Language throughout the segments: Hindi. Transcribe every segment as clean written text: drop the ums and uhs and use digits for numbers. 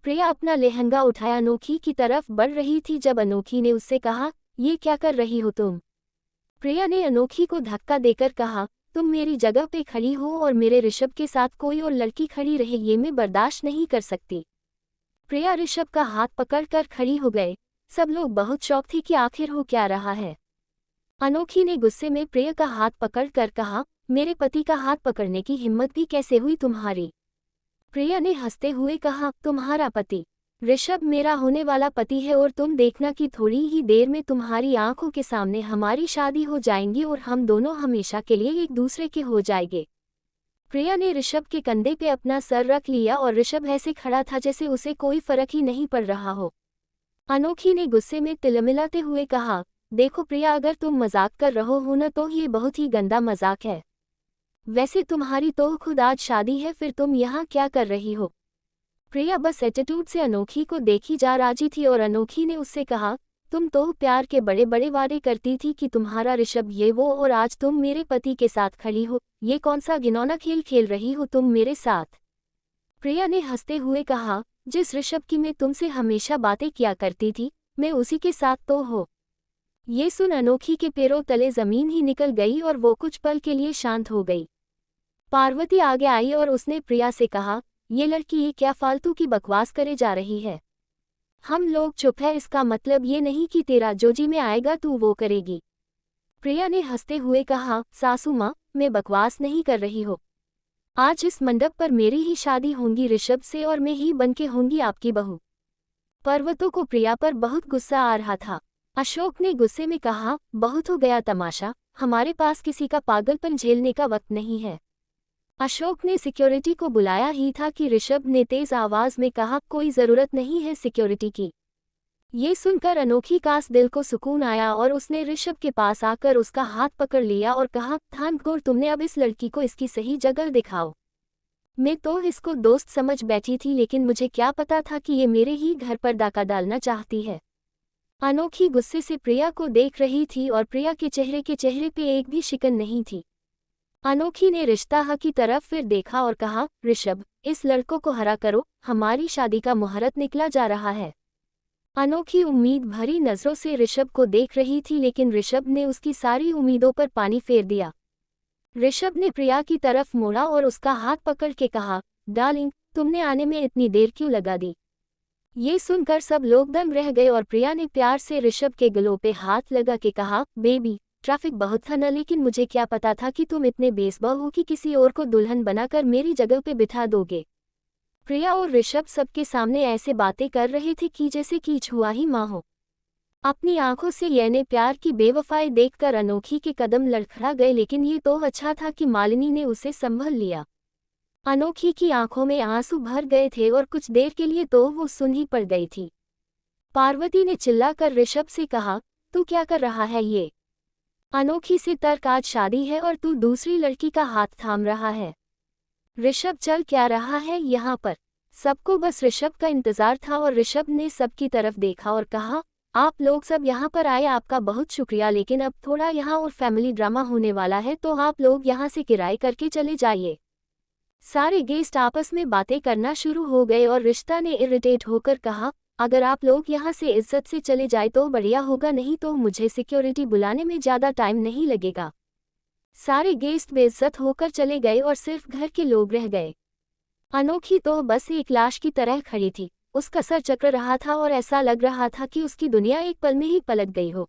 प्रिया अपना लहंगा उठाया अनोखी की तरफ बढ़ रही थी जब अनोखी ने उससे कहा, ये क्या कर रही हो तुम? प्रिया ने अनोखी को धक्का देकर कहा, तुम मेरी जगह पे खड़ी हो और मेरे ऋषभ के साथ कोई और लड़की खड़ी रहे ये मैं बर्दाश्त नहीं कर सकती। प्रिया ऋषभ का हाथ पकड़कर खड़ी हो गए। सब लोग बहुत शौक थे कि आखिर हो क्या रहा है। अनोखी ने गुस्से में प्रिया का हाथ पकड़कर कहा, मेरे पति का हाथ पकड़ने की हिम्मत भी कैसे हुई तुम्हारी? प्रिया ने हंसते हुए कहा, तुम्हारा पति? ऋषभ मेरा होने वाला पति है और तुम देखना कि थोड़ी ही देर में तुम्हारी आंखों के सामने हमारी शादी हो जाएंगी और हम दोनों हमेशा के लिए एक दूसरे के हो जाएंगे। प्रिया ने ऋषभ के कंधे पे अपना सर रख लिया और ऋषभ ऐसे खड़ा था जैसे उसे कोई फर्क ही नहीं पड़ रहा हो। अनोखी ने गुस्से में तिलमिलाते हुए कहा, देखो प्रिया, अगर तुम मजाक कर रहे हो न तो ये बहुत ही गंदा मजाक है। वैसे तुम्हारी तो खुद आज शादी है, फिर तुम यहाँ क्या कर रही हो? प्रिया बस एटीट्यूड से अनोखी को देखी जा राजी थी और अनोखी ने उससे कहा, तुम तो प्यार के बड़े बड़े वादे करती थी कि तुम्हारा ऋषभ ये वो, और आज तुम मेरे पति के साथ खड़ी हो। ये कौन सा घिनौना खेल खेल रही हो तुम मेरे साथ? प्रिया ने हंसते हुए कहा, जिस ऋषभ की मैं तुमसे हमेशा बातें किया करती थी, मैं उसी के साथ तो हो। ये सुन अनोखी के पैरों तले जमीन ही निकल गई और वो कुछ पल के लिए शांत हो गई। पार्वती आगे आई और उसने प्रिया से कहा, ये लड़की ये क्या फालतू की बकवास करे जा रही है? हम लोग चुप है, इसका मतलब ये नहीं कि तेरा जो जी में आएगा तू वो करेगी। प्रिया ने हंसते हुए कहा, सासू माँ, मैं बकवास नहीं कर रही हूँ। आज इस मंडप पर मेरी ही शादी होंगी ऋषभ से और मैं ही बनके होंगी आपकी बहू। पर्वतों को प्रिया पर बहुत गुस्सा आ रहा था। अशोक ने गुस्से में कहा, बहुत हो गया तमाशा, हमारे पास किसी का पागलपन झेलने का वक्त नहीं है। अशोक ने सिक्योरिटी को बुलाया ही था कि ऋषभ ने तेज आवाज में कहा, कोई जरूरत नहीं है सिक्योरिटी की। ये सुनकर अनोखी का दिल को सुकून आया और उसने ऋषभ के पास आकर उसका हाथ पकड़ लिया और कहा, थैंक गॉड तुमने अब इस लड़की को इसकी सही जगह दिखाओ। मैं तो इसको दोस्त समझ बैठी थी, लेकिन मुझे क्या पता था कि ये मेरे ही घर पर डाका डालना चाहती है। अनोखी गुस्से से प्रिया को देख रही थी और प्रिया के चेहरे पे एक भी शिकन नहीं थी। अनोखी ने रिश्ता की तरफ फिर देखा और कहा, ऋषभ, इस लड़कों को हरा करो, हमारी शादी का मुहूर्त निकला जा रहा है। अनोखी उम्मीद भरी नजरों से ऋषभ को देख रही थी, लेकिन ऋषभ ने उसकी सारी उम्मीदों पर पानी फेर दिया। ऋषभ ने प्रिया की तरफ मुड़ा और उसका हाथ पकड़ के कहा, डार्लिंग, तुमने आने में इतनी देर क्यों लगा दी? ये सुनकर सब लोग दम रह गए और प्रिया ने प्यार से ऋषभ के गलों पे हाथ लगा के कहा, बेबी, ट्रैफिक बहुत था न, लेकिन मुझे क्या पता था कि तुम इतने बेसब्र हो कि किसी और को दुल्हन बनाकर मेरी जगह पे बिठा दोगे। प्रिया और ऋषभ सबके सामने ऐसे बातें कर रहे थे कि जैसे कि छुआ ही माँ हो। अपनी आंखों से येने प्यार की बेवफाई देखकर अनोखी के कदम लड़खड़ा गए, लेकिन ये तो अच्छा था कि मालिनी ने उसे संभल लिया। अनोखी की आंखों में आंसू भर गए थे और कुछ देर के लिए तो वो सुन ही पड़ गई थी। पार्वती ने चिल्लाकर ऋषभ से कहा, तू क्या कर रहा है ये? अनोखी से तर्क, आज शादी है और तू दूसरी लड़की का हाथ थाम रहा है। ऋषभ चल क्या रहा है यहाँ पर? सबको बस ऋषभ का इंतजार था और ऋषभ ने सबकी तरफ देखा और कहा, आप लोग सब यहाँ पर आए आपका बहुत शुक्रिया, लेकिन अब थोड़ा यहाँ और फैमिली ड्रामा होने वाला है तो आप लोग यहाँ से किराए करके चले जाइए। सारे गेस्ट आपस में बातें करना शुरू हो गए और रिश्ता ने इरिटेट होकर कहा, अगर आप लोग यहाँ से इज्जत से चले जाए तो बढ़िया होगा, नहीं तो मुझे सिक्योरिटी बुलाने में ज़्यादा टाइम नहीं लगेगा। सारे गेस्ट बेइज्जत होकर चले गए और सिर्फ घर के लोग रह गए। अनोखी तो बस एक लाश की तरह खड़ी थी, उसका सर चक्र रहा था और ऐसा लग रहा था कि उसकी दुनिया एक पल में ही पलट गई हो।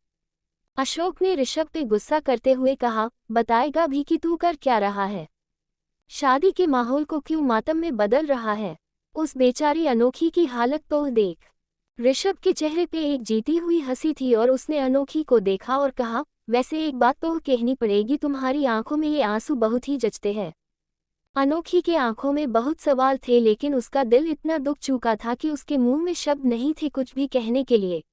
अशोक ने ऋषभ पे गुस्सा करते हुए कहा, बताएगा भी कि तू कर क्या रहा है? शादी के माहौल को क्यों मातम में बदल रहा है? उस बेचारी अनोखी की हालत तो देख। ऋषभ के चेहरे पे एक जीती हुई हंसी थी और उसने अनोखी को देखा और कहा, वैसे एक बात तो कहनी पड़ेगी, तुम्हारी आंखों में ये आंसू बहुत ही जचते हैं। अनोखी के आंखों में बहुत सवाल थे, लेकिन उसका दिल इतना दुख चुका था कि उसके मुंह में शब्द नहीं थे कुछ भी कहने के लिए।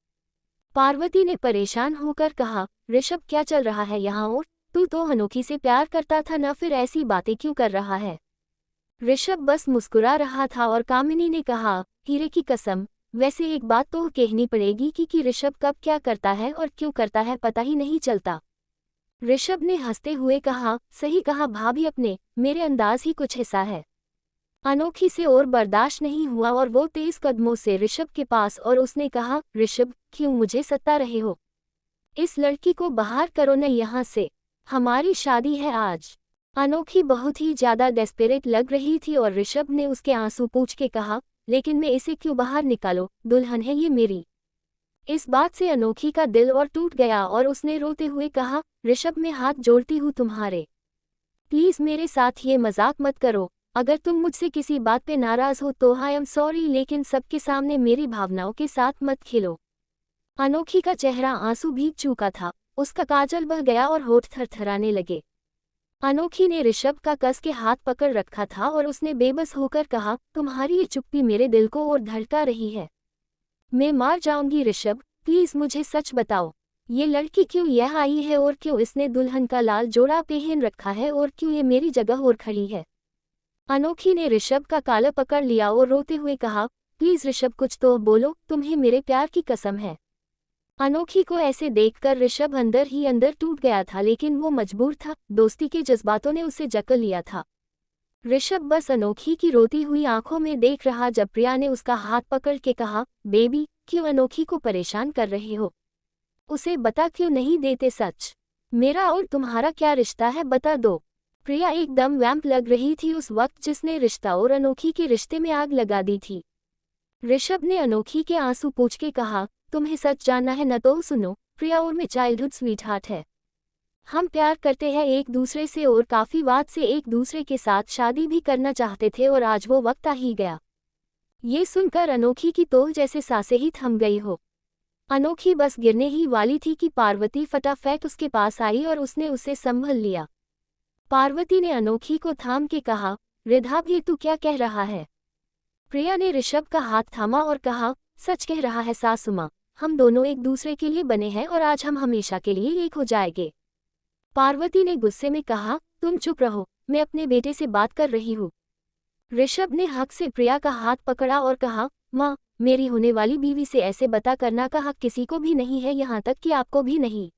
पार्वती ने परेशान होकर कहा, ऋषभ क्या चल रहा है यहाँ, और तू तो अनोखी से प्यार करता था ना, फिर ऐसी बातें क्यों कर रहा है? ऋषभ बस मुस्कुरा रहा था और कामिनी ने कहा, हीरे की कसम, वैसे एक बात तो कहनी पड़ेगी कि ऋषभ कब क्या करता है और क्यों करता है पता ही नहीं चलता। ऋषभ ने हंसते हुए कहा, सही कहा भाभी, अपने मेरे अंदाज ही कुछ ऐसा है। अनोखी से और बर्दाश्त नहीं हुआ और वो तेज कदमों से ऋषभ के पास और उसने कहा, ऋषभ, क्यों मुझे सता रहे हो? इस लड़की को बाहर करो न यहाँ से। हमारी शादी है आज। अनोखी बहुत ही ज्यादा डेस्परेट लग रही थी और ऋषभ ने उसके आंसू पोंछ के कहा, लेकिन मैं इसे क्यों बाहर निकालो, दुल्हन है ये मेरी। इस बात से अनोखी का दिल और टूट गया और उसने रोते हुए कहा, ऋषभ, मैं हाथ जोड़ती हूँ तुम्हारे। प्लीज मेरे साथ ये मजाक मत करो। अगर तुम मुझसे किसी बात पे नाराज हो तो आई एम सॉरी, लेकिन सबके सामने मेरी भावनाओं के साथ मत खेलो। अनोखी का चेहरा आंसू भीग चुका था, उसका काजल बह गया और होठ थरथराने लगे। अनोखी ने ऋषभ का कस के हाथ पकड़ रखा था और उसने बेबस होकर कहा, तुम्हारी ये चुप्पी मेरे दिल को और धड़का रही है। मैं मार जाऊंगी ऋषभ, प्लीज मुझे सच बताओ, ये लड़की क्यों यह आई है और क्यों इसने दुल्हन का लाल जोड़ा पहन रखा है और क्यों ये मेरी जगह और खड़ी है? अनोखी ने ऋषभ का काला पकड़ लिया और रोते हुए कहा, प्लीज ऋषभ, कुछ तो बोलो, तुम्हें मेरे प्यार की कसम है। अनोखी को ऐसे देखकर ऋषभ अंदर ही अंदर टूट गया था, लेकिन वो मजबूर था, दोस्ती के जज्बातों ने उसे जकड़ लिया था। ऋषभ बस अनोखी की रोती हुई आंखों में देख रहा जब प्रिया ने उसका हाथ पकड़ के कहा, बेबी, क्यों अनोखी को परेशान कर रहे हो? उसे बता क्यों नहीं देते सच? मेरा और तुम्हारा क्या रिश्ता है, बता दो। प्रिया एकदम वैम्प लग रही थी उस वक्त, जिसने रिश्ता और अनोखी के रिश्ते में आग लगा दी थी। ऋषभ ने अनोखी के आंसू पोंछ के कहा, तुम्हें सच जानना है न तो सुनो, प्रिया और मैं चाइल्डहुड स्वीटहार्ट है। हम प्यार करते हैं एक दूसरे से और काफी बाद से एक दूसरे के साथ शादी भी करना चाहते थे और आज वो वक्त आ ही गया। ये सुनकर अनोखी की तो जैसे सांसें ही थम गई हो। अनोखी बस गिरने ही वाली थी कि पार्वती फटाफट उसके पास आई और उसने उसे संभल लिया। पार्वती ने अनोखी को थाम के कहा, रिधा, ये तू क्या कह रहा है? प्रिया ने ऋषभ का हाथ थामा और कहा, सच कह रहा है सासु माँ, हम दोनों एक दूसरे के लिए बने हैं और आज हम हमेशा के लिए एक हो जाएंगे। पार्वती ने गुस्से में कहा, तुम चुप रहो, मैं अपने बेटे से बात कर रही हूँ। ऋषभ ने हक से प्रिया का हाथ पकड़ा और कहा, माँ, मेरी होने वाली बीवी से ऐसे बता करना का हक किसी को भी नहीं है, यहाँ तक कि आपको भी नहीं।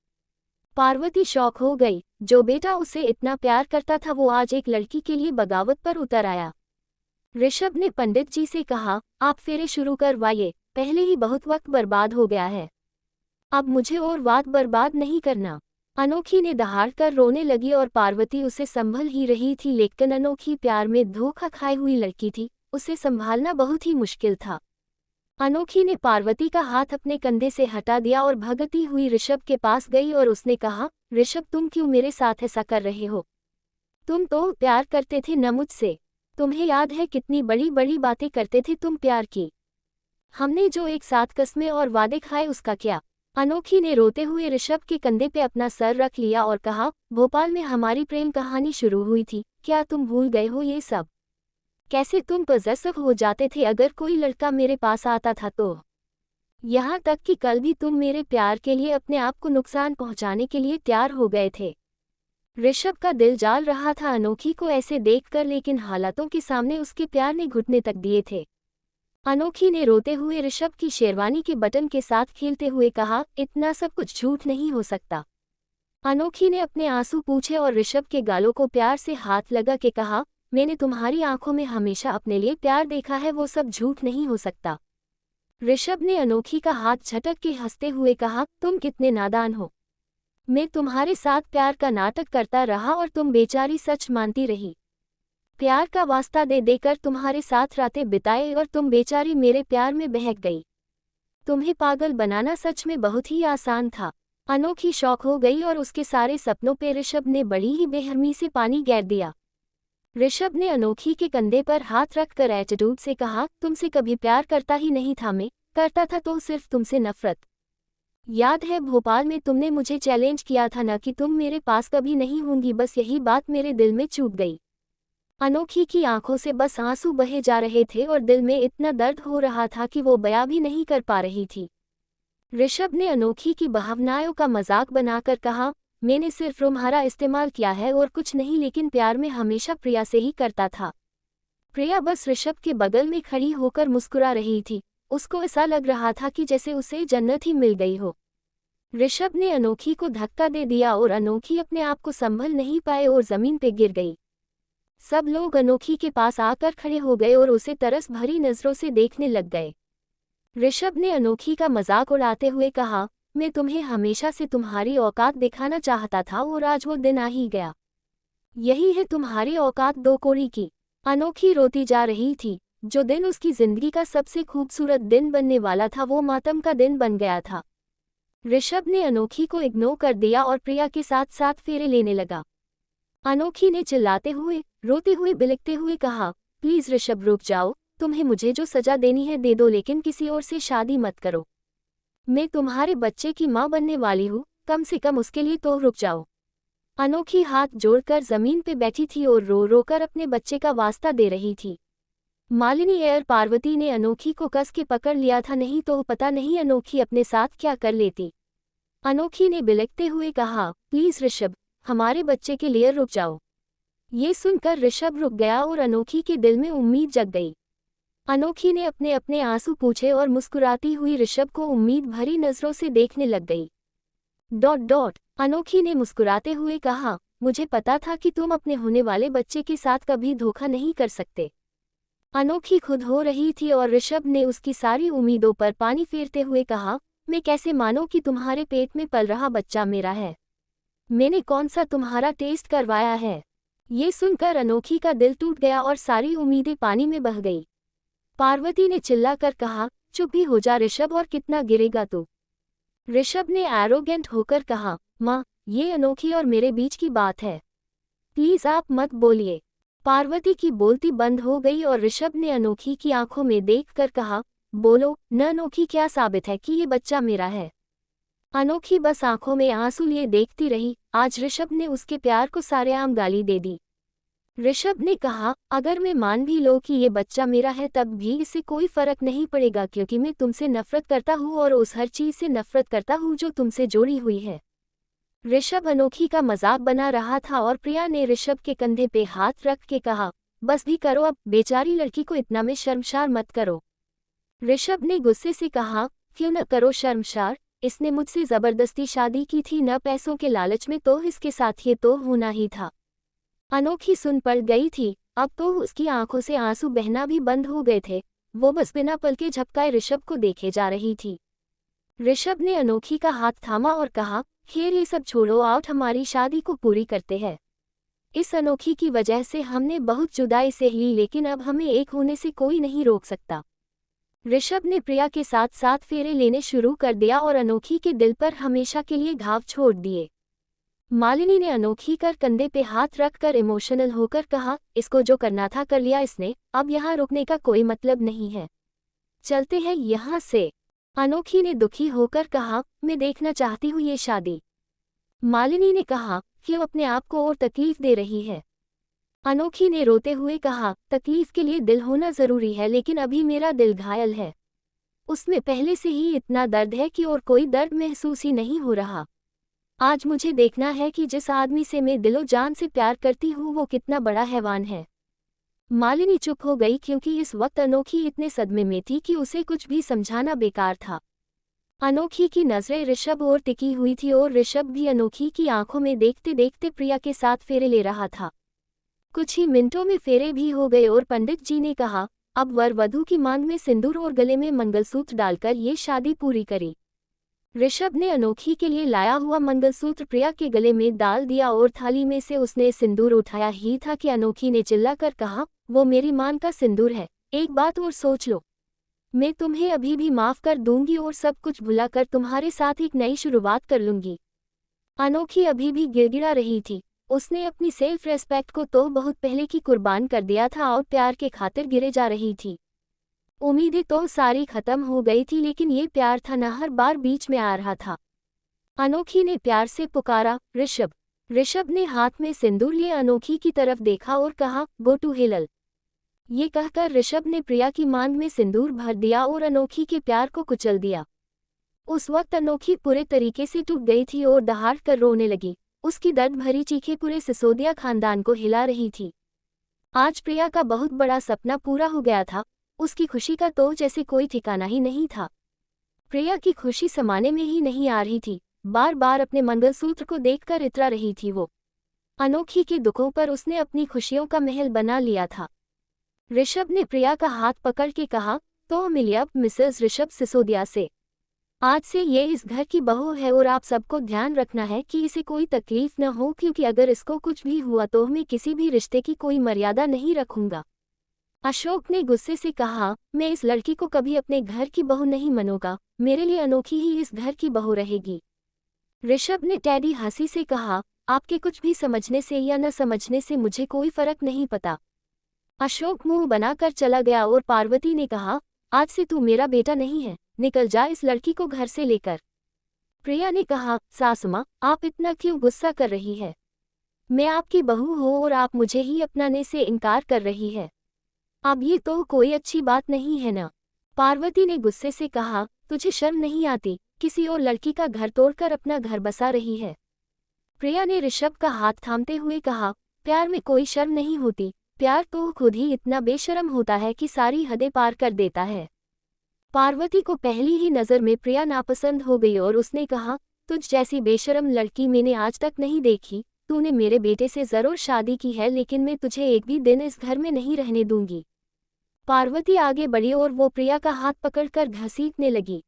पार्वती शॉक हो गई, जो बेटा उससे इतना प्यार करता था वो आज एक लड़की के लिए बगावत पर उतर आया। ऋषभ ने पंडित जी से कहा, आप फेरे शुरू करवाइए, पहले ही बहुत वक्त बर्बाद हो गया है। अब मुझे और वाद बर्बाद नहीं करना। अनोखी ने दहाड़कर रोने लगी और पार्वती उसे संभल ही रही थी, लेकिन अनोखी प्यार में धोखा खाई हुई लड़की थी, उसे संभालना बहुत ही मुश्किल था। अनोखी ने पार्वती का हाथ अपने कंधे से हटा दिया और भगती हुई ऋषभ के पास गई और उसने कहा, ऋषभ, तुम क्यों मेरे साथ ऐसा कर रहे हो? तुम तो प्यार करते थे न मुझसे। तुम्हें याद है कितनी बड़ी बड़ी बातें करते थे तुम प्यार की? हमने जो एक साथ कस्में और वादे खाए उसका क्या? अनोखी ने रोते हुए ऋषभ के कंधे पे अपना सर रख लिया और कहा, भोपाल में हमारी प्रेम कहानी शुरू हुई थी, क्या तुम भूल गए हो ये सब? कैसे तुम पॉसेसिव हो जाते थे अगर कोई लड़का मेरे पास आता था तो? यहाँ तक कि कल भी तुम मेरे प्यार के लिए अपने आप को नुकसान पहुँचाने के लिए तैयार हो गए थे। ऋषभ का दिल जाल रहा था अनोखी को ऐसे देखकर, लेकिन हालातों के सामने उसके प्यार ने घुटने तक दिए थे। अनोखी ने रोते हुए ऋषभ की शेरवानी के बटन के साथ खेलते हुए कहा, इतना सब कुछ झूठ नहीं हो सकता। अनोखी ने अपने आंसू पूछे और ऋषभ के गालों को प्यार से हाथ लगा के कहा, मैंने तुम्हारी आंखों में हमेशा अपने लिए प्यार देखा है, वो सब झूठ नहीं हो सकता। ऋषभ ने अनोखी का हाथ झटक के हंसते हुए कहा, तुम कितने नादान हो। मैं तुम्हारे साथ प्यार का नाटक करता रहा और तुम बेचारी सच मानती रही। प्यार का वास्ता दे देकर तुम्हारे साथ रातें बिताए और तुम बेचारी मेरे प्यार में बहक गई। तुम्हें पागल बनाना सच में बहुत ही आसान था। अनोखी शौक हो गई और उसके सारे सपनों पे ऋषभ ने बड़ी ही बेरहमी से पानी गिर दिया। ऋषभ ने अनोखी के कंधे पर हाथ रखकर एटीट्यूड से कहा, तुमसे कभी प्यार करता ही नहीं था, मैं करता था तो सिर्फ तुमसे नफरत। याद है भोपाल में तुमने मुझे चैलेंज किया था ना कि तुम मेरे पास कभी नहीं होंगी, बस यही बात मेरे दिल में चुभ गई। अनोखी की आंखों से बस आंसू बहे जा रहे थे और दिल में इतना दर्द हो रहा था कि वो बयां भी नहीं कर पा रही थी। ऋषभ ने अनोखी की भावनाओं का मजाक बनाकर कहा, मैंने सिर्फ तुम्हारा इस्तेमाल किया है और कुछ नहीं, लेकिन प्यार में हमेशा प्रिया से ही करता था। प्रिया बस ऋषभ के बगल में खड़ी होकर मुस्कुरा रही थी, उसको ऐसा लग रहा था कि जैसे उसे जन्नत ही मिल गई हो। ऋषभ ने अनोखी को धक्का दे दिया और अनोखी अपने आप को संभल नहीं पाए और जमीन पे गिर गई। सब लोग अनोखी के पास आकर खड़े हो गए और उसे तरस भरी नजरों से देखने लग गए। ऋषभ ने अनोखी का मजाक उड़ाते हुए कहा, मैं तुम्हें हमेशा से तुम्हारी औकात दिखाना चाहता था और आज वो दिन आ ही गया। यही है तुम्हारी औकात दो कौड़ी की। अनोखी रोती जा रही थी। जो दिन उसकी जिंदगी का सबसे खूबसूरत दिन बनने वाला था वो मातम का दिन बन गया था। ऋषभ ने अनोखी को इग्नोर कर दिया और प्रिया के साथ साथ फेरे लेने लगा। अनोखी ने चिल्लाते हुए, रोते हुए, बिलखते हुए कहा, प्लीज ऋषभ रुक जाओ, तुम्हें मुझे जो सजा देनी है दे दो, लेकिन किसी और से शादी मत करो। मैं तुम्हारे बच्चे की माँ बनने वाली हूँ, कम से कम उसके लिए तो रुक जाओ। अनोखी हाथ जोड़कर जमीन पे बैठी थी और रो रो कर अपने बच्चे का वास्ता दे रही थी। मालिनी और पार्वती ने अनोखी को कस के पकड़ लिया था, नहीं तो पता नहीं अनोखी अपने साथ क्या कर लेती। अनोखी ने बिलखते हुए कहा, प्लीज ऋषभ, हमारे बच्चे के लिए रुक जाओ। ये सुनकर ऋषभ रुक गया और अनोखी के दिल में उम्मीद जग गई। अनोखी ने अपने अपने आंसू पूछे और मुस्कुराती हुई ऋषभ को उम्मीद भरी नजरों से देखने लग गई। अनोखी ने मुस्कुराते हुए कहा, मुझे पता था कि तुम अपने होने वाले बच्चे के साथ कभी धोखा नहीं कर सकते। अनोखी खुद हो रही थी और ऋषभ ने उसकी सारी उम्मीदों पर पानी फेरते हुए कहा, मैं कैसे मानूं कि तुम्हारे पेट में पल रहा बच्चा मेरा है। मैंने कौन सा तुम्हारा टेस्ट करवाया है। ये सुनकर अनोखी का दिल टूट गया और सारी उम्मीदें पानी में बह गई। पार्वती ने चिल्लाकर कहा, चुप भी हो जा ऋषभ, और कितना गिरेगा तू। ऋषभ ने एरोगेंट होकर कहा, माँ, ये अनोखी और मेरे बीच की बात है, प्लीज आप मत बोलिए। पार्वती की बोलती बंद हो गई और ऋषभ ने अनोखी की आंखों में देखकर कहा, बोलो न अनोखी, क्या साबित है कि ये बच्चा मेरा है। अनोखी बस आंखों में आंसू लिए देखती रही। आज ऋषभ ने उसके प्यार को सारेआम गाली दे दी। ऋषभ ने कहा, अगर मैं मान भी लो कि ये बच्चा मेरा है तब भी इससे कोई फर्क नहीं पड़ेगा, क्योंकि मैं तुमसे नफरत करता हूँ और उस हर चीज से नफरत करता हूँ जो तुमसे जुड़ी हुई है। ऋषभ अनोखी का मजाक बना रहा था और प्रिया ने ऋषभ के कंधे पे हाथ रख के कहा, बस भी करो अब, बेचारी लड़की को इतना में शर्मसार मत करो। ऋषभ ने गुस्से से कहा, क्यों न करो शर्मसार, इसने मुझसे जबरदस्ती शादी की थी, न पैसों के लालच में, तो इसके साथ ये तो होना ही था। अनोखी सुन पड़ गई थी। अब तो उसकी आंखों से आंसू बहना भी बंद हो गए थे। वो बस बिना पलके झपकाए ऋषभ को देखे जा रही थी। ऋषभ ने अनोखी का हाथ थामा और कहा, खैर ये सब छोड़ो, आओ हमारी शादी को पूरी करते हैं। इस अनोखी की वजह से हमने बहुत जुदाई सह ली, लेकिन अब हमें एक होने से कोई नहीं रोक सकता। ऋषभ ने प्रिया के साथ साथ फेरे लेने शुरू कर दिया और अनोखी के दिल पर हमेशा के लिए घाव छोड़ दिए। मालिनी ने अनोखी कर कंधे पे हाथ रखकर इमोशनल होकर कहा, इसको जो करना था कर लिया इसने, अब यहाँ रुकने का कोई मतलब नहीं है, चलते हैं यहाँ से। अनोखी ने दुखी होकर कहा, मैं देखना चाहती हूँ ये शादी। मालिनी ने कहा, क्यों अपने आप को और तकलीफ दे रही है। अनोखी ने रोते हुए कहा, तकलीफ के लिए दिल होना जरूरी है, लेकिन अभी मेरा दिल घायल है, उसमें पहले से ही इतना दर्द है कि और कोई दर्द महसूस ही नहीं हो रहा। आज मुझे देखना है कि जिस आदमी से मैं दिलो जान से प्यार करती हूँ वो कितना बड़ा हैवान है। मालिनी चुप हो गई, क्योंकि इस वक्त अनोखी इतने सदमे में थी कि उसे कुछ भी समझाना बेकार था। अनोखी की नजरें ऋषभ और टिकी हुई थी और ऋषभ भी अनोखी की आंखों में देखते देखते प्रिया के साथ फेरे ले रहा था। कुछ ही मिनटों में फेरे भी हो गए और पंडित जी ने कहा, अब वर वधू की मांग में सिंदूर और गले में मंगलसूत्र डालकर ये शादी पूरी करी। ऋषभ ने अनोखी के लिए लाया हुआ मंगलसूत्र प्रिया के गले में डाल दिया और थाली में से उसने सिंदूर उठाया ही था कि अनोखी ने चिल्लाकर कहा, वो मेरी मान का सिंदूर है, एक बात और सोच लो, मैं तुम्हें अभी भी माफ कर दूंगी और सब कुछ भुलाकर तुम्हारे साथ एक नई शुरुआत कर लूंगी। अनोखी अभी भी गिड़गिड़ा रही थी। उसने अपनी सेल्फ रेस्पेक्ट को तो बहुत पहले की कुर्बान कर दिया था और प्यार के खातिर गिरे जा रही थी। उम्मीदें तो सारी खत्म हो गई थी, लेकिन ये प्यार था ना हर बार बीच में आ रहा था। अनोखी ने प्यार से पुकारा, ऋषभ। ऋषभ ने हाथ में सिंदूर लिए अनोखी की तरफ देखा और कहा, गो टू हेल। ये कहकर ऋषभ ने प्रिया की मांग में सिंदूर भर दिया और अनोखी के प्यार को कुचल दिया। उस वक्त अनोखी पूरे तरीके से टूट गई थी और दहाड़ कर रोने लगी। उसकी दर्द भरी चीखें पूरे सिसोदिया खानदान को हिला रही थी। आज प्रिया का बहुत बड़ा सपना पूरा हो गया था। उसकी खुशी का तो जैसे कोई ठिकाना ही नहीं था। प्रिया की खुशी समाने में ही नहीं आ रही थी। बार बार अपने मंगलसूत्र को देखकर इतरा रही थी वो। अनोखी के दुखों पर उसने अपनी खुशियों का महल बना लिया था। ऋषभ ने प्रिया का हाथ पकड़ के कहा, तो मिलिए मिसेस ऋषभ सिसोदिया से। आज से ये इस घर की बहू है और आप सबको ध्यान रखना है कि इसे कोई तकलीफ न हो, क्योंकि अगर इसको कुछ भी हुआ तो मैं किसी भी रिश्ते की कोई मर्यादा नहीं रखूंगा। अशोक ने गुस्से से कहा, मैं इस लड़की को कभी अपने घर की बहू नहीं मानूंगा, मेरे लिए अनोखी ही इस घर की बहू रहेगी। ऋषभ ने टेढ़ी हंसी से कहा, आपके कुछ भी समझने से या न समझने से मुझे कोई फर्क नहीं पता। अशोक मुंह बनाकर चला गया और पार्वती ने कहा, आज से तू मेरा बेटा नहीं है, निकल जा इस लड़की को घर से लेकर। प्रिया ने कहा, सासु मां, आप इतना क्यों गुस्सा कर रही है? मैं आपकी बहू हूँ और आप मुझे ही अपनाने से इनकार कर रही है। अब ये तो कोई अच्छी बात नहीं है ना। पार्वती ने गुस्से से कहा, तुझे शर्म नहीं आती, किसी और लड़की का घर तोड़कर अपना घर बसा रही है। प्रिया ने ऋषभ का हाथ थामते हुए कहा, प्यार में कोई शर्म नहीं होती, प्यार तो खुद ही इतना बेशर्म होता है कि सारी हदें पार कर देता है। पार्वती को पहली ही नज़र में प्रिया नापसंद हो गई और उसने कहा, तुझ जैसी बेशर्म लड़की मैंने आज तक नहीं देखी। तूने मेरे बेटे से जरूर शादी की है, लेकिन मैं तुझे एक भी दिन इस घर में नहीं रहने दूंगी। पार्वती आगे बढ़ी और वो प्रिया का हाथ पकड़कर घसीटने लगी।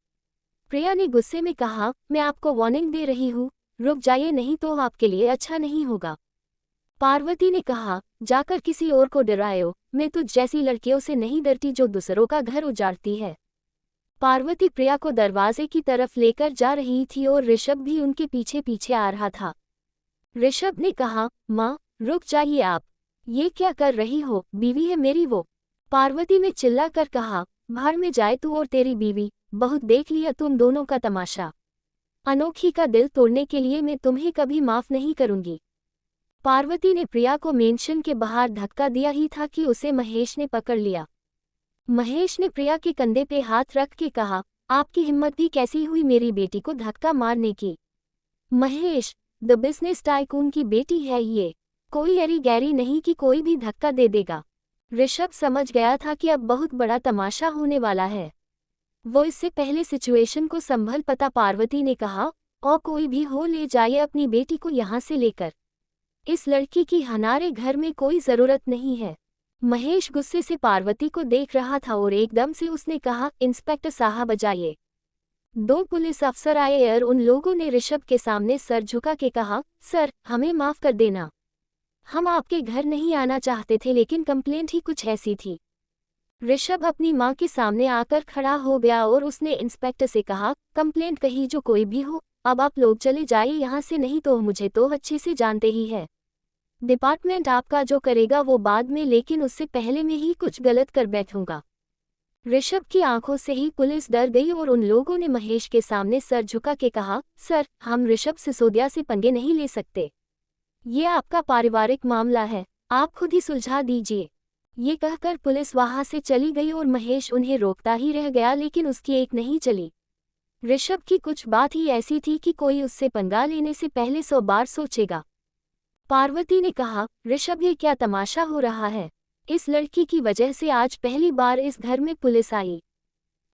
प्रिया ने गुस्से में कहा, मैं आपको वार्निंग दे रही हूँ, रुक जाइए नहीं तो आपके लिए अच्छा नहीं होगा। पार्वती ने कहा, जाकर किसी और को डराओ, मैं तुझ जैसी लड़कियों से नहीं डरती जो दूसरों का घर उजाड़ती है। पार्वती प्रिया को दरवाजे की तरफ लेकर जा रही थी और ऋषभ भी उनके पीछे पीछे आ रहा था। ऋषभ ने कहा, माँ रुक जाइए आप, ये क्या कर रही हो, बीवी है मेरी वो। पार्वती ने चिल्ला कर कहा, भाड़ में जाए तू और तेरी बीवी, बहुत देख लिया तुम दोनों का तमाशा। अनोखी का दिल तोड़ने के लिए मैं तुम्हें कभी माफ नहीं करूंगी। पार्वती ने प्रिया को मेंशन के बाहर धक्का दिया ही था कि उसे महेश ने पकड़ लिया। महेश ने प्रिया के कंधे पे हाथ रख के कहा, आपकी हिम्मत भी कैसी हुई मेरी बेटी को धक्का मारने की? महेश, द बिजनेस टाइकून की बेटी है ये, कोई एरी गैरी नहीं कि कोई भी धक्का दे देगा। ऋषभ समझ गया था कि अब बहुत बड़ा तमाशा होने वाला है। वो इससे पहले सिचुएशन को संभल पता पार्वती ने कहा, और कोई भी हो ले जाइए अपनी बेटी को यहाँ से लेकर, इस लड़की की हमारे घर में कोई जरूरत नहीं है। महेश गुस्से से पार्वती को देख रहा था और एकदम से उसने कहा, इंस्पेक्टर साहब बजाइए। दो पुलिस अफसर आए और उन लोगों ने ऋषभ के सामने सर झुका के कहा, सर हमें माफ कर देना, हम आपके घर नहीं आना चाहते थे, लेकिन कंप्लेंट ही कुछ ऐसी थी। ऋषभ अपनी मां के सामने आकर खड़ा हो गया और उसने इंस्पेक्टर से कहा, कंप्लेंट कही जो कोई भी हो, अब आप लोग चले जाइए यहाँ से, नहीं तो मुझे तो अच्छे से जानते ही है, डिपार्टमेंट आपका जो करेगा वो बाद में, लेकिन उससे पहले मैं ही कुछ गलत कर बैठूंगा। ऋषभ की आंखों से ही पुलिस डर गई और उन लोगों ने महेश के सामने सर झुका के कहा, सर हम ऋषभ सिसोदिया से पंगे नहीं ले सकते, ये आपका पारिवारिक मामला है, आप खुद ही सुलझा दीजिए। ये कहकर पुलिस वहां से चली गई और महेश उन्हें रोकता ही रह गया, लेकिन उसकी एक नहीं चली। ऋषभ की कुछ बात ही ऐसी थी कि कोई उससे पंगा लेने से पहले 100 बार सोचेगा। पार्वती ने कहा, ऋषभ ये क्या तमाशा हो रहा है, इस लड़की की वजह से आज पहली बार इस घर में पुलिस आई।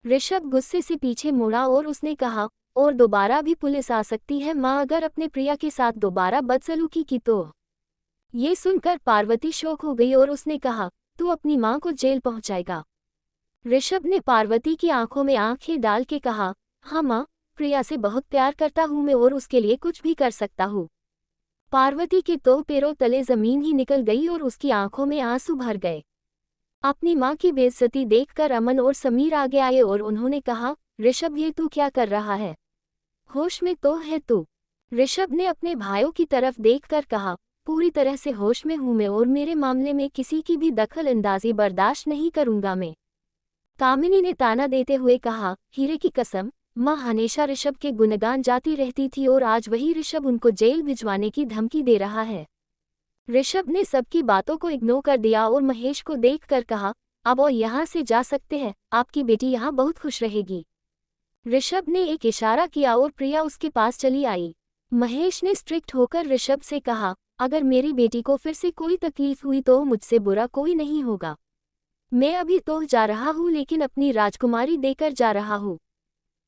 ऋषभ गुस्से से पीछे मुड़ा और उसने कहा, और दोबारा भी पुलिस आ सकती है माँ, अगर अपने प्रिया के साथ दोबारा बदसलूकी की तो। ये सुनकर पार्वती शौक हो गई और उसने कहा, तू अपनी माँ को जेल पहुंचाएगा। ऋषभ ने पार्वती की आंखों में आंखें डाल के कहा, हाँ माँ, प्रिया से बहुत प्यार करता हूँ मैं और उसके लिए कुछ भी कर सकता हूँ। पार्वती के तो पैरों तले जमीन ही निकल गई और उसकी आंखों में आंसू भर गए। अपनी माँ की बेइज्जती देखकर अमन और समीर आगे आए और उन्होंने कहा, ऋषभ ये तू क्या कर रहा है, होश में तो है तू? ऋषभ ने अपने भाइयों की तरफ देखकर कहा, पूरी तरह से होश में हूं मैं और मेरे मामले में किसी की भी दखल अंदाजी बर्दाश्त नहीं करूंगा मैं। कामिनी ने ताना देते हुए कहा, हीरे की कसम, माँ हमेशा ऋषभ के गुणगान गाती रहती थी और आज वही ऋषभ उनको जेल भिजवाने की धमकी दे रहा है। ऋषभ ने सबकी बातों को इग्नोर कर दिया और महेश को देखकर कहा, अब वो यहाँ से जा सकते हैं, आपकी बेटी यहाँ बहुत खुश रहेगी। ऋषभ ने एक इशारा किया और प्रिया उसके पास चली आई। महेश ने स्ट्रिक्ट होकर ऋषभ से कहा, अगर मेरी बेटी को फिर से कोई तकलीफ हुई तो मुझसे बुरा कोई नहीं होगा। मैं अभी तो जा रहा हूँ, लेकिन अपनी राजकुमारी देकर जा रहा हूँ,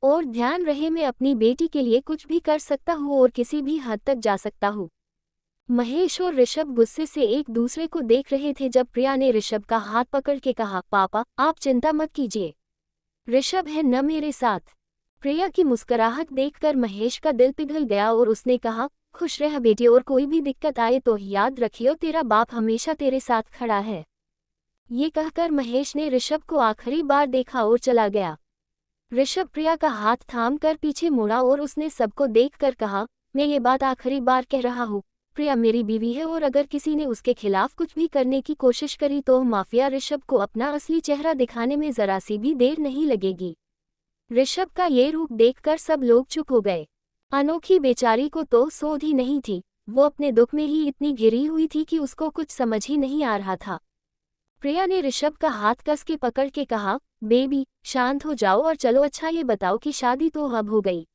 और ध्यान रहे मैं अपनी बेटी के लिए कुछ भी कर सकता हूँ और किसी भी हद तक जा सकता हूँ। महेश और ऋषभ गुस्से से एक दूसरे को देख रहे थे जब प्रिया ने ऋषभ का हाथ पकड़ के कहा, पापा आप चिंता मत कीजिए, ऋषभ है न मेरे साथ। प्रिया की मुस्कुराहट देखकर महेश का दिल पिघल गया और उसने कहा, खुश रह बेटी, और कोई भी दिक्कत आए तो याद रखियो तेरा बाप हमेशा तेरे साथ खड़ा है। ये कहकर महेश ने ऋषभ को आखिरी बार देखा और चला गया। ऋषभ प्रिया का हाथ थाम कर पीछे मुड़ा और उसने सबको देखकर कहा, मैं ये बात आखिरी बार कह रहा हूँ, प्रिया मेरी बीवी है और अगर किसी ने उसके खिलाफ कुछ भी करने की कोशिश करी तो माफिया ऋषभ को अपना असली चेहरा दिखाने में जरा सी भी देर नहीं लगेगी। ऋषभ का ये रूप देखकर सब लोग चुप हो गए। अनोखी बेचारी को तो सोध ही नहीं थी, वो अपने दुख में ही इतनी घिरी हुई थी कि उसको कुछ समझ ही नहीं आ रहा था। प्रिया ने ऋषभ का हाथ कस के पकड़ के कहा, बेबी शांत हो जाओ और चलो, अच्छा ये बताओ कि शादी तो अब हो गई,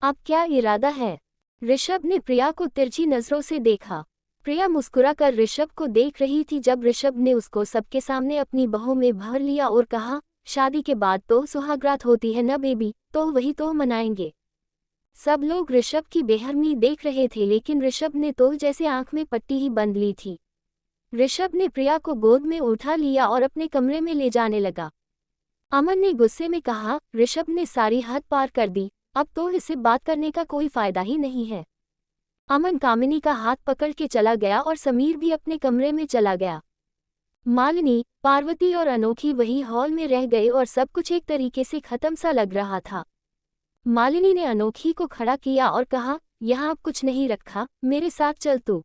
अब क्या इरादा है। ऋषभ ने प्रिया को तिरछी नजरों से देखा। प्रिया मुस्कुरा कर ऋषभ को देख रही थी जब ऋषभ ने उसको सबके सामने अपनी बाहों में भर लिया और कहा, शादी के बाद तो सुहागरात होती है न बेबी, तो वही तो मनाएंगे। सब लोग ऋषभ की बेहरमी देख रहे थे लेकिन ऋषभ ने तो जैसे आंख में पट्टी ही बंध ली थी। ऋषभ ने प्रिया को गोद में उठा लिया और अपने कमरे में ले जाने लगा। अमन ने गुस्से में कहा, ऋषभ ने सारी हद पार कर दी, अब तो इससे बात करने का कोई फायदा ही नहीं है। अमन कामिनी का हाथ पकड़ के चला गया और समीर भी अपने कमरे में चला गया। मालिनी, पार्वती और अनोखी वही हॉल में रह गए और सब कुछ एक तरीके से खत्म सा लग रहा था। मालिनी ने अनोखी को खड़ा किया और कहा, यहाँ अब कुछ नहीं रखा, मेरे साथ चल तू।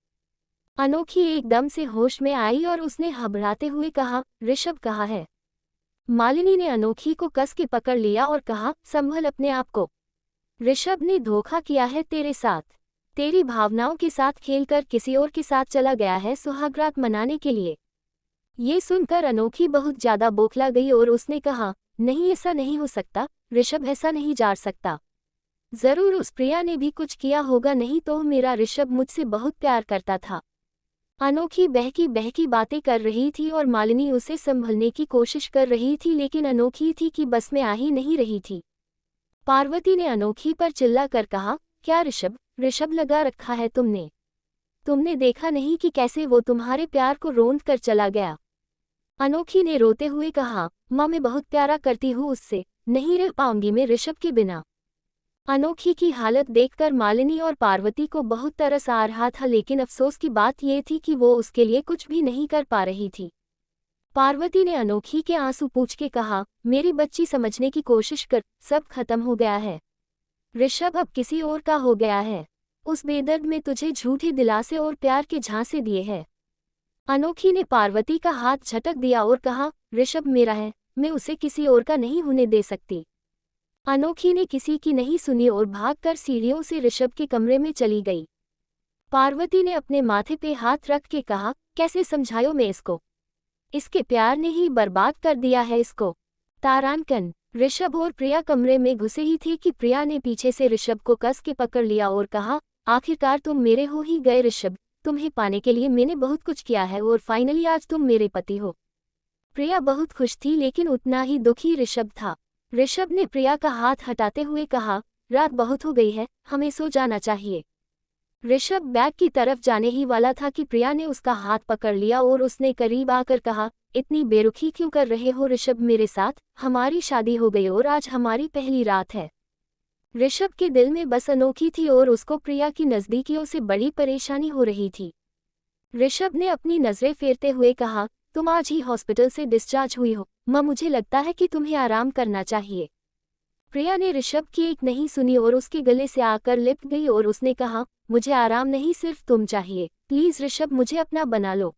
अनोखी एकदम से होश में आई और उसने घबराते हुए कहा, ऋषभ कहाँ है। मालिनी ने अनोखी को कस के पकड़ लिया और कहा, संभल अपने आप को, ऋषभ ने धोखा किया है तेरे साथ, तेरी भावनाओं के साथ खेलकर किसी और के साथ चला गया है सुहागरात मनाने के लिए। ये सुनकर अनोखी बहुत ज्यादा बौखला गई और उसने कहा, नहीं ऐसा नहीं हो सकता, ऋषभ ऐसा नहीं जा सकता, जरूर उस प्रिया ने भी कुछ किया होगा, नहीं तो मेरा ऋषभ मुझसे बहुत प्यार करता था। अनोखी बहकी बहकी बातें कर रही थी और मालिनी उसे संभलने की कोशिश कर रही थी लेकिन अनोखी थी कि बस में आ ही नहीं रही थी। पार्वती ने अनोखी पर चिल्ला कर कहा, क्या ऋषभ ऋषभ लगा रखा है तुमने देखा नहीं कि कैसे वो तुम्हारे प्यार को रोंद कर चला गया। अनोखी ने रोते हुए कहा, माँ मैं बहुत प्यारा करती हूँ उससे, नहीं रह पाऊंगी मैं ऋषभ के बिना। अनोखी की हालत देखकर मालिनी और पार्वती को बहुत तरस आ रहा था लेकिन अफसोस की बात ये थी कि वो उसके लिए कुछ भी नहीं कर पा रही थी। पार्वती ने अनोखी के आंसू पूछ के कहा, मेरी बच्ची समझने की कोशिश कर, सब खत्म हो गया है, ऋषभ अब किसी और का हो गया है, उस बेदर्द में तुझे झूठे दिलासे और प्यार के झांसे दिए हैं। अनोखी ने पार्वती का हाथ झटक दिया और कहा, ऋषभ मेरा है, मैं उसे किसी और का नहीं होने दे सकती। अनोखी ने किसी की नहीं सुनी और भागकर सीढ़ियों से ऋषभ के कमरे में चली गई। पार्वती ने अपने माथे पे हाथ रख के कहा, कैसे समझायो मैं इसको, इसके प्यार ने ही बर्बाद कर दिया है इसको। तारांकन, ऋषभ और प्रिया कमरे में घुसे ही थे कि प्रिया ने पीछे से ऋषभ को कस के पकड़ लिया और कहा, आखिरकार तुम मेरे हो ही गए ऋषभ, तुम्हें पाने के लिए मैंने बहुत कुछ किया है और फाइनली आज तुम मेरे पति हो। प्रिया बहुत खुश थी लेकिन उतना ही दुखी ऋषभ था। ऋषभ ने प्रिया का हाथ हटाते हुए कहा, रात बहुत हो गई है, हमें सो जाना चाहिए। ऋषभ बैग की तरफ जाने ही वाला था कि प्रिया ने उसका हाथ पकड़ लिया और उसने करीब आकर कहा, इतनी बेरुखी क्यों कर रहे हो ऋषभ मेरे साथ, हमारी शादी हो गई और आज हमारी पहली रात है। ऋषभ के दिल में बस अनोखी थी और उसको प्रिया की नज़दीकियों से बड़ी परेशानी हो रही थी। ऋषभ ने अपनी नज़रें फेरते हुए कहा, तुम आज ही हॉस्पिटल से डिस्चार्ज हुई हो, माँ मुझे लगता है कि तुम्हें आराम करना चाहिए। प्रिया ने ऋषभ की एक नहीं सुनी और उसके गले से आकर लिपट गई और उसने कहा, मुझे आराम नहीं सिर्फ तुम चाहिए, प्लीज ऋषभ मुझे अपना बना लो,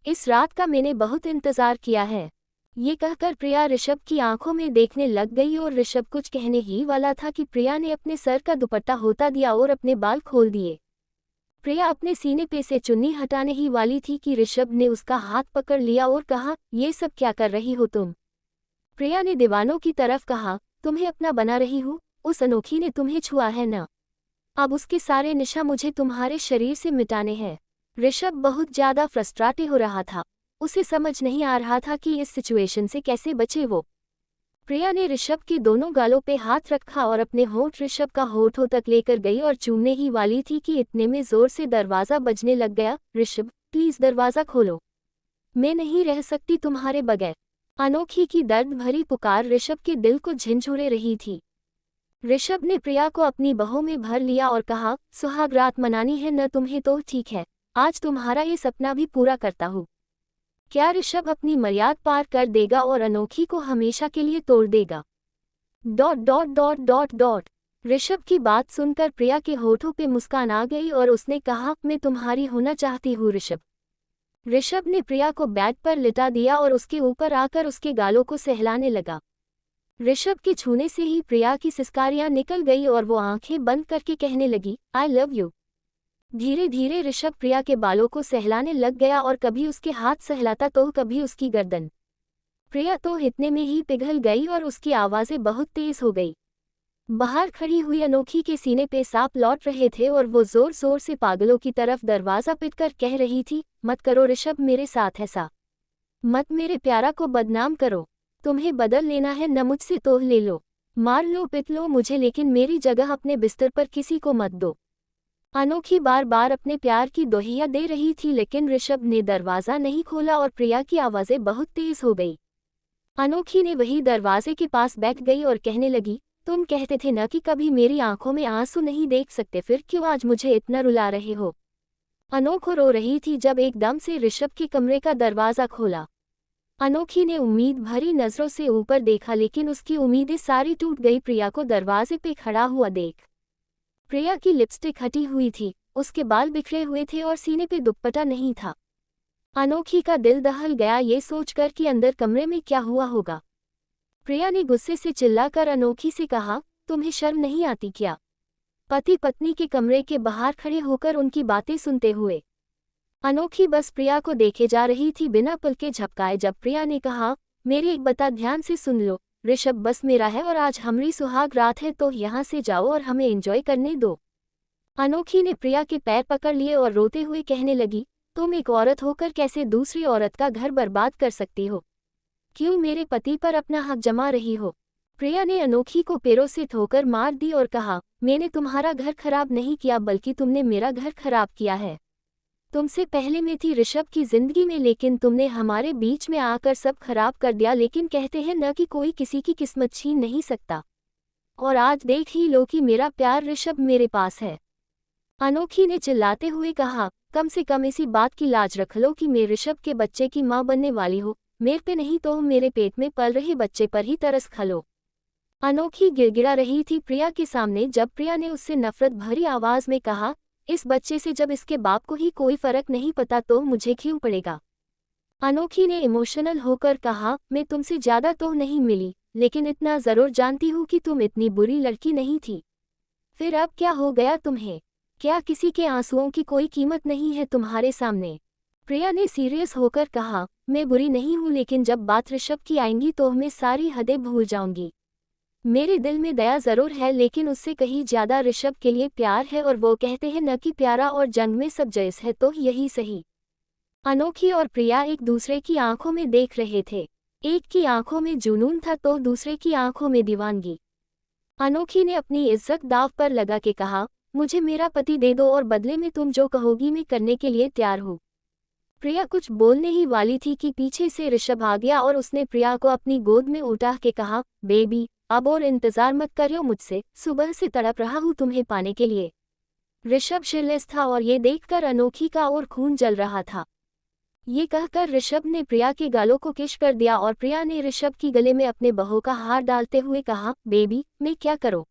इस रात का मैंने बहुत इंतजार किया है। ये कहकर प्रिया ऋषभ की आंखों में देखने लग गई और ऋषभ कुछ कहने ही वाला था कि प्रिया ने अपने सर का दुपट्टा होता दिया और अपने बाल खोल दिए। प्रिया अपने सीने पे से चुन्नी हटाने ही वाली थी कि ऋषभ ने उसका हाथ पकड़ लिया और कहा, ये सब क्या कर रही हो तुम। प्रिया ने दीवानों की तरफ कहा, तुम्हें अपना बना रही हूँ, उस अनोखी ने तुम्हें छुआ है ना, अब उसके सारे निशा मुझे तुम्हारे शरीर से मिटाने हैं। ऋषभ बहुत ज्यादा फ्रस्ट्रेटेड हो रहा था, उसे समझ नहीं आ रहा था कि इस सिचुएशन से कैसे बचे वो। प्रिया ने ऋषभ के दोनों गालों पे हाथ रखा और अपने होंठ ऋषभ का होठों तक लेकर गई और चूमने ही वाली थी कि इतने में जोर से दरवाजा बजने लग गया। ऋषभ, प्लीज दरवाजा खोलो, मैं नहीं रह सकती तुम्हारे बगैर। अनोखी की दर्द भरी पुकार ऋषभ के दिल को झंझोरे रही थी। ऋषभ ने प्रिया को अपनी बाहों में भर लिया और कहा, सुहाग रात मनानी है न तुम्हें तो ठीक है, आज तुम्हारा ये सपना भी पूरा करता हूँ। क्या ऋषभ अपनी मर्यादा पार कर देगा और अनोखी को हमेशा के लिए तोड़ देगा? Dot dot dot dot dot. Rishabh की बात सुनकर प्रिया के होठों पे मुस्कान आ गई और उसने कहा, मैं तुम्हारी होना चाहती हूँ ऋषभ। ऋषभ ने प्रिया को बेड पर लिटा दिया और उसके ऊपर आकर उसके गालों को सहलाने लगा। ऋषभ के छूने से ही प्रिया की सिसकारियां निकल गई और वो आंखें बंद करके कहने लगी, आई लव यू। धीरे धीरे ऋषभ प्रिया के बालों को सहलाने लग गया और कभी उसके हाथ सहलाता तो कभी उसकी गर्दन। प्रिया तो इतने में ही पिघल गई और उसकी आवाजें बहुत तेज हो गई। बाहर खड़ी हुई अनोखी के सीने पे सांप लौट रहे थे और वो जोर जोर से पागलों की तरफ दरवाजा पिटकर कह रही थी, मत करो ऋषभ मेरे साथ ऐसा, मत मेरे प्यारा को बदनाम करो, तुम्हें बदल लेना है न मुझसे तो ले लो, मार लो पिट लो मुझे लेकिन मेरी जगह अपने बिस्तर पर किसी को मत दो। अनोखी बार बार अपने प्यार की दोहिया दे रही थी लेकिन ऋषभ ने दरवाजा नहीं खोला और प्रिया की आवाजें बहुत तेज हो गई। अनोखी ने वही दरवाजे के पास बैठ गई और कहने लगी, तुम कहते थे न कि कभी मेरी आंखों में आंसू नहीं देख सकते, फिर क्यों आज मुझे इतना रुला रहे हो? अनोखी रो रही थी जब एकदम से ऋषभ के कमरे का दरवाजा खोला। अनोखी ने उम्मीद भरी नजरों से ऊपर देखा लेकिन उसकी उम्मीदें सारी टूट गई प्रिया को दरवाजे पे खड़ा हुआ देख। प्रिया की लिपस्टिक हटी हुई थी, उसके बाल बिखरे हुए थे और सीने पे दुपट्टा नहीं था। अनोखी का दिल दहल गया ये सोचकर कि अंदर कमरे में क्या हुआ होगा। प्रिया ने गुस्से से चिल्लाकर अनोखी से कहा, तुम्हें शर्म नहीं आती क्या? पति पत्नी के कमरे के बाहर खड़े होकर उनकी बातें सुनते हुए। अनोखी बस प्रिया को देखे जा रही थी बिना पलके झपकाए जब प्रिया ने कहा, मेरी एक बात ध्यान से सुन लो, ऋषभ बस मेरा है और आज हमारी सुहाग रात है तो यहाँ से जाओ और हमें एंजॉय करने दो। अनोखी ने प्रिया के पैर पकड़ लिए और रोते हुए कहने लगी, तुम एक औरत होकर कैसे दूसरी औरत का घर बर्बाद कर सकती हो? क्यों मेरे पति पर अपना हक जमा रही हो? प्रिया ने अनोखी को पैरों से ठोकर मार दी और कहा, मैंने तुम्हारा घर खराब नहीं किया बल्कि तुमने मेरा घर खराब किया है। तुमसे पहले मैं थी ऋषभ की जिंदगी में लेकिन तुमने हमारे बीच में आकर सब खराब कर दिया। लेकिन कहते हैं न कि कोई किसी की किस्मत छीन नहीं सकता, और आज देख ही लो कि मेरा प्यार ऋषभ मेरे पास है। अनोखी ने चिल्लाते हुए कहा, कम से कम इसी बात की लाज रख लो कि मैं ऋषभ के बच्चे की मां बनने वाली हो, मेरे पे नहीं तो मेरे पेट में पल रहे बच्चे पर ही तरस खा लो। अनोखी गिड़गिड़ा रही थी प्रिया के सामने जब प्रिया ने उससे नफरत भरी आवाज में कहा, इस बच्चे से जब इसके बाप को ही कोई फर्क नहीं पता तो मुझे क्यों पड़ेगा? अनोखी ने इमोशनल होकर कहा, मैं तुमसे ज्यादा तो नहीं मिली लेकिन इतना जरूर जानती हूँ कि तुम इतनी बुरी लड़की नहीं थी। फिर अब क्या हो गया तुम्हें? क्या किसी के आंसुओं की कोई कीमत नहीं है तुम्हारे सामने? प्रिया ने सीरियस होकर कहा, मैं बुरी नहीं हूँ लेकिन जब बात ऋषभ की आएंगी तो मैं सारी हदें भूल जाऊंगी। मेरे दिल में दया जरूर है लेकिन उससे कहीं ज्यादा ऋषभ के लिए प्यार है, और वो कहते हैं न कि प्यारा और जंग में सब जैस है तो यही सही। अनोखी और प्रिया एक दूसरे की आंखों में देख रहे थे। एक की आंखों में जुनून था तो दूसरे की आंखों में दीवानगी। अनोखी ने अपनी इज्जत दांव पर लगा के कहा, मुझे मेरा पति दे दो और बदले में तुम जो कहोगी मैं करने के लिए तैयार हूँ। प्रिया कुछ बोलने ही वाली थी कि पीछे से ऋषभ आ गया और उसने प्रिया को अपनी गोद में उठा के कहा, बेबी अब और इंतजार मत करियो मुझसे, सुबह से तड़प रहा हूँ तुम्हें पाने के लिए। ऋषभ शिरलेस था और ये देखकर अनोखी का और खून जल रहा था। ये कहकर ऋषभ ने प्रिया के गालों को किस कर दिया और प्रिया ने ऋषभ की गले में अपने बहू का हार डालते हुए कहा, बेबी मैं क्या करूं?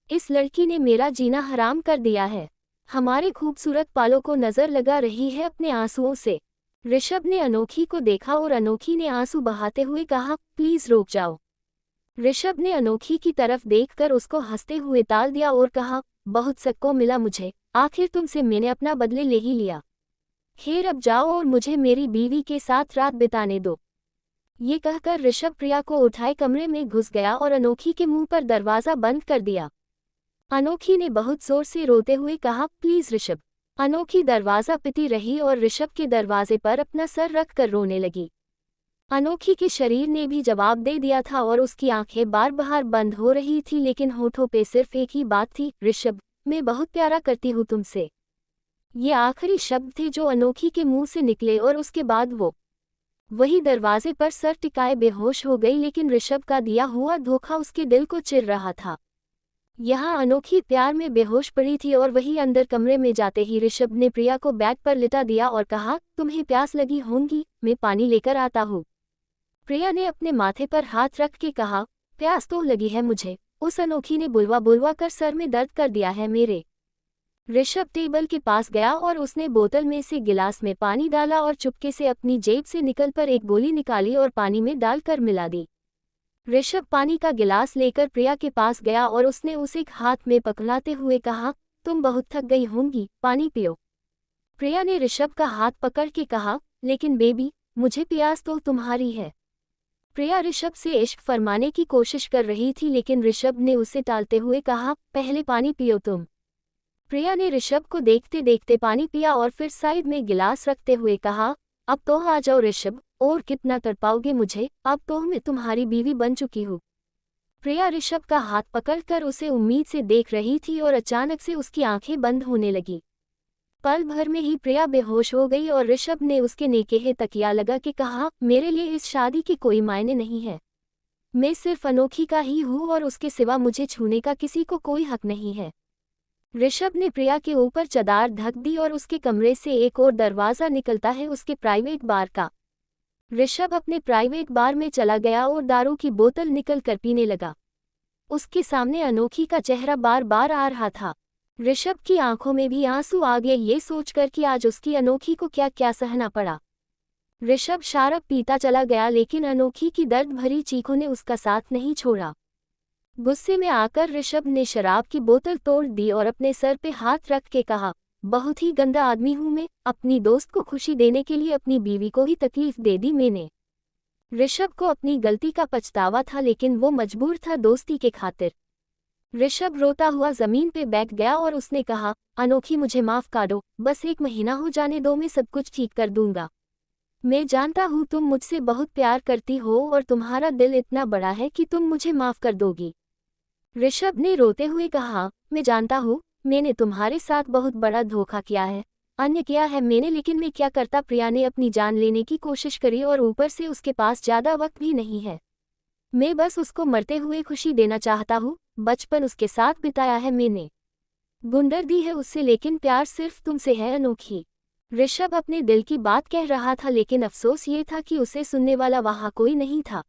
इस लड़की ने मेरा जीना हराम कर दिया है। हमारे खूबसूरत पालों को नजर लगा रही है अपने आंसुओं से। ऋषभ ने अनोखी को देखा और अनोखी ने आंसू बहाते हुए कहा, प्लीज रुक जाओ। ऋषभ ने अनोखी की तरफ देखकर उसको हंसते हुए टाल दिया और कहा, बहुत सक्को मिला मुझे, आखिर तुमसे मैंने अपना बदले ले ही लिया। खैर अब जाओ और मुझे मेरी बीवी के साथ रात बिताने दो। ये कहकर ऋषभ प्रिया को उठाए कमरे में घुस गया और अनोखी के मुंह पर दरवाजा बंद कर दिया। अनोखी ने बहुत जोर से रोते हुए कहा, प्लीज ऋषभ। अनोखी दरवाजा पिटी रही और ऋषभ के दरवाजे पर अपना सर रख कर रोने लगी। अनोखी के शरीर ने भी जवाब दे दिया था और उसकी आंखें बार बार बंद हो रही थी, लेकिन होठों पे सिर्फ एक ही बात थी, ऋषभ, मैं बहुत प्यारा करती हूँ तुमसे। ये आखिरी शब्द थे जो अनोखी के मुंह से निकले और उसके बाद वो वही दरवाजे पर सर टिकाए बेहोश हो गई, लेकिन ऋषभ का दिया हुआ धोखा उसके दिल को चिर रहा था। यहाँ अनोखी प्यार में बेहोश पड़ी थी और वही अंदर कमरे में जाते ही ऋषभ ने प्रिया को बेड पर लिटा दिया और कहा, तुम्हें प्यास लगी होगी, मैं पानी लेकर आता हूँ। प्रिया ने अपने माथे पर हाथ रख के कहा, प्यास तो लगी है मुझे, उस अनोखी ने बुलवा बुलवा कर सर में दर्द कर दिया है मेरे। ऋषभ टेबल के पास गया और उसने बोतल में से गिलास में पानी डाला और चुपके से अपनी जेब से निकल कर एक गोली निकाली और पानी में डालकर मिला दी। ऋषभ पानी का गिलास लेकर प्रिया के पास गया और उसने उसे हाथ में पकड़ाते हुए कहा, तुम बहुत थक गई होंगी, पानी पियो। प्रिया ने ऋषभ का हाथ पकड़ के कहा, लेकिन बेबी, मुझे प्यास तो तुम्हारी है। प्रिया ऋषभ से इश्क फरमाने की कोशिश कर रही थी, लेकिन ऋषभ ने उसे टालते हुए कहा, पहले पानी पियो तुम। प्रिया ने ऋषभ को देखते देखते पानी पिया और फिर साइड में गिलास रखते हुए कहा, अब तो आ जाओ ऋषभ, और कितना तड़पाओगे मुझे, अब तो मैं तुम्हारी बीवी बन चुकी हूँ। प्रिया ऋषभ का हाथ पकड़कर उसे उम्मीद से देख रही थी और अचानक से उसकी आंखें बंद होने लगी। पल भर में ही प्रिया बेहोश हो गई और ऋषभ ने उसके नेके तकिया लगा के कहा, मेरे लिए इस शादी की कोई मायने नहीं है। मैं सिर्फ अनोखी का ही हूँ और उसके सिवा मुझे छूने का किसी को कोई हक नहीं है। ऋषभ ने प्रिया के ऊपर चादर ढक दी और उसके कमरे से एक और दरवाज़ा निकलता है उसके प्राइवेट बार का। ऋषभ अपने प्राइवेट बार में चला गया और दारू की बोतल निकल कर पीने लगा। उसके सामने अनोखी का चेहरा बार बार आ रहा था। ऋषभ की आंखों में भी आंसू आ गए, ये सोचकर कि आज उसकी अनोखी को क्या क्या सहना पड़ा। ऋषभ शराब पीता चला गया, लेकिन अनोखी की दर्द भरी चीखों ने उसका साथ नहीं छोड़ा। गुस्से में आकर ऋषभ ने शराब की बोतल तोड़ दी और अपने सर पे हाथ रख के कहा, बहुत ही गंदा आदमी हूं मैं, अपनी दोस्त को खुशी देने के लिए अपनी बीवी को ही तकलीफ दे दी मैंने। ऋषभ को अपनी गलती का पछतावा था, लेकिन वो मजबूर था दोस्ती के खातिर। ऋषभ रोता हुआ जमीन पे बैठ गया और उसने कहा, अनोखी मुझे माफ कर दो, बस 1 महीना हो जाने दो, मैं सब कुछ ठीक कर दूंगा। मैं जानता हूँ तुम मुझसे बहुत प्यार करती हो और तुम्हारा दिल इतना बड़ा है कि तुम मुझे माफ कर दोगी। ऋषभ ने रोते हुए कहा, मैं जानता हूँ, मैंने तुम्हारे साथ बहुत बड़ा धोखा किया है, अन्य किया है मैंने, लेकिन मैं क्या करता। प्रिया ने अपनी जान लेने की कोशिश करी और ऊपर से उसके पास ज़्यादा वक्त भी नहीं है। मैं बस उसको मरते हुए खुशी देना चाहता हूँ, बचपन उसके साथ बिताया है मैंने, गुंडर दी है उससे, लेकिन प्यार सिर्फ तुमसे है अनोखी। ऋषभ अपने दिल की बात कह रहा था, लेकिन अफसोस ये था कि उसे सुनने वाला वहाँ कोई नहीं था।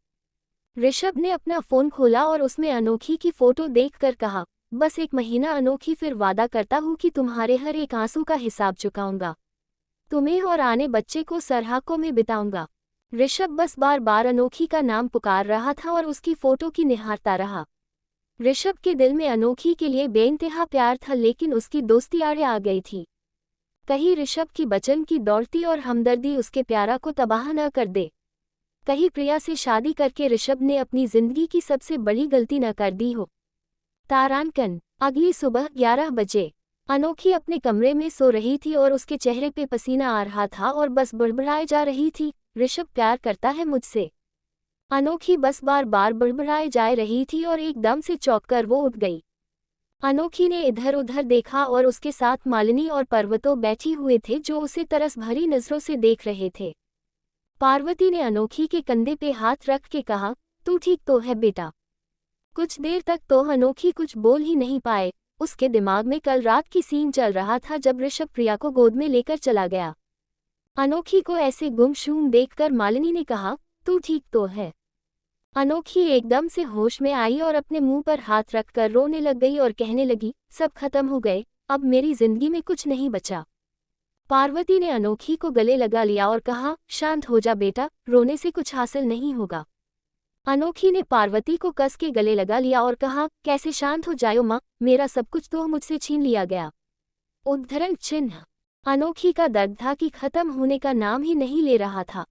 ऋषभ ने अपना फ़ोन खोला और उसमें अनोखी की फ़ोटो देखकर कहा, बस 1 महीना अनोखी, फिर वादा करता हूँ कि तुम्हारे हर एक आंसू का हिसाब चुकाऊंगा, तुम्हें और आने बच्चे को सरहाकों में बिताऊंगा। ऋषभ बस बार बार अनोखी का नाम पुकार रहा था और उसकी फ़ोटो की निहारता रहा। ऋषभ के दिल में अनोखी के लिए बेइंतहा प्यार था, लेकिन उसकी दोस्ती आड़े आ गई थी। कहीं ऋषभ की बचन की दौड़ती और हमदर्दी उसके प्यारा को तबाह न कर दे। कहीं प्रिया से शादी करके ऋषभ ने अपनी जिंदगी की सबसे बड़ी गलती न कर दी हो। तारांकन। अगली सुबह 11 बजे अनोखी अपने कमरे में सो रही थी और उसके चेहरे पे पसीना आ रहा था और बस बड़बड़ाए जा रही थी, ऋषभ प्यार करता है मुझसे। अनोखी बस बार बार बड़बड़ाए जा रही थी और एकदम से चौंक कर वो उठ गई। अनोखी ने इधर उधर देखा और उसके साथ मालिनी और पर्वतो बैठी हुए थे, जो उसे तरस भरी नजरों से देख रहे थे। पार्वती ने अनोखी के कंधे पे हाथ रख के कहा, तू ठीक तो है बेटा? कुछ देर तक तो अनोखी कुछ बोल ही नहीं पाए। उसके दिमाग में कल रात की सीन चल रहा था जब ऋषभ प्रिया को गोद में लेकर चला गया। अनोखी को ऐसे गुमशुम देखकर मालिनी ने कहा, तू ठीक तो है? अनोखी एकदम से होश में आई और अपने मुंह पर हाथ रखकर रोने लग गई और कहने लगी, सब खत्म हो गए, अब मेरी जिंदगी में कुछ नहीं बचा। पार्वती ने अनोखी को गले लगा लिया और कहा, शांत हो जा बेटा, रोने से कुछ हासिल नहीं होगा। अनोखी ने पार्वती को कस के गले लगा लिया और कहा, कैसे शांत हो जाओ माँ, मेरा सब कुछ तो मुझसे छीन लिया गया। उद्धरण चिन्ह। अनोखी का दर्द था कि खत्म होने का नाम ही नहीं ले रहा था।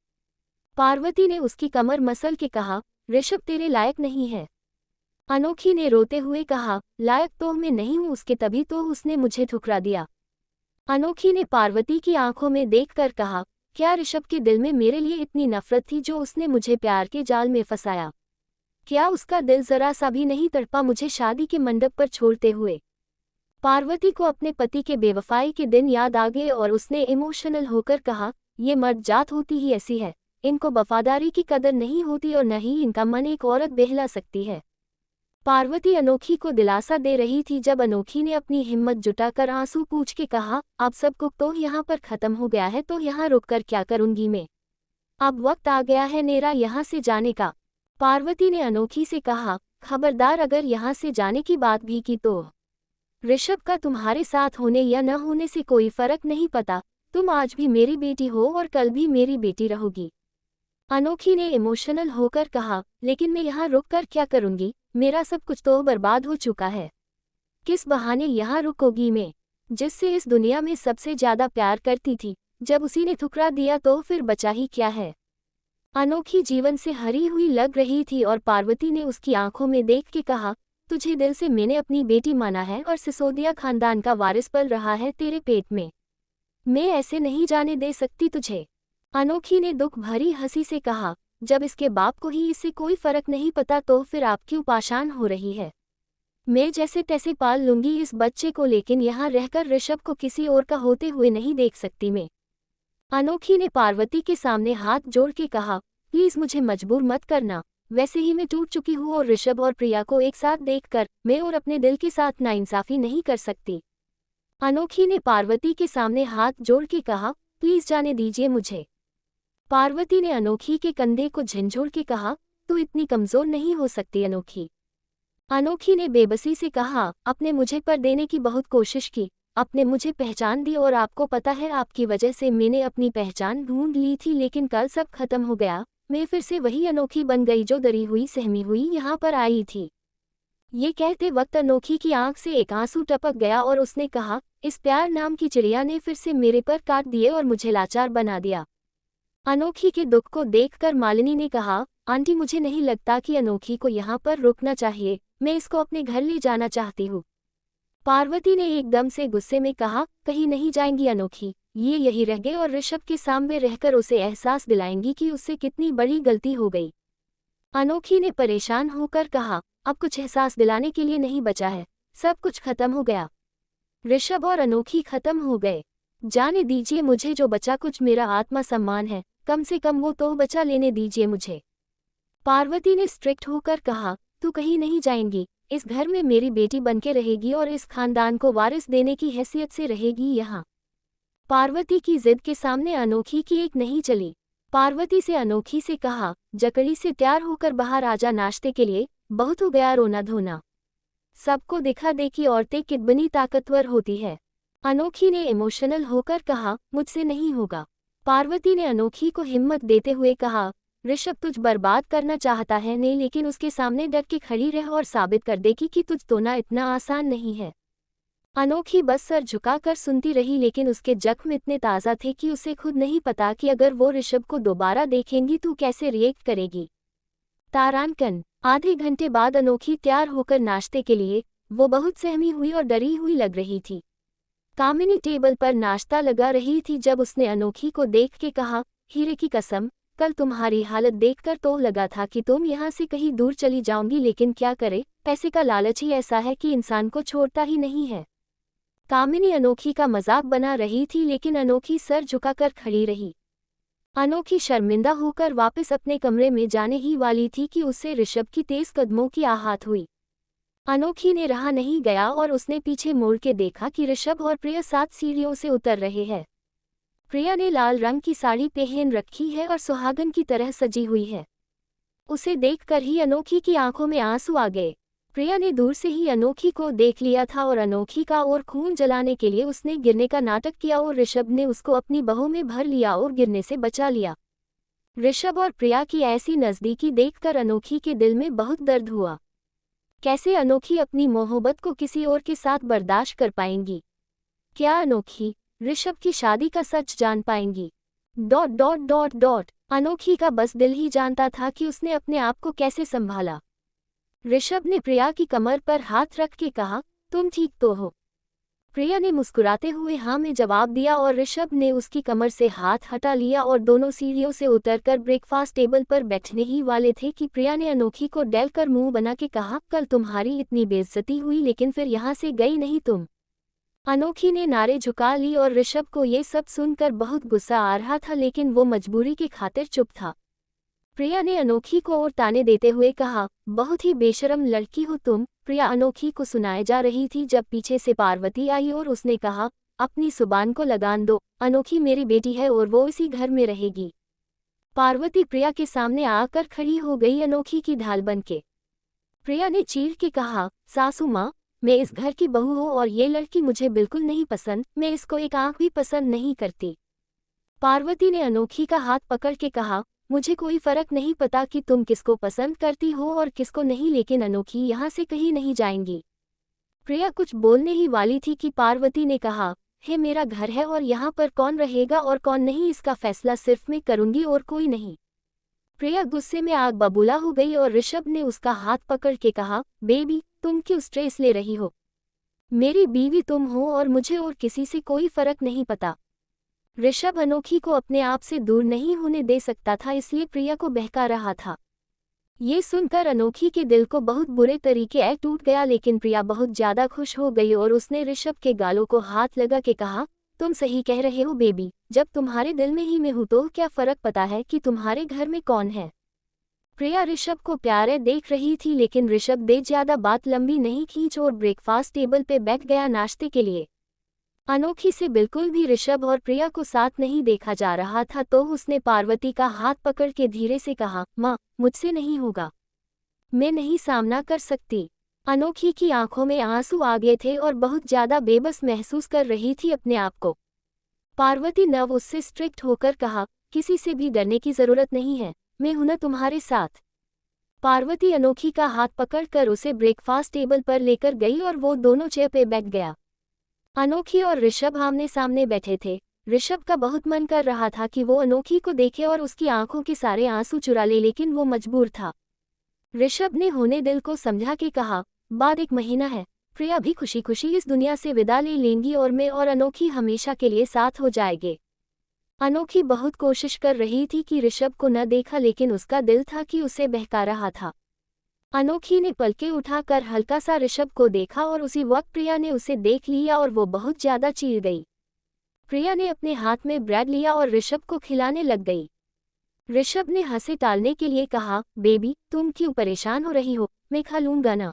पार्वती ने उसकी कमर मसल के कहा, ऋषभ तेरे लायक नहीं है। अनोखी ने रोते हुए कहा, लायक तो मैं नहीं हूँ उसके, तभी तो उसने मुझे ठुकरा दिया। अनोखी ने पार्वती की आंखों में देखकर कहा, क्या ऋषभ के दिल में मेरे लिए इतनी नफरत थी जो उसने मुझे प्यार के जाल में फंसाया? क्या उसका दिल जरा सा भी नहीं तड़पा मुझे शादी के मंडप पर छोड़ते हुए? पार्वती को अपने पति के बेवफाई के दिन याद आ गए और उसने इमोशनल होकर कहा, ये मर्द जात होती ही ऐसी है, इनको वफादारी की कदर नहीं होती और न ही इनका मन एक औरत बहला सकती है। पार्वती अनोखी को दिलासा दे रही थी जब अनोखी ने अपनी हिम्मत जुटाकर आंसू पूछ के कहा, अब सब कुछ तो यहाँ पर खत्म हो गया है तो यहाँ रुककर क्या करूंगी मैं? अब वक्त आ गया है मेरा यहाँ से जाने का। पार्वती ने अनोखी से कहा, खबरदार अगर यहाँ से जाने की बात भी की तो ऋषभ का तुम्हारे साथ होने या न होने से कोई फर्क नहीं पता, तुम आज भी मेरी बेटी हो और कल भी मेरी बेटी रहोगी। अनोखी ने इमोशनल होकर कहा, लेकिन मैं यहाँ रुककर क्या करूंगी, मेरा सब कुछ तो बर्बाद हो चुका है। किस बहाने यहाँ रुकोगी मैं, जिससे इस दुनिया में सबसे ज्यादा प्यार करती थी, जब उसी ने ठुकरा दिया तो फिर बचा ही क्या है? अनोखी जीवन से हरी हुई लग रही थी और पार्वती ने उसकी आंखों में देख के कहा, तुझे दिल से मैंने अपनी बेटी माना है और सिसोदिया खानदान का वारिस पल रहा है तेरे पेट में। मैं ऐसे नहीं जाने दे सकती तुझे। अनोखी ने दुख भरी हंसी से कहा, जब इसके बाप को ही इससे कोई फर्क नहीं पता तो फिर आप क्यों परेशान हो रही है? मैं जैसे तैसे पाल लूंगी इस बच्चे को, लेकिन यहाँ रहकर ऋषभ को किसी और का होते हुए नहीं देख सकती मैं। अनोखी ने पार्वती के सामने हाथ जोड़ के कहा, प्लीज मुझे मजबूर मत करना, वैसे ही मैं टूट चुकी हूँ और ऋषभ और प्रिया को एक साथ देखकर मैं और अपने दिल के साथ नाइंसाफी नहीं कर सकती। अनोखी ने पार्वती के सामने हाथ जोड़ के कहा, प्लीज जाने दीजिए मुझे। पार्वती ने अनोखी के कंधे को झंझोड़ के कहा, तू इतनी कमजोर नहीं हो सकती अनोखी। अनोखी ने बेबसी से कहा, आपने मुझे पर देने की बहुत कोशिश की, आपने मुझे पहचान दी और आपको पता है आपकी वजह से मैंने अपनी पहचान ढूंढ ली थी, लेकिन कल सब खत्म हो गया। मैं फिर से वही अनोखी बन गई जो डरी हुई सहमी हुई यहाँ पर आई थी। ये कहते वक्त अनोखी की आंख से एक आंसू टपक गया और उसने कहा, इस प्यार नाम की चिड़िया ने फिर से मेरे पर काट दिए और मुझे लाचार बना दिया। अनोखी के दुख को देखकर मालिनी ने कहा, आंटी मुझे नहीं लगता कि अनोखी को यहाँ पर रुकना चाहिए, मैं इसको अपने घर ले जाना चाहती हूँ। पार्वती ने एकदम से गुस्से में कहा, कहीं नहीं जाएंगी अनोखी, ये यही रह गए और ऋषभ के सामने रहकर उसे एहसास दिलाएंगी कि उससे कितनी बड़ी गलती हो गई। अनोखी ने परेशान होकर कहा, अब कुछ एहसास दिलाने के लिए नहीं बचा है, सब कुछ खत्म हो गया। ऋषभ और अनोखी खत्म हो गए, जाने दीजिए मुझे, जो बचा कुछ मेरा आत्मा सम्मान है, कम से कम वो तो बचा लेने दीजिए मुझे। पार्वती ने स्ट्रिक्ट होकर कहा, तू कहीं नहीं जाएंगी, इस घर में मेरी बेटी बनके रहेगी और इस खानदान को वारिस देने की हैसियत से रहेगी यहाँ। पार्वती की जिद के सामने अनोखी की एक नहीं चली। पार्वती से अनोखी से कहा, जकड़ी से तैयार होकर बाहर आजा नाश्ते के लिए, बहुत हो गया रोना धोना। सबको दिखा दे कि औरतें कितनी ताकतवर होती है। अनोखी ने इमोशनल होकर कहा, मुझसे नहीं होगा। पार्वती ने अनोखी को हिम्मत देते हुए कहा, ऋषभ तुझ बर्बाद करना चाहता है नहीं, लेकिन उसके सामने डट के खड़ी रह और साबित कर देगी कि तुझ तोड़ना इतना आसान नहीं है। अनोखी बस सर झुकाकर सुनती रही, लेकिन उसके जख्म इतने ताज़ा थे कि उसे खुद नहीं पता कि अगर वो ऋषभ को दोबारा देखेंगी तो कैसे रिएक्ट करेगी। तारांकन। आधे घंटे बाद अनोखी तैयार होकर नाश्ते के लिए, वो बहुत सहमी हुई और डरी हुई लग रही थी। कामिनी टेबल पर नाश्ता लगा रही थी जब उसने अनोखी को देख के कहा, हीरे की कसम, कल तुम्हारी हालत देखकर तो लगा था कि तुम यहाँ से कहीं दूर चली जाओगी, लेकिन क्या करे, पैसे का लालच ही ऐसा है कि इंसान को छोड़ता ही नहीं है। कामिनी अनोखी का मजाक बना रही थी, लेकिन अनोखी सर झुकाकर खड़ी रही। अनोखी शर्मिंदा होकर वापस अपने कमरे में जाने ही वाली थी कि उससे ऋषभ की तेज कदमों की आहट हुई। अनोखी ने रहा नहीं गया और उसने पीछे मुड़ के देखा कि ऋषभ और प्रिया 7 सीढ़ियों से उतर रहे हैं। प्रिया ने लाल रंग की साड़ी पहन रखी है और सुहागन की तरह सजी हुई है। उसे देखकर ही अनोखी की आंखों में आंसू आ गए। प्रिया ने दूर से ही अनोखी को देख लिया था और अनोखी का और खून जलाने के लिए उसने गिरने का नाटक किया और ऋषभ ने उसको अपनी बाहों में भर लिया और गिरने से बचा लिया। ऋषभ और प्रिया की ऐसी नज़दीकी देखकर अनोखी के दिल में बहुत दर्द हुआ। कैसे अनोखी अपनी मोहब्बत को किसी और के साथ बर्दाश्त कर पाएंगी? क्या अनोखी ऋषभ की शादी का सच जान पाएंगी? ... अनोखी का बस दिल ही जानता था कि उसने अपने आप को कैसे संभाला। ऋषभ ने प्रिया की कमर पर हाथ रख के कहा, तुम ठीक तो हो? प्रिया ने मुस्कुराते हुए हाँ में जवाब दिया और ऋषभ ने उसकी कमर से हाथ हटा लिया और दोनों सीढ़ियों से उतरकर ब्रेकफास्ट टेबल पर बैठने ही वाले थे कि प्रिया ने अनोखी को डैलकर मुंह बना के कहा, कल तुम्हारी इतनी बेइज्जती हुई लेकिन फिर यहाँ से गई नहीं तुम। अनोखी ने नारे झुका ली और ऋषभ को ये सब सुनकर बहुत गुस्सा आ रहा था लेकिन वो मजबूरी की खातिर चुप था। प्रिया ने अनोखी को और ताने देते हुए कहा, बहुत ही बेशरम लड़की हो तुम। प्रिया अनोखी को सुनाए जा रही थी जब पीछे से पार्वती आई और उसने कहा, अपनी जुबान को लगान दो, अनोखी मेरी बेटी है और वो इसी घर में रहेगी। पार्वती प्रिया के सामने आकर खड़ी हो गई अनोखी की ढाल बनके। प्रिया ने चीर के कहा, सासू माँ, मैं इस घर की बहू हूँ और ये लड़की मुझे बिल्कुल नहीं पसंद, मैं इसको एक आंख भी पसंद नहीं करती। पार्वती ने अनोखी का हाथ पकड़ के कहा, मुझे कोई फर्क नहीं पता कि तुम किसको पसंद करती हो और किसको नहीं, लेकिन अनोखी यहाँ से कहीं नहीं जाएंगी। प्रिया कुछ बोलने ही वाली थी कि पार्वती ने कहा, हे मेरा घर है और यहाँ पर कौन रहेगा और कौन नहीं इसका फैसला सिर्फ मैं करूँगी और कोई नहीं। प्रिया गुस्से में आग बबूला हो गई और ऋषभ ने उसका हाथ पकड़ के कहा, बेबी तुम क्यों स्ट्रेस ले रही हो? मेरी बीवी तुम हो और मुझे और किसी से कोई फर्क नहीं पता। ऋषभ अनोखी को अपने आप से दूर नहीं होने दे सकता था इसलिए प्रिया को बहका रहा था। ये सुनकर अनोखी के दिल को बहुत बुरे तरीके टूट गया लेकिन प्रिया बहुत ज्यादा खुश हो गई और उसने ऋषभ के गालों को हाथ लगा के कहा, तुम सही कह रहे हो बेबी, जब तुम्हारे दिल में ही मैं हूं तो क्या फर्क पता है कि तुम्हारे घर में कौन है। प्रिया ऋषभ को प्यारे देख रही थी लेकिन ऋषभ दे ज्यादा बात लंबी नहीं खींच और ब्रेकफास्ट टेबल पे बैठ गया नाश्ते के लिए। अनोखी से बिल्कुल भी ऋषभ और प्रिया को साथ नहीं देखा जा रहा था तो उसने पार्वती का हाथ पकड़ के धीरे से कहा, माँ मुझसे नहीं होगा, मैं नहीं सामना कर सकती। अनोखी की आंखों में आंसू आ गए थे और बहुत ज्यादा बेबस महसूस कर रही थी अपने आप को। पार्वती नव उससे स्ट्रिक्ट होकर कहा, किसी से भी डरने की जरूरत नहीं है, मैं हूं ना तुम्हारे साथ। पार्वती अनोखी का हाथ पकड़कर उसे ब्रेकफास्ट टेबल पर लेकर गई और वो दोनों चेयर पे बैठ गया। अनोखी और ऋषभ आमने सामने बैठे थे। ऋषभ का बहुत मन कर रहा था कि वो अनोखी को देखे और उसकी आंखों के सारे आंसू चुरा ले लेकिन वो मजबूर था। ऋषभ ने होने दिल को समझा के कहा, बाद 1 महीना है, प्रिया भी खुशी खुशी इस दुनिया से विदा ले लेंगी और मैं और अनोखी हमेशा के लिए साथ हो जाएंगे। अनोखी बहुत कोशिश कर रही थी कि ऋषभ को न देखा लेकिन उसका दिल था कि उसे बहका रहा था। अनोखी ने पलकें उठाकर हल्का सा ऋषभ को देखा और उसी वक्त प्रिया ने उसे देख लिया और वो बहुत ज्यादा चीर गई। प्रिया ने अपने हाथ में ब्रेड लिया और ऋषभ को खिलाने लग गई। ऋषभ ने हंसे टालने के लिए कहा, बेबी तुम क्यों परेशान हो रही हो, मैं खा लूंगा ना।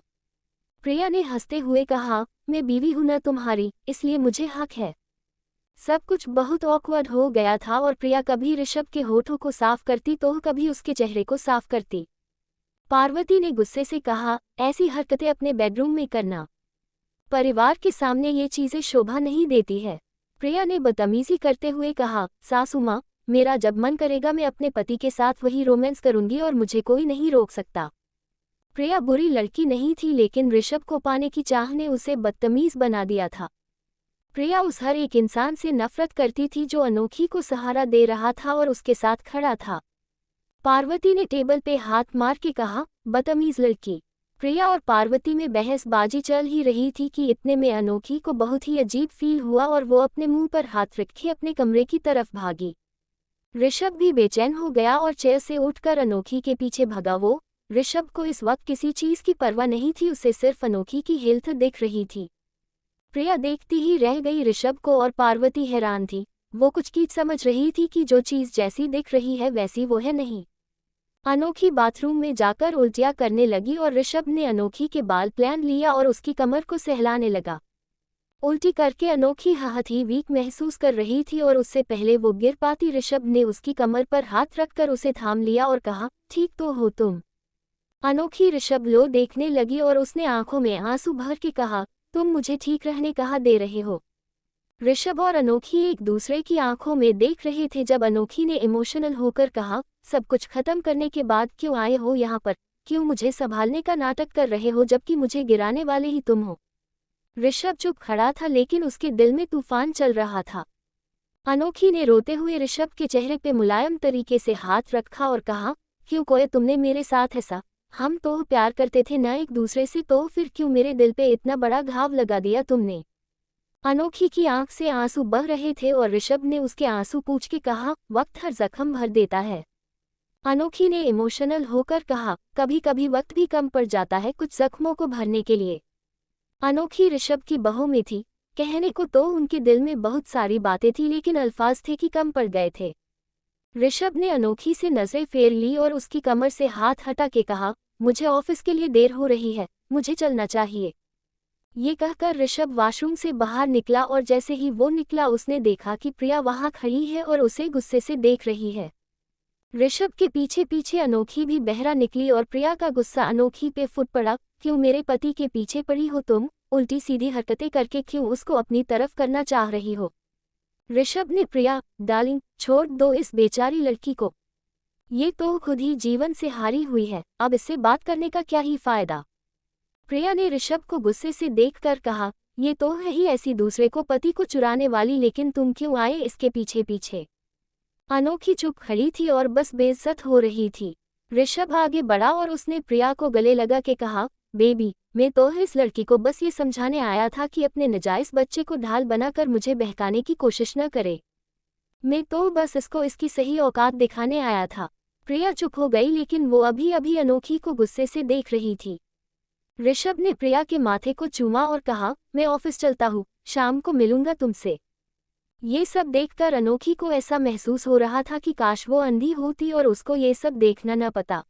प्रिया ने हंसते हुए कहा, मैं बीवी हूं ना तुम्हारी, इसलिए मुझे हक है। सब कुछ बहुत ऑकवर्ड हो गया था और प्रिया कभी ऋषभ के होठों को साफ करती तो कभी उसके चेहरे को साफ करती। पार्वती ने गुस्से से कहा, ऐसी हरकतें अपने बेडरूम में करना परिवार के सामने ये चीजें शोभा नहीं देती है। प्रिया ने बदतमीजी करते हुए कहा, सासू माँ, मेरा जब मन करेगा मैं अपने पति के साथ वही रोमांस करूंगी और मुझे कोई नहीं रोक सकता। प्रिया बुरी लड़की नहीं थी लेकिन ऋषभ को पाने की चाह ने उसे बदतमीज बना दिया था। प्रिया उस हर एक इंसान से नफरत करती थी जो अनोखी को सहारा दे रहा था और उसके साथ खड़ा था। पार्वती ने टेबल पे हाथ मार के कहा, बदतमीज लड़की। प्रिया और पार्वती में बहसबाजी चल ही रही थी कि इतने में अनोखी को बहुत ही अजीब फील हुआ और वो अपने मुंह पर हाथ रखे अपने कमरे की तरफ भागी। ऋषभ भी बेचैन हो गया और चेयर से उठकर अनोखी के पीछे भगा। वो ऋषभ को इस वक्त किसी चीज की परवाह नहीं थी, उसे सिर्फ अनोखी की हेल्थ दिख रही थी। प्रिया देखती ही रह गई ऋषभ को और पार्वती हैरान थी। वो कुछ की समझ रही थी कि जो चीज जैसी दिख रही है वैसी वो है नहीं। अनोखी बाथरूम में जाकर उल्टियां करने लगी और ऋषभ ने अनोखी के बाल प्लान लिया और उसकी कमर को सहलाने लगा। उल्टी करके अनोखी हाथ ही वीक महसूस कर रही थी और उससे पहले वो गिर पाती ऋषभ ने उसकी कमर पर हाथ रखकर उसे थाम लिया और कहा, ठीक तो हो तुम। अनोखी ऋषभ लो देखने लगी और उसने आंखों में आंसू भर के कहा, तुम मुझे ठीक रहने कहा दे रहे हो। ऋषभ और अनोखी एक दूसरे की आंखों में देख रहे थे जब अनोखी ने इमोशनल होकर कहा, सब कुछ खत्म करने के बाद क्यों आए हो यहाँ पर, क्यों मुझे संभालने का नाटक कर रहे हो जबकि मुझे गिराने वाले ही तुम हो। ऋषभ चुप खड़ा था लेकिन उसके दिल में तूफान चल रहा था। अनोखी ने रोते हुए ऋषभ के चेहरे पे मुलायम तरीके से हाथ रखा और कहा, क्यों कोई तुमने मेरे साथ ऐसा, हम तो प्यार करते थे ना एक दूसरे से, तो फिर क्यों मेरे दिल पे इतना बड़ा घाव लगा दिया तुमने। अनोखी की आंख से आंसू बह रहे थे और ऋषभ ने उसके आंसू पूछ के कहा, वक्त हर जख्म भर देता है। अनोखी ने इमोशनल होकर कहा, कभी कभी वक्त भी कम पड़ जाता है कुछ जख्मों को भरने के लिए। अनोखी ऋषभ की बहू में थी, कहने को तो उनके दिल में बहुत सारी बातें थी लेकिन अल्फाज थे कि कम पड़ गए थे। ऋषभ ने अनोखी से नजरें फेर ली और उसकी कमर से हाथ हटा के कहा, मुझे ऑफिस के लिए देर हो रही है, मुझे चलना चाहिए। ये कहकर ऋषभ वॉशरूम से बाहर निकला और जैसे ही वो निकला उसने देखा कि प्रिया वहां खड़ी है और उसे गुस्से से देख रही है। ऋषभ के पीछे पीछे अनोखी भी बहरा निकली और प्रिया का गुस्सा अनोखी पे फूट पड़ा, क्यों मेरे पति के पीछे पड़ी हो तुम, उल्टी सीधी हरकतें करके क्यों उसको अपनी तरफ करना चाह रही हो। ऋषभ ने प्रिया, डार्लिंग, छोड़ दो इस बेचारी लड़की को, ये तो खुद ही जीवन से हारी हुई है, अब इससे बात करने का क्या ही फायदा। प्रिया ने ऋषभ को गुस्से से देखकर कहा, ये तो है ही ऐसी दूसरे को पति को चुराने वाली, लेकिन तुम क्यों आए इसके पीछे पीछे। अनोखी चुप खड़ी थी और बस बेइज्जत हो रही थी। ऋषभ आगे बढ़ा और उसने प्रिया को गले लगा के कहा, बेबी, मैं तो इस लड़की को बस ये समझाने आया था कि अपने नाजायज बच्चे को ढाल बनाकर मुझे बहकाने की कोशिश न करे। मैं तो बस इसको इसकी सही औकात दिखाने आया था। प्रिया चुप हो गई लेकिन वो अभी अभी अनोखी को गुस्से से देख रही थी। ऋषभ ने प्रिया के माथे को चूमा और कहा, मैं ऑफिस चलता हूँ, शाम को मिलूंगा तुमसे। ये सब देखकर अनोखी को ऐसा महसूस हो रहा था कि काश वो अंधी होती और उसको ये सब देखना न पता।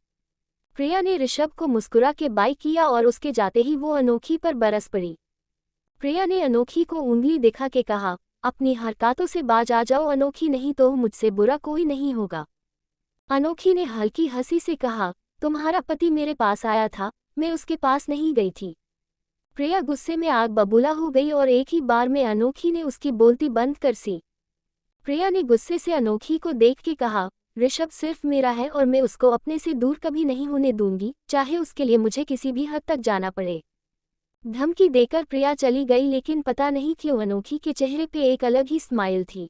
प्रिया ने ऋषभ को मुस्कुरा के बाय किया और उसके जाते ही वो अनोखी पर बरस पड़ी। प्रिया ने अनोखी को उंगली दिखा के कहा, अपनी हरकतों से बाज आ जाओ अनोखी, नहीं तो मुझसे बुरा कोई नहीं होगा। अनोखी ने हल्की हंसी से कहा, तुम्हारा पति मेरे पास आया था, मैं उसके पास नहीं गई थी। प्रिया गुस्से में आग बबूला हो गई और एक ही बार में अनोखी ने उसकी बोलती बंद कर सी। प्रिया ने गुस्से से अनोखी को देख के कहा, ऋषभ सिर्फ मेरा है और मैं उसको अपने से दूर कभी नहीं होने दूंगी, चाहे उसके लिए मुझे किसी भी हद तक जाना पड़े। धमकी देकर प्रिया चली गई लेकिन पता नहीं क्यों अनोखी के चेहरे पे एक अलग ही स्माइल थी।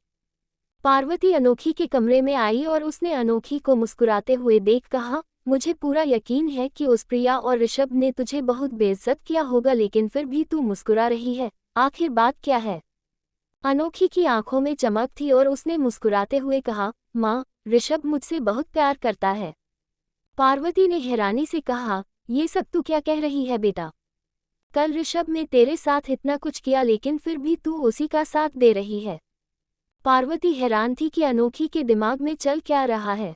पार्वती अनोखी के कमरे में आई और उसने अनोखी को मुस्कुराते हुए देख कहा, मुझे पूरा यकीन है कि उस प्रिया और ऋषभ ने तुझे बहुत बेइज्जत किया होगा, लेकिन फिर भी तू मुस्कुरा रही है, आखिर बात क्या है। अनोखी की आंखों में चमक थी और उसने मुस्कुराते हुए कहा, माँ, ऋषभ मुझसे बहुत प्यार करता है। पार्वती ने हैरानी से कहा, ये सब तू क्या कह रही है बेटा। कल ऋषभ ने तेरे साथ इतना कुछ किया लेकिन फिर भी तू उसी का साथ दे रही है। पार्वती हैरान थी कि अनोखी के दिमाग में चल क्या रहा है।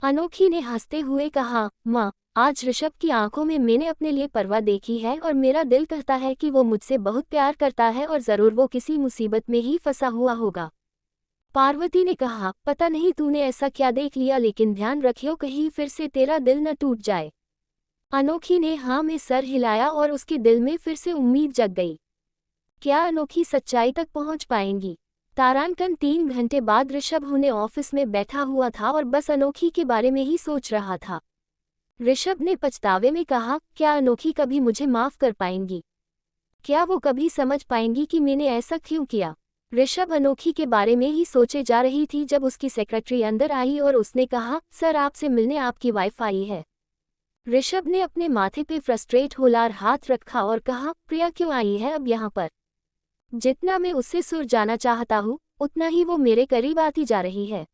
अनोखी ने हंसते हुए कहा, माँ, आज ऋषभ की आंखों में मैंने अपने लिए परवाह देखी है और मेरा दिल कहता है कि वो मुझसे बहुत प्यार करता है और ज़रूर वो किसी मुसीबत में ही फंसा हुआ होगा। पार्वती ने कहा, पता नहीं तूने ऐसा क्या देख लिया, लेकिन ध्यान रखियो कहीं फिर से तेरा दिल न टूट जाए। अनोखी ने हाँ में सर हिलाया और उसके दिल में फिर से उम्मीद जग गई। क्या अनोखी सच्चाई तक पहुंच पाएंगी। तारांकन 3 घंटे बाद ऋषभ उन्हें ऑफिस में बैठा हुआ था और बस अनोखी के बारे में ही सोच रहा था। ऋषभ ने पछतावे में कहा, क्या अनोखी कभी मुझे माफ कर पाएंगी? क्या वो कभी समझ पाएंगी कि मैंने ऐसा क्यों किया? ऋषभ अनोखी के बारे में ही सोचे जा रही थी जब उसकी सेक्रेटरी अंदर आई और उसने कहा, सर आपसे मिलने आपकी वाइफ आई है। ऋषभ ने अपने माथे पे फ्रस्ट्रेट होकर हाथ रखा और कहा, प्रिया क्यों आई है अब यहाँ पर? जितना मैं उससे सुर जाना चाहता हूँ उतना ही वो मेरे करीब आती जा रही है।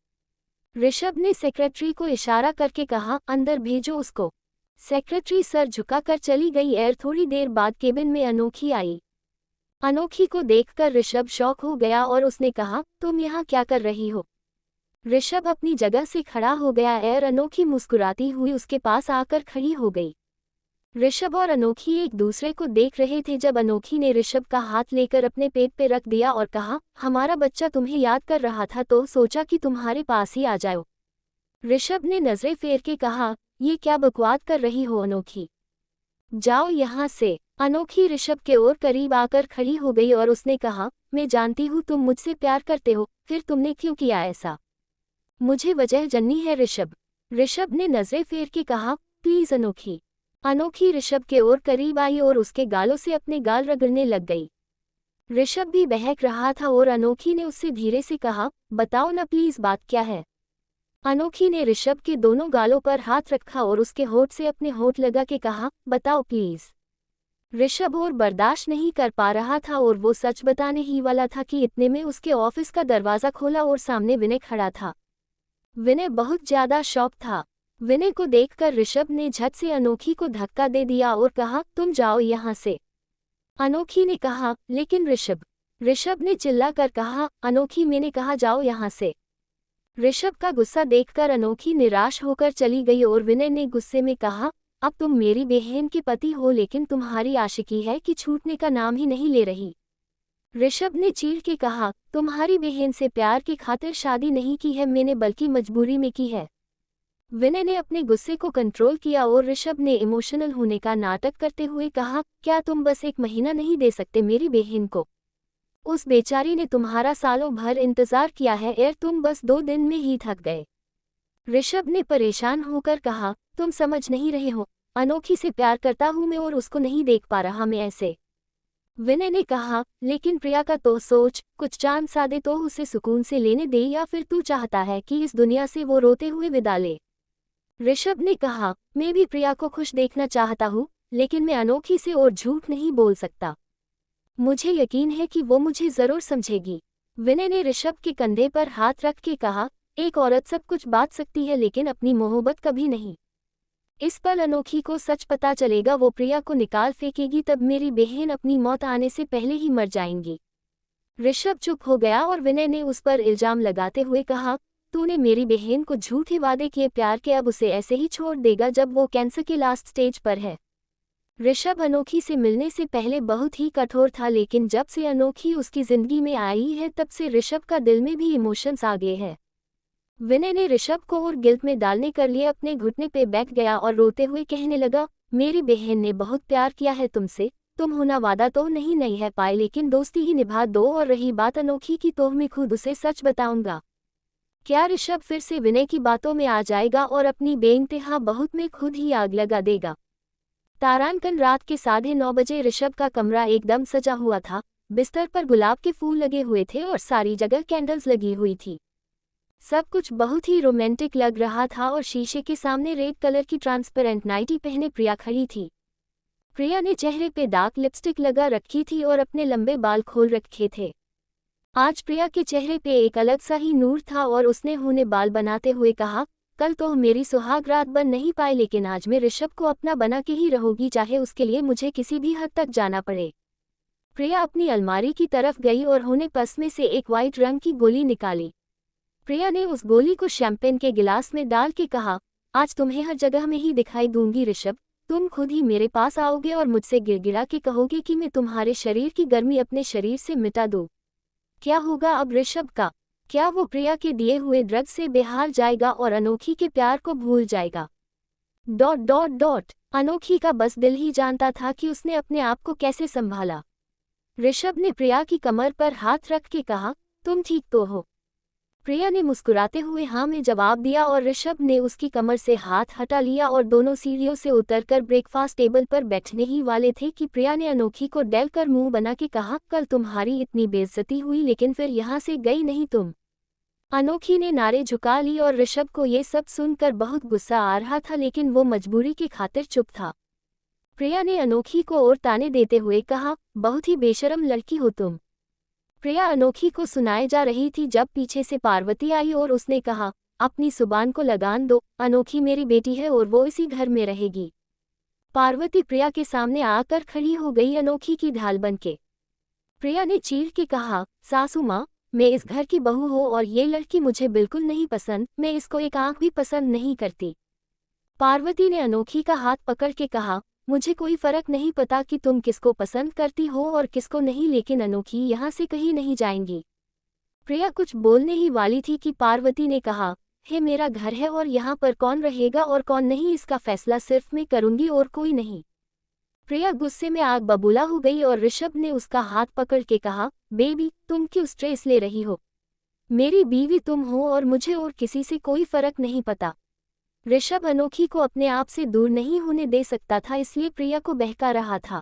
ऋषभ ने सेक्रेटरी को इशारा करके कहा, अंदर भेजो उसको। सेक्रेटरी सर झुकाकर चली गई। थोड़ी देर बाद केबिन में अनोखी आई। अनोखी को देखकर ऋषभ शॉक हो गया और उसने कहा, तुम यहाँ क्या कर रही हो? ऋषभ अपनी जगह से खड़ा हो गया। अनोखी मुस्कुराती हुई उसके पास आकर खड़ी हो गई। ऋषभ और अनोखी एक दूसरे को देख रहे थे जब अनोखी ने ऋषभ का हाथ लेकर अपने पेट पे रख दिया और कहा, हमारा बच्चा तुम्हें याद कर रहा था तो सोचा कि तुम्हारे पास ही आ जाओ। ऋषभ ने नजरें फेर के कहा, ये क्या बकवास कर रही हो अनोखी, जाओ यहाँ से। अनोखी ऋषभ के और करीब आकर खड़ी हो गई और उसने कहा, मैं जानती हूँ तुम मुझसे प्यार करते हो, फिर तुमने क्यों किया ऐसा? मुझे वजह जाननी है ऋषभ। ऋषभ ने नजरें फेर के कहा, प्लीज अनोखी। अनोखी ऋषभ के और करीब आई और उसके गालों से अपने गाल रगड़ने लग गई। ऋषभ भी बहक रहा था और अनोखी ने उससे धीरे से कहा, बताओ ना प्लीज बात क्या है? अनोखी ने ऋषभ के दोनों गालों पर हाथ रखा और उसके होठ से अपने होठ लगा के कहा, बताओ प्लीज। ऋषभ और बर्दाश्त नहीं कर पा रहा था और वो सच बताने ही वाला था कि इतने में उसके ऑफिस का दरवाज़ा खोला और सामने विनय खड़ा था। विनय बहुत ज्यादा शॉक था। विनय को देखकर ऋषभ ने झट से अनोखी को धक्का दे दिया और कहा, तुम जाओ यहाँ से। अनोखी ने कहा, लेकिन ऋषभ ने चिल्लाकर कहा, अनोखी मैंने कहा जाओ यहाँ से। ऋषभ का गुस्सा देखकर अनोखी निराश होकर चली गई और विनय ने गुस्से में कहा, अब तुम मेरी बहन के पति हो लेकिन तुम्हारी आशिकी है कि छूटने का नाम ही नहीं ले रही। ऋषभ ने चीढ़ के कहा, तुम्हारी बहन से प्यार की खातिर शादी नहीं की है मैंने बल्कि मजबूरी में की है। विनय ने अपने गुस्से को कंट्रोल किया और ऋषभ ने इमोशनल होने का नाटक करते हुए कहा, क्या तुम बस 1 महीना नहीं दे सकते मेरी बहन को? उस बेचारी ने तुम्हारा सालों भर इंतजार किया है यार, तुम बस 2 दिन में ही थक गए। ऋषभ ने परेशान होकर कहा, तुम समझ नहीं रहे हो, अनोखी से प्यार करता हूं मैं और उसको नहीं देख पा रहा मैं ऐसे। विनय ने कहा, लेकिन प्रिया का तो सोच, कुछ चांद सा दे तो उसे सुकून से लेने दे या फिर तू चाहता है कि इस दुनिया से वो रोते हुए विदा ले? ऋषभ ने कहा, मैं भी प्रिया को खुश देखना चाहता हूँ, लेकिन मैं अनोखी से और झूठ नहीं बोल सकता। मुझे यकीन है कि वो मुझे जरूर समझेगी। विनय ने ऋषभ के कंधे पर हाथ रख के कहा, एक औरत सब कुछ बात सकती है लेकिन अपनी मोहब्बत कभी नहीं। इस पल अनोखी को सच पता चलेगा वो प्रिया को निकाल फेंकेगी, तब मेरी बहन अपनी मौत आने से पहले ही मर जाएंगी। ऋषभ चुप हो गया और विनय ने उस पर इल्जाम लगाते हुए कहा, तूने मेरी बहन को झूठे वादे किए प्यार के, अब उसे ऐसे ही छोड़ देगा जब वो कैंसर के लास्ट स्टेज पर है। ऋषभ अनोखी से मिलने से पहले बहुत ही कठोर था लेकिन जब से अनोखी उसकी जिंदगी में आई है तब से ऋषभ का दिल में भी इमोशंस आ गए हैं। विनय ने ऋषभ को और गिल्ट में डालने कर लिए अपने घुटने पे बैठ गया और रोते हुए कहने लगा, मेरी बहन ने बहुत प्यार किया है तुमसे, तुम होना वादा तो नहीं है पाए लेकिन दोस्ती ही निभा दो, और रही बात अनोखी की तो मैं खुद उसे सच बताऊंगा। क्या ऋषभ फिर से विनय की बातों में आ जाएगा और अपनी बेइंतहा बहुत में खुद ही आग लगा देगा? तारांकन रात के 9:30 बजे ऋषभ का कमरा एकदम सजा हुआ था। बिस्तर पर गुलाब के फूल लगे हुए थे और सारी जगह कैंडल्स लगी हुई थी। सब कुछ बहुत ही रोमांटिक लग रहा था और शीशे के सामने रेड कलर की ट्रांसपेरेंट नाइटी पहने प्रिया खड़ी थी। प्रिया ने चेहरे पे डार्क लिपस्टिक लगा रखी थी और अपने लंबे बाल खोल रखे थे। आज प्रिया के चेहरे पे एक अलग सा ही नूर था और उसने होने बाल बनाते हुए कहा, कल तो मेरी सुहाग रात बन नहीं पाए लेकिन आज मैं ऋषभ को अपना बना के ही रहूंगी, चाहे उसके लिए मुझे किसी भी हद तक जाना पड़े। प्रिया अपनी अलमारी की तरफ गई और होने पर्स में से एक वाइट रंग की गोली निकाली। प्रिया ने उस गोली को शैंपेन के गिलास में डाल के कहा, आज तुम्हें हर जगह में ही दिखाई दूंगी ऋषभ, तुम खुद ही मेरे पास आओगे और मुझसे गिड़गिड़ा के कहोगे कि मैं तुम्हारे शरीर की गर्मी अपने शरीर से मिटा दूं। क्या होगा अब ऋषभ का? क्या वो प्रिया के दिए हुए ड्रग से बेहाल जाएगा और अनोखी के प्यार को भूल जाएगा? ... अनोखी का बस दिल ही जानता था कि उसने अपने आप को कैसे संभाला। ऋषभ ने प्रिया की कमर पर हाथ रख के कहा, तुम ठीक तो हो? प्रिया ने मुस्कुराते हुए हाँ में जवाब दिया और ऋषभ ने उसकी कमर से हाथ हटा लिया और दोनों सीढ़ियों से उतरकर ब्रेकफास्ट टेबल पर बैठने ही वाले थे कि प्रिया ने अनोखी को डेल कर मुंह बना के कहा, कल तुम्हारी इतनी बेइज्जती हुई लेकिन फिर यहाँ से गई नहीं तुम। अनोखी ने नारे झुका ली और ऋषभ को ये सब सुनकर बहुत गुस्सा आ रहा था लेकिन वो मजबूरी की खातिर चुप था। प्रिया ने अनोखी को और ताने देते हुए कहा, बहुत ही बेशरम लड़की हो तुम। प्रिया अनोखी को सुनाए जा रही थी जब पीछे से पार्वती आई और उसने कहा, अपनी जुबान को लगान दो, अनोखी मेरी बेटी है और वो इसी घर में रहेगी। पार्वती प्रिया के सामने आकर खड़ी हो गई अनोखी की ढाल बनके। प्रिया ने चीढ़ के कहा, सासू माँ, मैं इस घर की बहू हूँ और ये लड़की मुझे बिल्कुल नहीं पसंद, मैं इसको एक आंख भी पसंद नहीं करती। पार्वती ने अनोखी का हाथ पकड़ के कहा, मुझे कोई फर्क नहीं पता कि तुम किसको पसंद करती हो और किसको नहीं, लेकिन अनोखी यहाँ से कहीं नहीं जाएंगी। प्रिया कुछ बोलने ही वाली थी कि पार्वती ने कहा, हे मेरा घर है और यहाँ पर कौन रहेगा और कौन नहीं इसका फैसला सिर्फ मैं करूँगी और कोई नहीं। प्रिया गुस्से में आग बबूला हो गई और ऋषभ ने उसका हाथ पकड़ के कहा, बेबी तुम क्यों स्ट्रेस ले रही हो? मेरी बीवी तुम हो और मुझे और किसी से कोई फर्क नहीं पता। ऋषभ अनोखी को अपने आप से दूर नहीं होने दे सकता था, इसलिए प्रिया को बहका रहा था।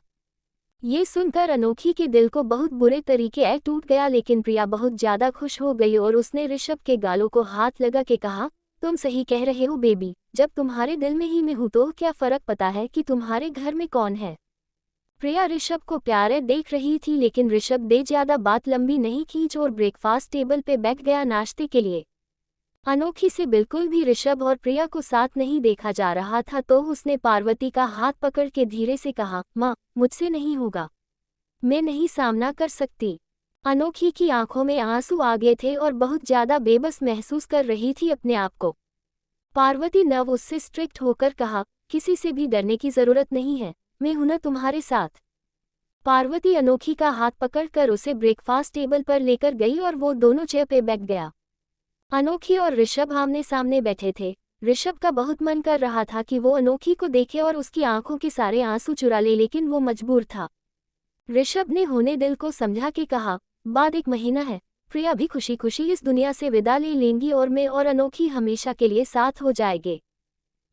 ये सुनकर अनोखी के दिल को बहुत बुरे तरीके टूट गया लेकिन प्रिया बहुत ज्यादा खुश हो गई और उसने ऋषभ के गालों को हाथ लगा के कहा, तुम सही कह रहे हो बेबी, जब तुम्हारे दिल में ही मैं हूं तो क्या फर्क पता है कि तुम्हारे घर में कौन है। प्रिया ऋषभ को प्यारे देख रही थी, लेकिन ऋषभ ने ज्यादा बात लंबी नहीं खींच और ब्रेकफास्ट टेबल पे बैठ गया नाश्ते के लिए। अनोखी से बिल्कुल भी ऋषभ और प्रिया को साथ नहीं देखा जा रहा था, तो उसने पार्वती का हाथ पकड़ के धीरे से कहा, माँ, मुझसे नहीं होगा, मैं नहीं सामना कर सकती। अनोखी की आंखों में आंसू आ गए थे और बहुत ज्यादा बेबस महसूस कर रही थी अपने आप को। पार्वती नव उससे स्ट्रिक्ट होकर कहा, किसी से भी डरने की जरूरत नहीं है, मैं हूं ना तुम्हारे साथ। पार्वती अनोखी का हाथ पकड़कर उसे ब्रेकफास्ट टेबल पर लेकर गई और वो दोनों चेयर पे बैठ गया। अनोखी और ऋषभ आमने सामने बैठे थे। ऋषभ का बहुत मन कर रहा था कि वो अनोखी को देखे और उसकी आंखों के सारे आंसू चुरा ले, लेकिन वो मजबूर था। ऋषभ ने होने दिल को समझा के कहा, बाद 1 महीना है, प्रिया भी खुशी खुशी इस दुनिया से विदा ले लेंगी और मैं और अनोखी हमेशा के लिए साथ हो जाएंगे।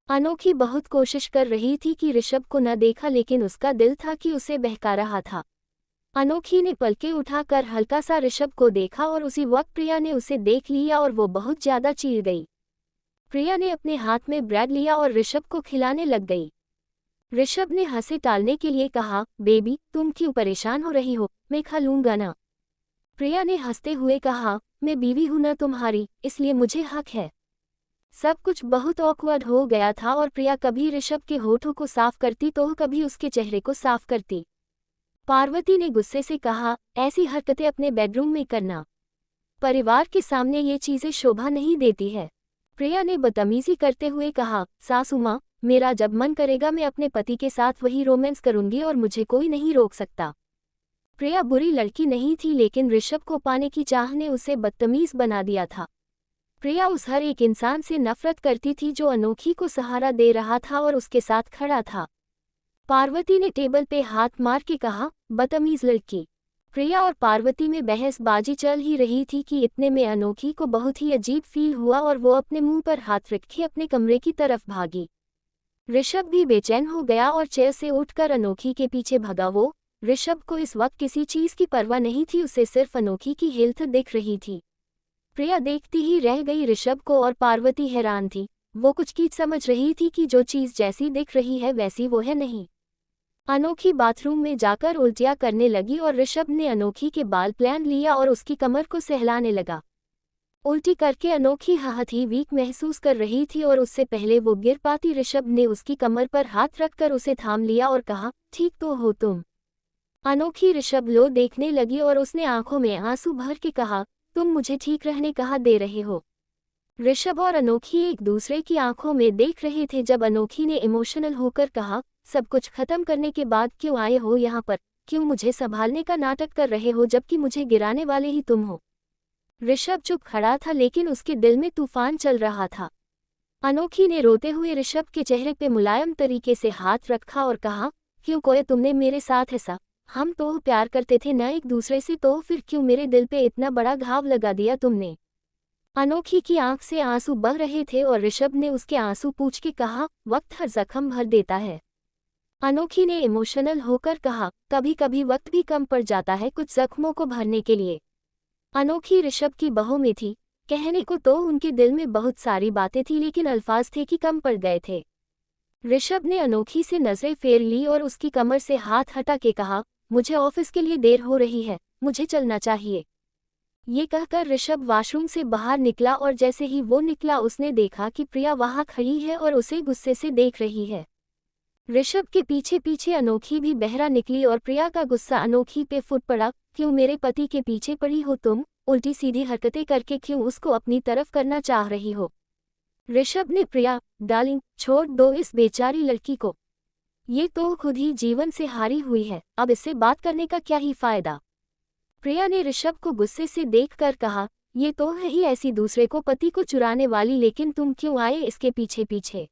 अनोखी बहुत कोशिश कर रही थी कि ऋषभ को न देखा, लेकिन उसका दिल था कि उसे बहका रहा था। अनोखी ने पलकें उठाकर हल्का सा ऋषभ को देखा और उसी वक्त प्रिया ने उसे देख लिया और वो बहुत ज्यादा चीर गई। प्रिया ने अपने हाथ में ब्रेड लिया और ऋषभ को खिलाने लग गई। ऋषभ ने हंसे टालने के लिए कहा, बेबी, तुम क्यों परेशान हो रही हो, मैं खा लूंगा ना। प्रिया ने हंसते हुए कहा, मैं बीवी हूं ना तुम्हारी, इसलिए मुझे हक है। सब कुछ बहुत ऑकवर्ड हो गया था और प्रिया कभी ऋषभ के होठों को साफ करती तो कभी उसके चेहरे को साफ करती। पार्वती ने गुस्से से कहा, ऐसी हरकतें अपने बेडरूम में करना, परिवार के सामने ये चीजें शोभा नहीं देती है। प्रिया ने बदतमीजी करते हुए कहा, सासू माँ, मेरा जब मन करेगा मैं अपने पति के साथ वही रोमांस करूंगी और मुझे कोई नहीं रोक सकता। प्रिया बुरी लड़की नहीं थी, लेकिन ऋषभ को पाने की चाह ने उसे बदतमीज बना दिया था। प्रिया उस हर एक इंसान से नफरत करती थी जो अनोखी को सहारा दे रहा था और उसके साथ खड़ा था। पार्वती ने टेबल पे हाथ मार के कहा, बदतमीज लड़की। प्रिया और पार्वती में बहसबाजी चल ही रही थी कि इतने में अनोखी को बहुत ही अजीब फील हुआ और वो अपने मुंह पर हाथ रखे अपने कमरे की तरफ भागी। ऋषभ भी बेचैन हो गया और चेयर से उठकर अनोखी के पीछे भगा। वो ऋषभ को इस वक्त किसी चीज की परवाह नहीं थी, उसे सिर्फ अनोखी की हेल्थ दिख रही थी। प्रिया देखती ही रह गई ऋषभ को और पार्वती हैरान थी। वो कुछ की समझ रही थी कि जो चीज जैसी दिख रही है वैसी वो है नहीं। अनोखी बाथरूम में जाकर उल्टियां करने लगी और ऋषभ ने अनोखी के बाल प्लान लिया और उसकी कमर को सहलाने लगा। उल्टी करके अनोखी हथी वीक महसूस कर रही थी और उससे पहले वो गिर पाती ऋषभ ने उसकी कमर पर हाथ रखकर उसे थाम लिया और कहा, ठीक तो हो तुम। अनोखी ऋषभ लो देखने लगी और उसने आंखों में आंसू भर के कहा, तुम मुझे ठीक रहने कहा दे रहे हो। ऋषभ और अनोखी एक दूसरे की आंखों में देख रहे थे जब अनोखी ने इमोशनल होकर कहा, सब कुछ खत्म करने के बाद क्यों आए हो यहाँ पर, क्यों मुझे संभालने का नाटक कर रहे हो जबकि मुझे गिराने वाले ही तुम हो। ऋषभ चुप खड़ा था, लेकिन उसके दिल में तूफान चल रहा था। अनोखी ने रोते हुए ऋषभ के चेहरे पे मुलायम तरीके से हाथ रखा और कहा, क्यों कोई तुमने मेरे साथ ऐसा, हम तो प्यार करते थे ना एक दूसरे से, तो फिर क्यों मेरे दिल पे इतना बड़ा घाव लगा दिया तुमने। अनोखी की आंख से आंसू बह रहे थे और ऋषभ ने उसके आंसू पूछ के कहा, वक्त हर जख्म भर देता है। अनोखी ने इमोशनल होकर कहा, कभी कभी वक्त भी कम पड़ जाता है कुछ जख्मों को भरने के लिए। अनोखी ऋषभ की बाहों में थी, कहने को तो उनके दिल में बहुत सारी बातें थी, लेकिन अल्फाज थे कि कम पड़ गए थे। ऋषभ ने अनोखी से नजरें फेर ली और उसकी कमर से हाथ हटा के कहा, मुझे ऑफिस के लिए देर हो रही है, मुझे चलना चाहिए। ये कहकर ऋषभ वॉशरूम से बाहर निकला और जैसे ही वो निकला उसने देखा कि प्रिया वहां खड़ी है और उसे गुस्से से देख रही है। ऋषभ के पीछे पीछे अनोखी भी बहरा निकली और प्रिया का गुस्सा अनोखी पे फूट पड़ा, क्यों मेरे पति के पीछे पड़ी हो तुम, उल्टी सीधी हरकतें करके क्यों उसको अपनी तरफ करना चाह रही हो। ऋषभ ने प्रिया, डार्लिंग, छोड़ दो इस बेचारी लड़की को, ये तो खुद ही जीवन से हारी हुई है, अब इससे बात करने का क्या ही फायदा। प्रिया ने ऋषभ को गुस्से से देखकर कहा, ये तो है ही ऐसी दूसरे को पति को चुराने वाली, लेकिन तुम क्यों आए इसके पीछे पीछे।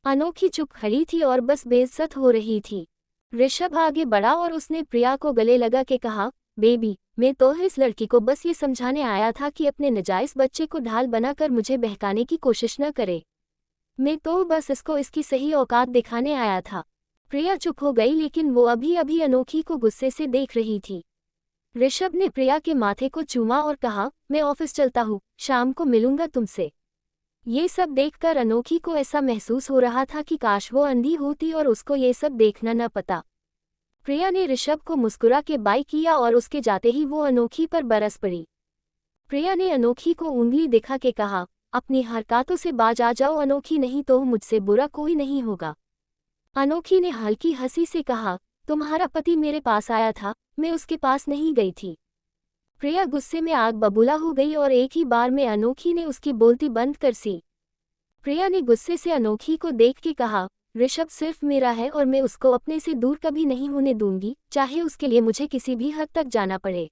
अनोखी चुप खड़ी थी और बस बेइज्जत हो रही थी। ऋषभ आगे बढ़ा और उसने प्रिया को गले लगा के कहा, बेबी, मैं तो इस लड़की को बस ये समझाने आया था कि अपने नाजायज बच्चे को ढाल बनाकर मुझे बहकाने की कोशिश न करे, मैं तो बस इसको इसकी सही औकात दिखाने आया था। प्रिया चुप हो गई, लेकिन वो अभी अभी अनोखी को गुस्से से देख रही थी। ऋषभ ने प्रिया के माथे को चूमा और कहा, मैं ऑफिस चलता हूँ, शाम को मिलूंगा तुमसे। ये सब देखकर अनोखी को ऐसा महसूस हो रहा था कि काश वो अंधी होती और उसको ये सब देखना न पता। प्रिया ने ऋषभ को मुस्कुरा के बाय किया और उसके जाते ही वो अनोखी पर बरस पड़ी। प्रिया ने अनोखी को उंगली दिखा के कहा, अपनी हरकतों से बाज आ जाओ अनोखी, नहीं तो मुझसे बुरा कोई नहीं होगा। अनोखी ने हल्की हंसी से कहा, तुम्हारा पति मेरे पास आया था, मैं उसके पास नहीं गई थी। प्रिया गुस्से में आग बबूला हो गई और एक ही बार में अनोखी ने उसकी बोलती बंद कर सी। प्रिया ने गुस्से से अनोखी को देख के कहा, ऋषभ सिर्फ मेरा है और मैं उसको अपने से दूर कभी नहीं होने दूंगी, चाहे उसके लिए मुझे किसी भी हद तक जाना पड़े।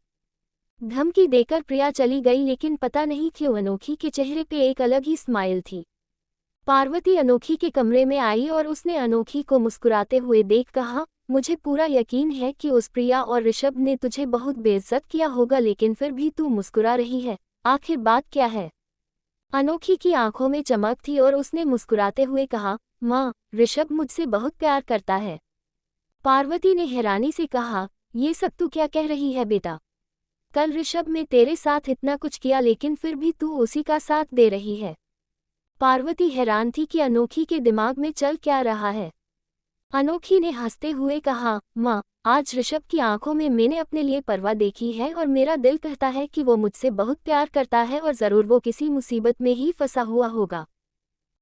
धमकी देकर प्रिया चली गई, लेकिन पता नहीं क्यों अनोखी के चेहरे पे एक अलग ही स्माइल थी। पार्वती अनोखी के कमरे में आई और उसने अनोखी को मुस्कुराते हुए देख कहा, मुझे पूरा यकीन है कि उस प्रिया और ऋषभ ने तुझे बहुत बेइज्जत किया होगा, लेकिन फिर भी तू मुस्कुरा रही है, आखिर बात क्या है? अनोखी की आंखों में चमक थी और उसने मुस्कुराते हुए कहा, माँ, ऋषभ मुझसे बहुत प्यार करता है। पार्वती ने हैरानी से कहा, ये सब तू क्या कह रही है बेटा? कल ऋषभ ने तेरे साथ इतना कुछ किया, लेकिन फिर भी तू उसी का साथ दे रही है। पार्वती हैरान थी कि अनोखी के दिमाग में चल क्या रहा है। अनोखी ने हंसते हुए कहा, माँ, आज ऋषभ की आंखों में मैंने अपने लिए परवाह देखी है और मेरा दिल कहता है कि वो मुझसे बहुत प्यार करता है और ज़रूर वो किसी मुसीबत में ही फंसा हुआ होगा।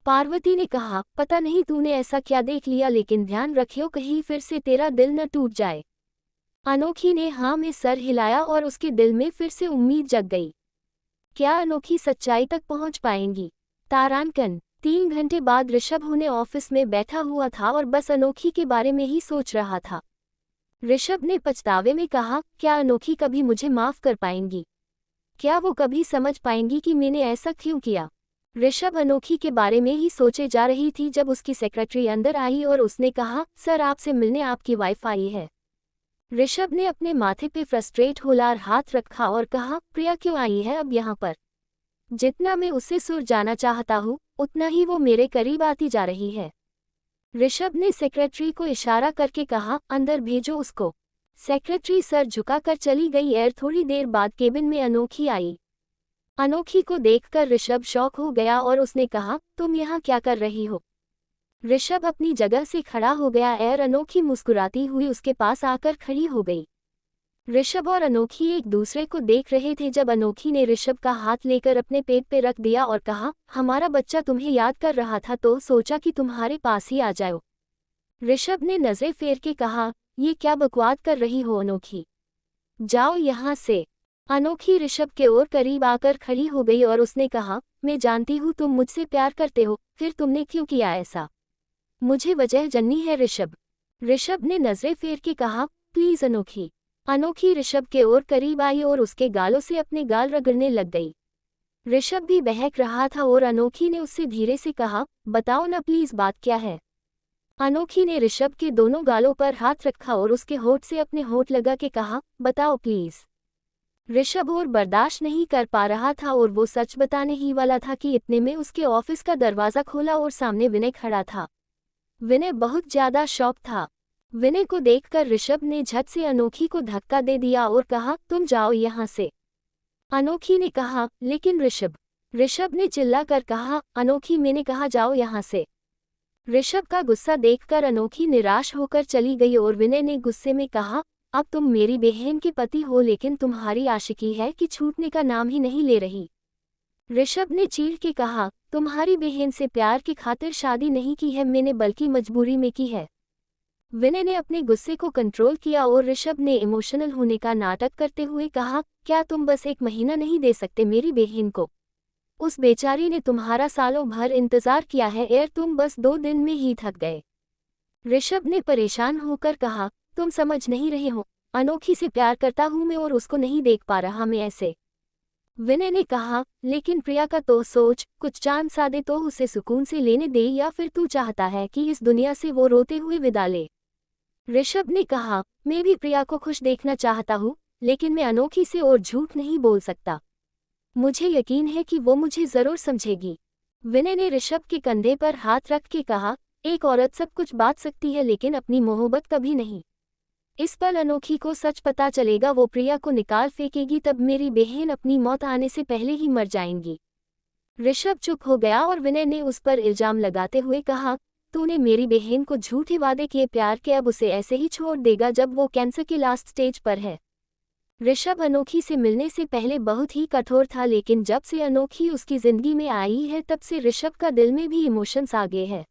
पार्वती ने कहा, पता नहीं तूने ऐसा क्या देख लिया, लेकिन ध्यान रखियो कहीं फिर से तेरा दिल न टूट जाए। अनोखी ने हाँ में सर हिलाया और उसके दिल में फिर से उम्मीद जग गई। क्या अनोखी सच्चाई तक पहुंच पाएंगी? तारांकन। 3 घंटे बाद ऋषभ उन्हें ऑफिस में बैठा हुआ था और बस अनोखी के बारे में ही सोच रहा था। ऋषभ ने पछतावे में कहा, क्या अनोखी कभी मुझे माफ कर पाएंगी? क्या वो कभी समझ पाएंगी कि मैंने ऐसा क्यों किया? ऋषभ अनोखी के बारे में ही सोचे जा रही थी जब उसकी सेक्रेटरी अंदर आई और उसने कहा, सर आपसे मिलने आपकी वाइफ आई है। ऋषभ ने अपने माथे पे फ्रस्ट्रेट होकर हाथ रखा और कहा, प्रिया क्यों आई है अब यहाँ पर? जितना मैं उससे सुर जाना चाहता हूँ, उतना ही वो मेरे करीब आती जा रही है। ऋषभ ने सेक्रेटरी को इशारा करके कहा, अंदर भेजो उसको। सेक्रेटरी सर झुकाकर चली गई। थोड़ी देर बाद केबिन में अनोखी आई। अनोखी को देखकर ऋषभ शॉक हो गया और उसने कहा, तुम यहाँ क्या कर रही हो? ऋषभ अपनी जगह से खड़ा हो गया। अनोखी मुस्कुराती हुई उसके पास आकर खड़ी हो गई। ऋषभ और अनोखी एक दूसरे को देख रहे थे जब अनोखी ने ऋषभ का हाथ लेकर अपने पेट पे रख दिया और कहा, हमारा बच्चा तुम्हें याद कर रहा था तो सोचा कि तुम्हारे पास ही आ जाओ। ऋषभ ने नजरें फेर के कहा, ये क्या बकवास कर रही हो अनोखी? जाओ यहाँ से। अनोखी ऋषभ के और करीब आकर खड़ी हो गई और उसने कहा, मैं जानती हूँ तुम मुझसे प्यार करते हो, फिर तुमने क्यों किया ऐसा? मुझे वजह जाननी है ऋषभ। ऋषभ ने नजरें फेर के कहा, प्लीज अनोखी। अनोखी ऋषभ के और करीब आई और उसके गालों से अपने गाल रगड़ने लग गई। ऋषभ भी बहक रहा था और अनोखी ने उससे धीरे से कहा, बताओ ना प्लीज बात क्या है? अनोखी ने ऋषभ के दोनों गालों पर हाथ रखा और उसके होठ से अपने होठ लगा के कहा, बताओ प्लीज। ऋषभ और बर्दाश्त नहीं कर पा रहा था और वो सच बताने ही वाला था कि इतने में उसके ऑफिस का दरवाज़ा खोला और सामने विनय खड़ा था। विनय बहुत ज्यादा शॉक था। विनय को देखकर ऋषभ ने झट से अनोखी को धक्का दे दिया और कहा, तुम जाओ यहाँ से। अनोखी ने कहा, लेकिन ऋषभ। ऋषभ ने चिल्लाकर कहा, अनोखी मैंने कहा जाओ यहाँ से। ऋषभ का गुस्सा देखकर अनोखी निराश होकर चली गई और विनय ने गुस्से में कहा, अब तुम मेरी बहन के पति हो लेकिन तुम्हारी आशिकी है कि छूटने का नाम ही नहीं ले रही। ऋषभ ने चीढ़ के कहा, तुम्हारी बहन से प्यार की खातिर शादी नहीं की है मैंने, बल्कि मजबूरी में की है। विनय ने अपने गुस्से को कंट्रोल किया और ऋषभ ने इमोशनल होने का नाटक करते हुए कहा, क्या तुम बस 1 महीना नहीं दे सकते मेरी बहन को? उस बेचारी ने तुम्हारा सालों भर इंतजार किया है तुम बस 2 दिन में ही थक गए। ऋषभ ने परेशान होकर कहा, तुम समझ नहीं रहे हो, अनोखी से प्यार करता हूं मैं और उसको नहीं देख पा रहा मैं ऐसे। विनय ने कहा, लेकिन प्रिया का तो सोच, कुछ चांद सा दे तो उसे सुकून से लेने दे, या फिर तू चाहता है कि इस दुनिया से वो रोते हुए विदा ले? ऋषभ ने कहा, मैं भी प्रिया को खुश देखना चाहता हूँ, लेकिन मैं अनोखी से और झूठ नहीं बोल सकता। मुझे यकीन है कि वो मुझे जरूर समझेगी। विनय ने ऋषभ के कंधे पर हाथ रख के कहा, एक औरत सब कुछ बात सकती है लेकिन अपनी मोहब्बत कभी नहीं। इस पल अनोखी को सच पता चलेगा, वो प्रिया को निकाल फेंकेगी, तब मेरी बहन अपनी मौत आने से पहले ही मर जाएंगी। ऋषभ चुप हो गया और विनय ने उस पर इल्जाम लगाते हुए कहा, तूने मेरी बहन को झूठे वादे किए प्यार के, अब उसे ऐसे ही छोड़ देगा जब वो कैंसर के लास्ट स्टेज पर है। ऋषभ अनोखी से मिलने से पहले बहुत ही कठोर था, लेकिन जब से अनोखी उसकी जिंदगी में आई है तब से ऋषभ का दिल में भी इमोशंस आ गए हैं।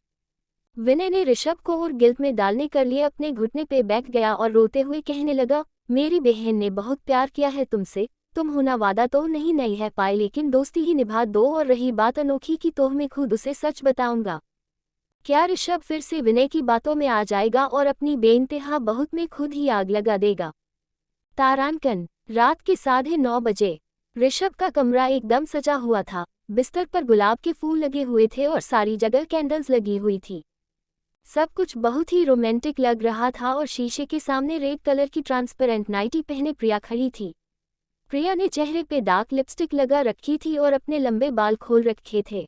विनय ने ऋषभ को और गिल्ट में डालने कर लिए अपने घुटने पे बैठ गया और रोते हुए कहने लगा, मेरी बहन ने बहुत प्यार किया है तुमसे, तुम होना वादा तो नहीं है पाए, लेकिन दोस्ती ही निभा दो। और रही बात अनोखी की तो मैं खुद उसे सच बताऊंगा। क्या ऋषभ फिर से विनय की बातों में आ जाएगा और अपनी बेइंतहा बहुत में खुद ही आग लगा देगा? तारांकन। रात के 9:30 बजे ऋषभ का कमरा एकदम सजा हुआ था। बिस्तर पर गुलाब के फूल लगे हुए थे और सारी जगह कैंडल्स लगी हुई थी। सब कुछ बहुत ही रोमांटिक लग रहा था और शीशे के सामने रेड कलर की ट्रांसपेरेंट नाइटी पहने प्रिया खड़ी थी। प्रिया ने चेहरे पे डार्क लिपस्टिक लगा रखी थी और अपने लंबे बाल खोल रखे थे।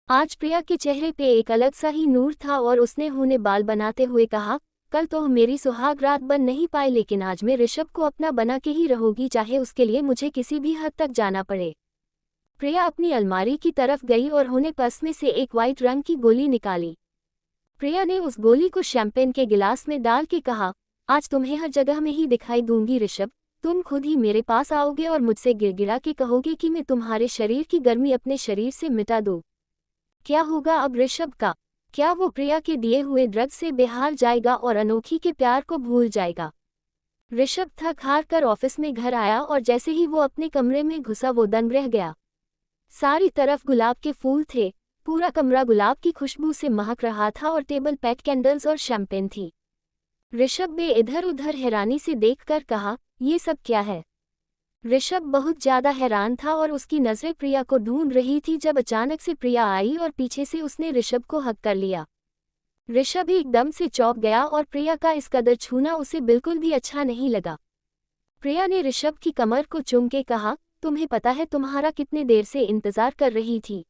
आज प्रिया के चेहरे पे एक अलग सा ही नूर था और उसने होने बाल बनाते हुए कहा, कल तो मेरी सुहाग रात बन नहीं पाई, लेकिन आज मैं ऋषभ को अपना बना के ही रहूंगी, चाहे उसके लिए मुझे किसी भी हद तक जाना पड़े। प्रिया अपनी अलमारी की तरफ गई और होने पर्स में से एक वाइट रंग की गोली निकाली। प्रिया ने उस गोली को शैंपेन के गिलास में डाल के कहा, आज तुम्हें हर जगह में ही दिखाई दूंगी ऋषभ, तुम खुद ही मेरे पास आओगे और मुझसे गिड़गिड़ा के कहोगे कि मैं तुम्हारे शरीर की गर्मी अपने शरीर से मिटा दूं। क्या होगा अब ऋषभ का? क्या वो प्रिया के दिए हुए ड्रग से बेहाल जाएगा और अनोखी के प्यार को भूल जाएगा? ऋषभ थक हार कर ऑफिस में घर आया और जैसे ही वो अपने कमरे में घुसा वो दंग रह गया। सारी तरफ गुलाब के फूल थे, पूरा कमरा गुलाब की खुशबू से महक रहा था और टेबल पैक कैंडल्स और शैंपेन थी। ऋषभ ने इधर उधर हैरानी से देखकर कहा, ये सब क्या है? ऋषभ बहुत ज्यादा हैरान था और उसकी नजरें प्रिया को ढूंढ रही थी जब अचानक से प्रिया आई और पीछे से उसने ऋषभ को हक कर लिया। ऋषभ एकदम से चौंक गया और प्रिया का इस कदर छूना उसे बिल्कुल भी अच्छा नहीं लगा। प्रिया ने ऋषभ की कमर को चूम के कहा, तुम्हें पता है तुम्हारा कितने देर से इंतजार कर रही थी।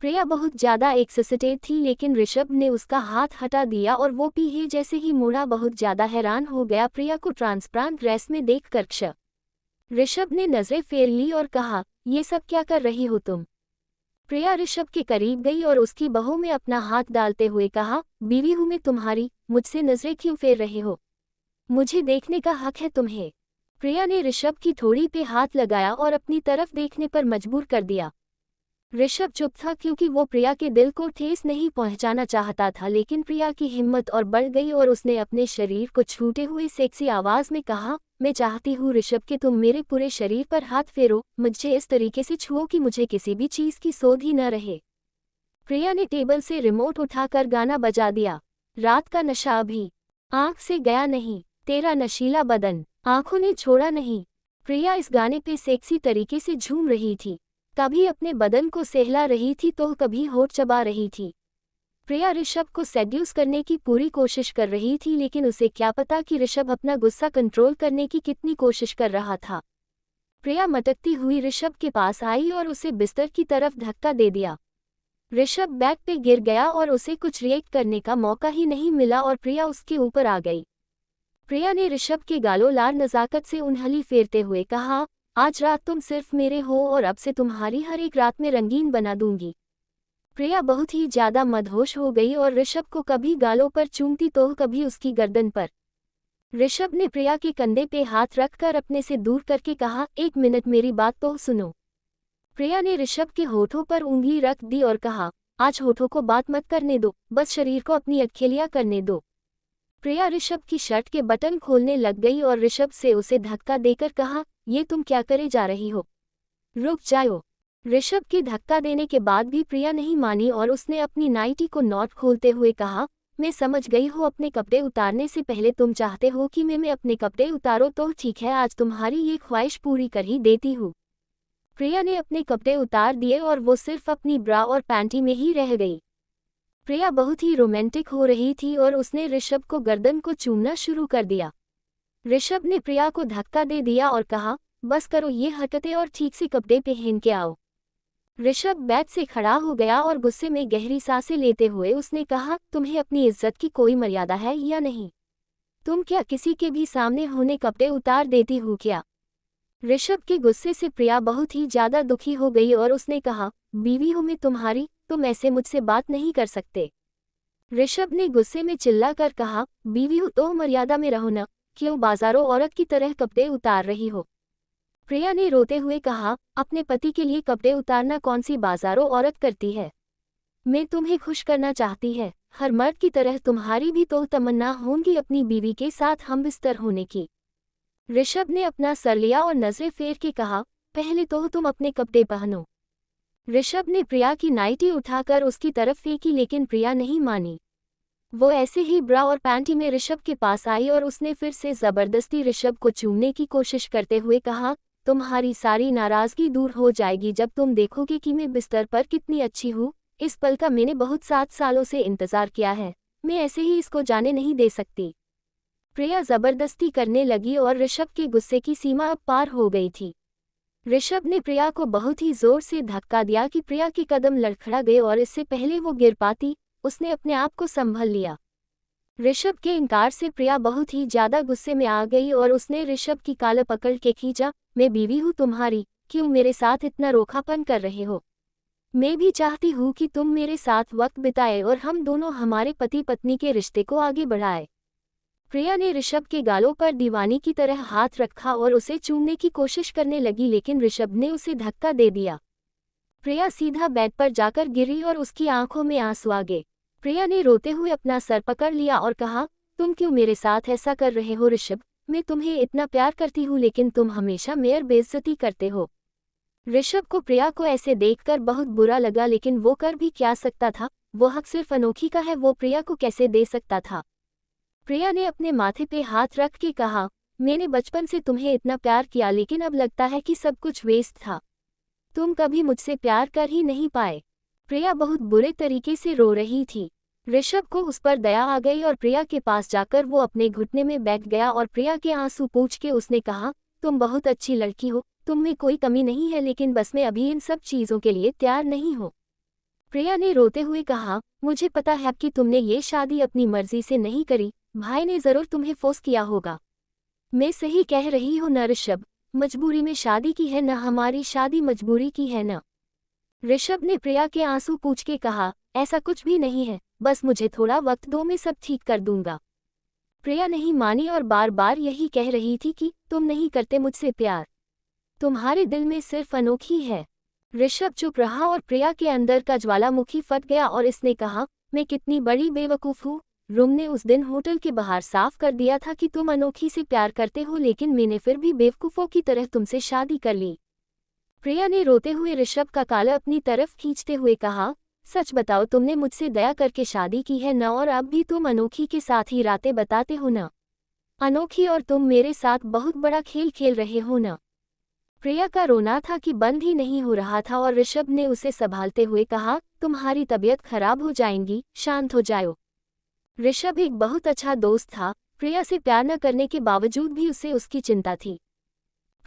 प्रिया बहुत ज्यादा एक्साइटेड थी, लेकिन ऋषभ ने उसका हाथ हटा दिया और वो पीछे जैसे ही मुड़ा बहुत ज्यादा हैरान हो गया प्रिया को ट्रांसपेरेंट ड्रेस में देखकर। ऋषभ ने नजरें फेर ली और कहा, ये सब क्या कर रही हो तुम? प्रिया ऋषभ के करीब गई और उसकी बाहों में अपना हाथ डालते हुए कहा, बीवी हूं मैं तुम्हारी, मुझसे नजरें क्यों फेर रहे हो? मुझे देखने का हक है तुम्हें। प्रिया ने ऋषभ की ठोड़ी पे हाथ लगाया और अपनी तरफ देखने पर मजबूर कर दिया। ऋषभ चुप था क्योंकि वो प्रिया के दिल को ठेस नहीं पहुंचाना चाहता था, लेकिन प्रिया की हिम्मत और बढ़ गई और उसने अपने शरीर को छूते हुए सेक्सी आवाज में कहा, मैं चाहती हूँ ऋषभ कि तुम मेरे पूरे शरीर पर हाथ फेरो, मुझे इस तरीके से छुओ कि मुझे किसी भी चीज की सोध ही न रहे। प्रिया ने टेबल से रिमोट उठाकर गाना बजा दिया। रात का नशा अभी आंख से गया नहीं, तेरा नशीला बदन आंखों ने छोड़ा नहीं। प्रिया इस गाने पे सेक्सी तरीके से झूम रही थी, कभी अपने बदन को सहला रही थी तो कभी होठ चबा रही थी। प्रिया ऋषभ को सेड्यूस करने की पूरी कोशिश कर रही थी, लेकिन उसे क्या पता कि ऋषभ अपना गुस्सा कंट्रोल करने की कितनी कोशिश कर रहा था। प्रिया मटकती हुई ऋषभ के पास आई और उसे बिस्तर की तरफ धक्का दे दिया। ऋषभ बेड पे गिर गया और उसे कुछ रिएक्ट करने का मौका ही नहीं मिला और प्रिया उसके ऊपर आ गई। प्रिया ने ऋषभ के गालों लार नजाकत से उंगली फेरते हुए कहा, आज रात तुम सिर्फ मेरे हो और अब से तुम्हारी हर एक रात में रंगीन बना दूंगी। प्रिया बहुत ही ज्यादा मदहोश हो गई और ऋषभ को कभी गालों पर चूमती तो कभी उसकी गर्दन पर। ऋषभ ने प्रिया के कंधे पे हाथ रखकर अपने से दूर करके कहा, एक मिनट मेरी बात तो सुनो। प्रिया ने ऋषभ के होठों पर उंगली रख दी और कहा, आज होठों को बात मत करने दो, बस शरीर को अपनी अटखेलियां करने दो। प्रिया ऋषभ की शर्ट के बटन खोलने लग गई और ऋषभ से उसे धक्का देकर कहा, ये तुम क्या करे जा रही हो? रुक जाओ। ऋषभ के धक्का देने के बाद भी प्रिया नहीं मानी और उसने अपनी नाइटी को नॉट खोलते हुए कहा, मैं समझ गई हूँ, अपने कपड़े उतारने से पहले तुम चाहते हो कि मैं अपने कपड़े उतारो, तो ठीक है, आज तुम्हारी ये ख्वाहिश पूरी कर ही देती हूँ। प्रिया ने अपने कपड़े उतार दिए और वो सिर्फ अपनी ब्रा और पैंटी में ही रह गई। प्रिया बहुत ही रोमांटिक हो रही थी और उसने ऋषभ को गर्दन को चूमना शुरू कर दिया। ऋषभ ने प्रिया को धक्का दे दिया और कहा, बस करो ये हरकतें और ठीक से कपड़े पहन के आओ। ऋषभ बेड से खड़ा हो गया और गुस्से में गहरी सांसें लेते हुए उसने कहा, तुम्हें अपनी इज्जत की कोई मर्यादा है या नहीं? तुम क्या किसी के भी सामने होने कपड़े उतार देती हो क्या? ऋषभ के गुस्से से प्रिया बहुत ही ज्यादा दुखी हो गई और उसने कहा, बीवी हूं मैं तुम्हारी, तुम ऐसे मुझसे बात नहीं कर सकते। ऋषभ ने गुस्से में चिल्लाकर कहा, बीवी हो तो मर्यादा में रहो न, क्यों बाजारों औरत की तरह कपड़े उतार रही हो। प्रिया ने रोते हुए कहा, अपने पति के लिए कपड़े उतारना कौन सी बाजारों औरत करती है। मैं तुम्हें खुश करना चाहती है, हर मर्द की तरह तुम्हारी भी तो तमन्ना होंगी अपनी बीवी के साथ हमबिस्तर होने की। ऋषभ ने अपना सर लिया और नजरें फेर के कहा, पहले तो तुम अपने कपड़े पहनो। ऋषभ ने प्रिया की नाइटी उठाकर उसकी तरफ फेंकी लेकिन प्रिया नहीं मानी। वो ऐसे ही ब्रा और पैंटी में ऋषभ के पास आई और उसने फिर से जबरदस्ती ऋषभ को चूमने की कोशिश करते हुए कहा, तुम्हारी सारी नाराजगी दूर हो जाएगी जब तुम देखोगे कि मैं बिस्तर पर कितनी अच्छी हूँ। इस पल का मैंने बहुत 7 सालों से इंतजार किया है, मैं ऐसे ही इसको जाने नहीं दे सकती। प्रिया जबरदस्ती करने लगी और ऋषभ के गुस्से की सीमा अब पार हो गई थी। ऋषभ ने प्रिया को बहुत ही जोर से धक्का दिया कि प्रिया के कदम लड़खड़ा गए और इससे पहले वो गिर पाती, उसने अपने आप को संभल लिया। ऋषभ के इनकार से प्रिया बहुत ही ज्यादा गुस्से में आ गई और उसने ऋषभ की कॉलर पकड़ के खींचा, मैं बीवी हूँ तुम्हारी, क्यों मेरे साथ इतना रोखापन कर रहे हो। मैं भी चाहती हूँ कि तुम मेरे साथ वक्त बिताए और हम दोनों हमारे पति पत्नी के रिश्ते को आगे बढ़ाए। प्रिया ने ऋषभ के गालों पर दीवानी की तरह हाथ रखा और उसे चूमने की कोशिश करने लगी लेकिन ऋषभ ने उसे धक्का दे दिया। प्रिया सीधा बेड पर जाकर गिरी और उसकी आंखों में आंसू आ गए। प्रिया ने रोते हुए अपना सर पकड़ लिया और कहा, तुम क्यों मेरे साथ ऐसा कर रहे हो ऋषभ, मैं तुम्हें इतना प्यार करती हूँ लेकिन तुम हमेशा मेरी बेइज्जती करते हो। ऋषभ को प्रिया को ऐसे देखकर बहुत बुरा लगा लेकिन वो कर भी क्या सकता था, वो हक सिर्फ अनोखी का है, वो प्रिया को कैसे दे सकता था। प्रिया ने अपने माथे पे हाथ रख के कहा, मैंने बचपन से तुम्हें इतना प्यार किया लेकिन अब लगता है कि सब कुछ वेस्ट था, तुम कभी मुझसे प्यार कर ही नहीं पाए। प्रिया बहुत बुरे तरीके से रो रही थी। ऋषभ को उस पर दया आ गई और प्रिया के पास जाकर वो अपने घुटने में बैठ गया और प्रिया के आंसू पोंछ के उसने कहा, तुम बहुत अच्छी लड़की हो, तुम में कोई कमी नहीं है लेकिन बस मैं अभी इन सब चीज़ों के लिए तैयार नहीं हूँ। प्रिया ने रोते हुए कहा, मुझे पता है कि तुमने ये शादी अपनी मर्जी से नहीं करी, भाई ने जरूर तुम्हें फोर्स किया होगा। मैं सही कह रही हूँ न ऋषभ, मजबूरी में शादी की है न हमारी शादी मजबूरी की है न। ऋषभ ने प्रिया के आंसू पूछ के कहा, ऐसा कुछ भी नहीं है, बस मुझे थोड़ा वक्त दो, मैं सब ठीक कर दूंगा। प्रिया नहीं मानी और बार बार यही कह रही थी कि तुम नहीं करते मुझसे प्यार, तुम्हारे दिल में सिर्फ अनोखी है। ऋषभ चुप रहा और प्रिया के अंदर का ज्वालामुखी फट गया और इसने कहा, मैं कितनी बड़ी बेवकूफ़ हूँ। रूम ने उस दिन होटल के बाहर साफ कर दिया था कि तुम अनोखी से प्यार करते हो लेकिन मैंने फिर भी बेवकूफ़ों की तरह तुमसे शादी कर ली। प्रिया ने रोते हुए ऋषभ का काला अपनी तरफ खींचते हुए कहा, सच बताओ तुमने मुझसे दया करके शादी की है न, और अब भी तुम अनोखी के साथ ही रातें बताते हो न। अनोखी और तुम मेरे साथ बहुत बड़ा खेल खेल रहे हो न। प्रिया का रोना था कि बंद ही नहीं हो रहा था और ऋषभ ने उसे संभालते हुए कहा, तुम्हारी तबीयत खराब हो जाएगी, शांत हो जाओ। ऋषभ एक बहुत अच्छा दोस्त था, प्रिया से प्यार न करने के बावजूद भी उसे उसकी चिंता थी।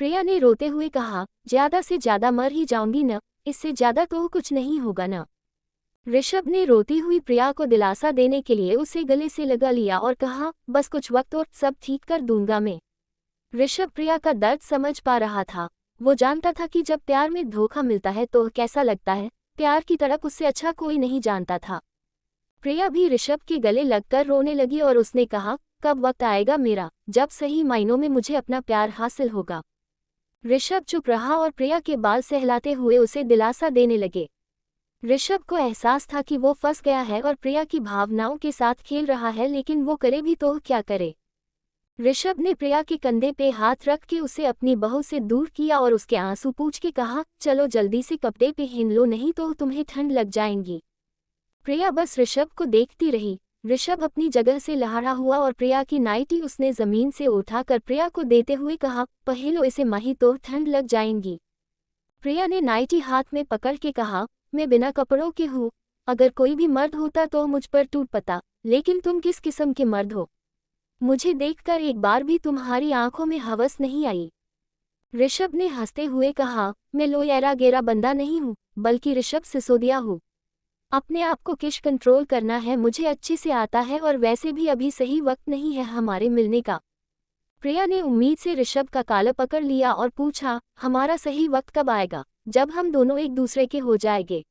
प्रिया ने रोते हुए कहा, ज्यादा से ज्यादा मर ही जाऊंगी न, इससे ज्यादा तो कुछ नहीं होगा न। ऋषभ ने रोती हुई प्रिया को दिलासा देने के लिए उसे गले से लगा लिया और कहा, बस कुछ वक्त और सब ठीक कर दूंगा मैं। ऋषभ प्रिया का दर्द समझ पा रहा था, वो जानता था कि जब प्यार में धोखा मिलता है तो कैसा लगता है, प्यार की तड़प उससे अच्छा कोई नहीं जानता था। प्रिया भी ऋषभ के गले लगकर रोने लगी और उसने कहा, कब वक्त आएगा मेरा, जब सही मायनों में मुझे अपना प्यार हासिल होगा। ऋषभ चुप रहा और प्रिया के बाल सहलाते हुए उसे दिलासा देने लगे। ऋषभ को एहसास था कि वो फंस गया है और प्रिया की भावनाओं के साथ खेल रहा है, लेकिन वो करे भी तो क्या करे। ऋषभ ने प्रिया के कंधे पे हाथ रख के उसे अपनी बहू से दूर किया और उसके आंसू पूछ के कहा, चलो जल्दी से कपड़े पहन लो नहीं तो तुम्हें ठंड लग जाएगी। प्रिया बस ऋषभ को देखती रही। ऋषभ अपनी जगह से लहरा हुआ और प्रिया की नाइटी उसने जमीन से उठाकर प्रिया को देते हुए कहा, पहलो इसे माही तो ठंड लग जाएगी। प्रिया ने नाइटी हाथ में पकड़ के कहा, मैं बिना कपड़ों के हूँ, अगर कोई भी मर्द होता तो मुझ पर टूट पड़ता, लेकिन तुम किस किस्म के मर्द हो, मुझे देखकर एक बार भी तुम्हारी आंखों में हवस नहीं आई। ऋषभ ने हंसते हुए कहा, मैं लोयरा गेरा बंदा नहीं हूँ, बल्कि ऋषभ सिसोदिया हूँ। अपने आप को किश कंट्रोल करना है मुझे अच्छे से आता है, और वैसे भी अभी सही वक्त नहीं है हमारे मिलने का। प्रिया ने उम्मीद से ऋषभ का काला पकड़ लिया और पूछा, हमारा सही वक्त कब आएगा, जब हम दोनों एक दूसरे के हो जाएंगे।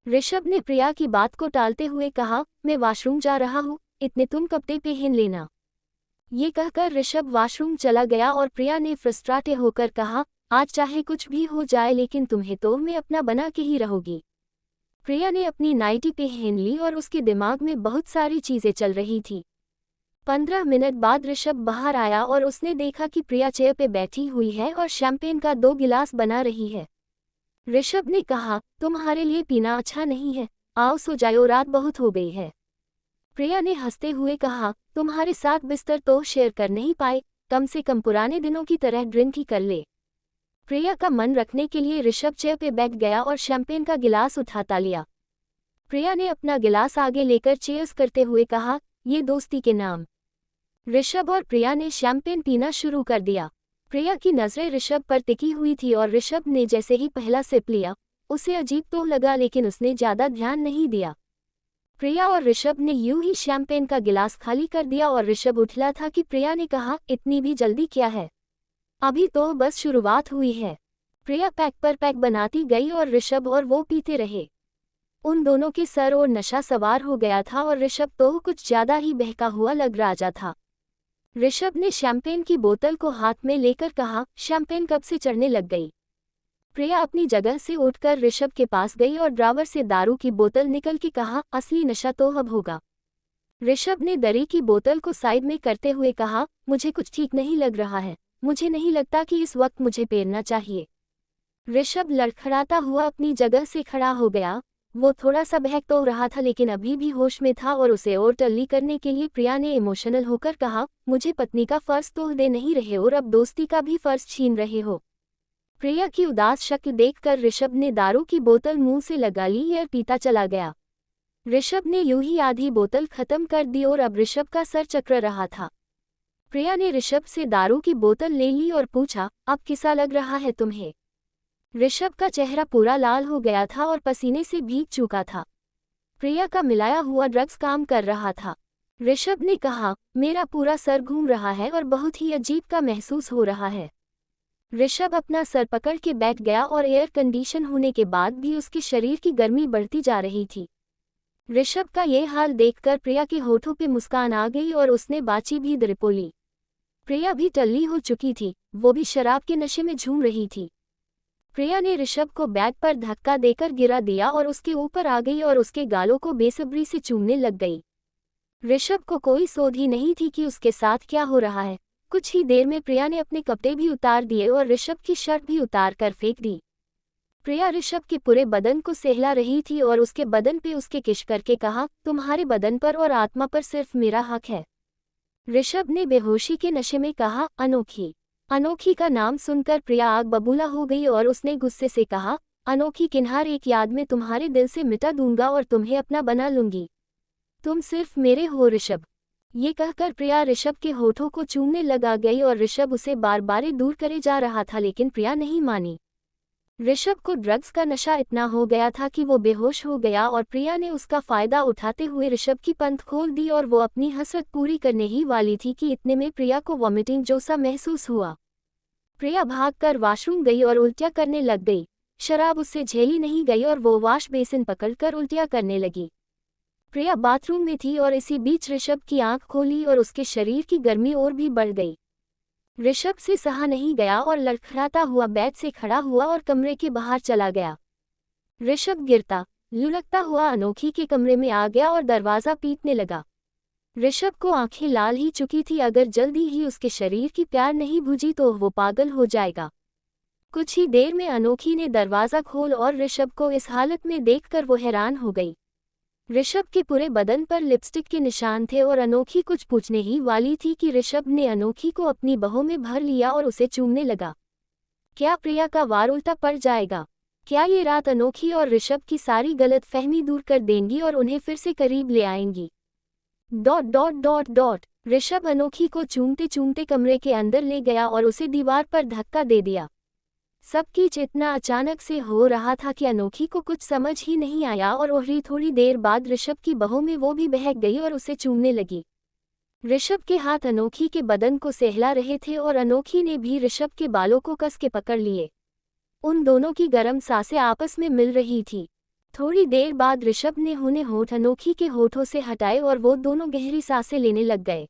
ऋषभ ने प्रिया की बात को टालते हुए कहा, मैं वॉशरूम जा रहा हूँ, इतने तुम कपड़े पहन लेना। ये कहकर ऋषभ वॉशरूम चला गया और प्रिया ने फ्रस्ट्रेटेड होकर कहा, आज चाहे कुछ भी हो जाए लेकिन तुम्हें तो मैं अपना बना के ही रहूंगी। प्रिया ने अपनी नाइटी पहन ली और उसके दिमाग में बहुत सारी चीजें चल रही थी। 15 मिनट बाद ऋषभ बाहर आया और उसने देखा कि प्रिया चेयर पे बैठी हुई है और शैंपेन का 2 गिलास बना रही है। ऋषभ ने कहा, तुम्हारे लिए पीना अच्छा नहीं है, आओ सो जाओ, रात बहुत हो गई है। प्रिया ने हंसते हुए कहा, तुम्हारे साथ बिस्तर तो शेयर कर नहीं पाए, कम से कम पुराने दिनों की तरह ड्रिंक ही कर ले। प्रिया का मन रखने के लिए ऋषभ चेयर पे बैठ गया और शैंपेन का गिलास उठाता लिया। प्रिया ने अपना गिलास आगे लेकर चीयर्स करते हुए कहा, ये दोस्ती के नाम। ऋषभ और प्रिया ने शैंपेन पीना शुरू कर दिया। प्रिया की नजरें ऋषभ पर टिकी हुई थी और ऋषभ ने जैसे ही पहला सिप लिया, उसे अजीब तो लगा लेकिन उसने ज्यादा ध्यान नहीं दिया। प्रिया और ऋषभ ने यूं ही शैंपेन का गिलास खाली कर दिया और ऋषभ उठला था कि प्रिया ने कहा, इतनी भी जल्दी क्या है, अभी तो बस शुरुआत हुई है। प्रिया पैक पर पैक बनाती गई और ऋषभ और वो पीते रहे। उन दोनों के सर और नशा सवार हो गया था और ऋषभ तो कुछ ज्यादा ही बहका हुआ लग रहा था। ऋषभ ने शैंपेन की बोतल को हाथ में लेकर कहा, शैंपेन कब से चढ़ने लग गई। प्रिया अपनी जगह से उठकर ऋषभ के पास गई और ड्रावर से दारू की बोतल निकल के कहा, असली नशा तो अब होगा। ऋषभ ने दरी की बोतल को साइड में करते हुए कहा, मुझे कुछ ठीक नहीं लग रहा है, मुझे नहीं लगता कि इस वक्त मुझे पीना चाहिए। ऋषभ लड़खड़ाता हुआ अपनी जगह से खड़ा हो गया। वो थोड़ा सा बहक तो रहा था लेकिन अभी भी होश में था और उसे और टल्ली करने के लिए प्रिया ने इमोशनल होकर कहा, मुझे पत्नी का फर्ज तो दे नहीं रहे और अब दोस्ती का भी फर्ज छीन रहे हो। प्रिया की उदास शक्ल देखकर ऋषभ ने दारू की बोतल मुंह से लगा ली और पीता चला गया। ऋषभ ने यूं ही आधी बोतल खत्म कर दी और अब ऋषभ का सर चक्र रहा था। प्रिया ने ऋषभ से दारू की बोतल ले ली और पूछा, अब कैसा लग रहा है तुम्हें। ऋषभ का चेहरा पूरा लाल हो गया था और पसीने से भीग चुका था। प्रिया का मिलाया हुआ ड्रग्स काम कर रहा था। ऋषभ ने कहा, मेरा पूरा सर घूम रहा है और बहुत ही अजीब का महसूस हो रहा है। ऋषभ अपना सर पकड़ के बैठ गया और एयर कंडीशन होने के बाद भी उसके शरीर की गर्मी बढ़ती जा रही थी। ऋषभ का ये हाल देखकर प्रिया के होठों पे मुस्कान आ गई और उसने बाची भी दरिपोली। प्रिया भी टल्ली हो चुकी थी, वो भी शराब के नशे में झूम रही थी। प्रिया ने ऋषभ को बैग पर धक्का देकर गिरा दिया और उसके ऊपर आ गई और उसके गालों को बेसब्री से चूमने लग गई। ऋषभ को कोई सोध ही नहीं थी कि उसके साथ क्या हो रहा है। कुछ ही देर में प्रिया ने अपने कपड़े भी उतार दिए और ऋषभ की शर्ट भी उतार कर फेंक दी। प्रिया ऋषभ के पूरे बदन को सहला रही थी और उसके बदन पे उसके किश करके कहा, तुम्हारे बदन पर और आत्मा पर सिर्फ मेरा हक है। ऋषभ ने बेहोशी के नशे में कहा, अनोखी। अनोखी का नाम सुनकर प्रिया आग बबूला हो गई और उसने गुस्से से कहा, अनोखी किन्हार एक याद में तुम्हारे दिल से मिटा दूंगा और तुम्हें अपना बना लूंगी। तुम सिर्फ मेरे हो ऋषभ। ये कहकर प्रिया ऋषभ के होठों को चूमने लगा गई और ऋषभ उसे बार बार दूर करे जा रहा था लेकिन प्रिया नहीं मानी। ऋषभ को ड्रग्स का नशा इतना हो गया था कि वो बेहोश हो गया और प्रिया ने उसका फायदा उठाते हुए ऋषभ की पंथ खोल दी और वो अपनी हसरत पूरी करने ही वाली थी कि इतने में प्रिया को वॉमिटिंग जैसा महसूस हुआ। प्रिया भागकर वॉशरूम गई और उल्टियां करने लग गई। शराब उससे झेली नहीं गई और वो वॉश बेसिन पकड़कर उल्टियां करने लगी। प्रिया बाथरूम में थी और इसी बीच ऋषभ की आंख खोली और उसके शरीर की गर्मी और भी बढ़ गई। ऋषभ से सहा नहीं गया और लड़खड़ाता हुआ बेड से खड़ा हुआ और कमरे के बाहर चला गया। ऋषभ गिरता लुढ़कता हुआ अनोखी के कमरे में आ गया और दरवाजा पीटने लगा। ऋषभ को आंखें लाल ही चुकी थी, अगर जल्दी ही उसके शरीर की प्यार नहीं बुझी तो वो पागल हो जाएगा। कुछ ही देर में अनोखी ने दरवाजा खोल और ऋषभ को इस हालत में देखकर वो हैरान हो गई। ऋषभ के पूरे बदन पर लिपस्टिक के निशान थे और अनोखी कुछ पूछने ही वाली थी कि ऋषभ ने अनोखी को अपनी बाहों में भर लिया और उसे चूमने लगा। क्या प्रिया का वार उल्टा पड़ जाएगा? क्या ये रात अनोखी और ऋषभ की सारी गलत फहमी दूर कर देंगी और उन्हें फिर से करीब ले आएंगी? ऋषभ अनोखी को चूमते चूमते कमरे के अंदर ले गया और उसे दीवार पर धक्का दे दिया। सबकी चेतना अचानक से हो रहा था कि अनोखी को कुछ समझ ही नहीं आया और ओहरी थोड़ी देर बाद ऋषभ की बाहों में वो भी बहक गई और उसे चूमने लगी। ऋषभ के हाथ अनोखी के बदन को सहला रहे थे और अनोखी ने भी ऋषभ के बालों को कस के पकड़ लिए। उन दोनों की गर्म सांसें आपस में मिल रही थी। थोड़ी देर बाद ऋषभ ने उन्हें होठ अनोखी के होठों से हटाए और वो दोनों गहरी सांसें लेने लग गए।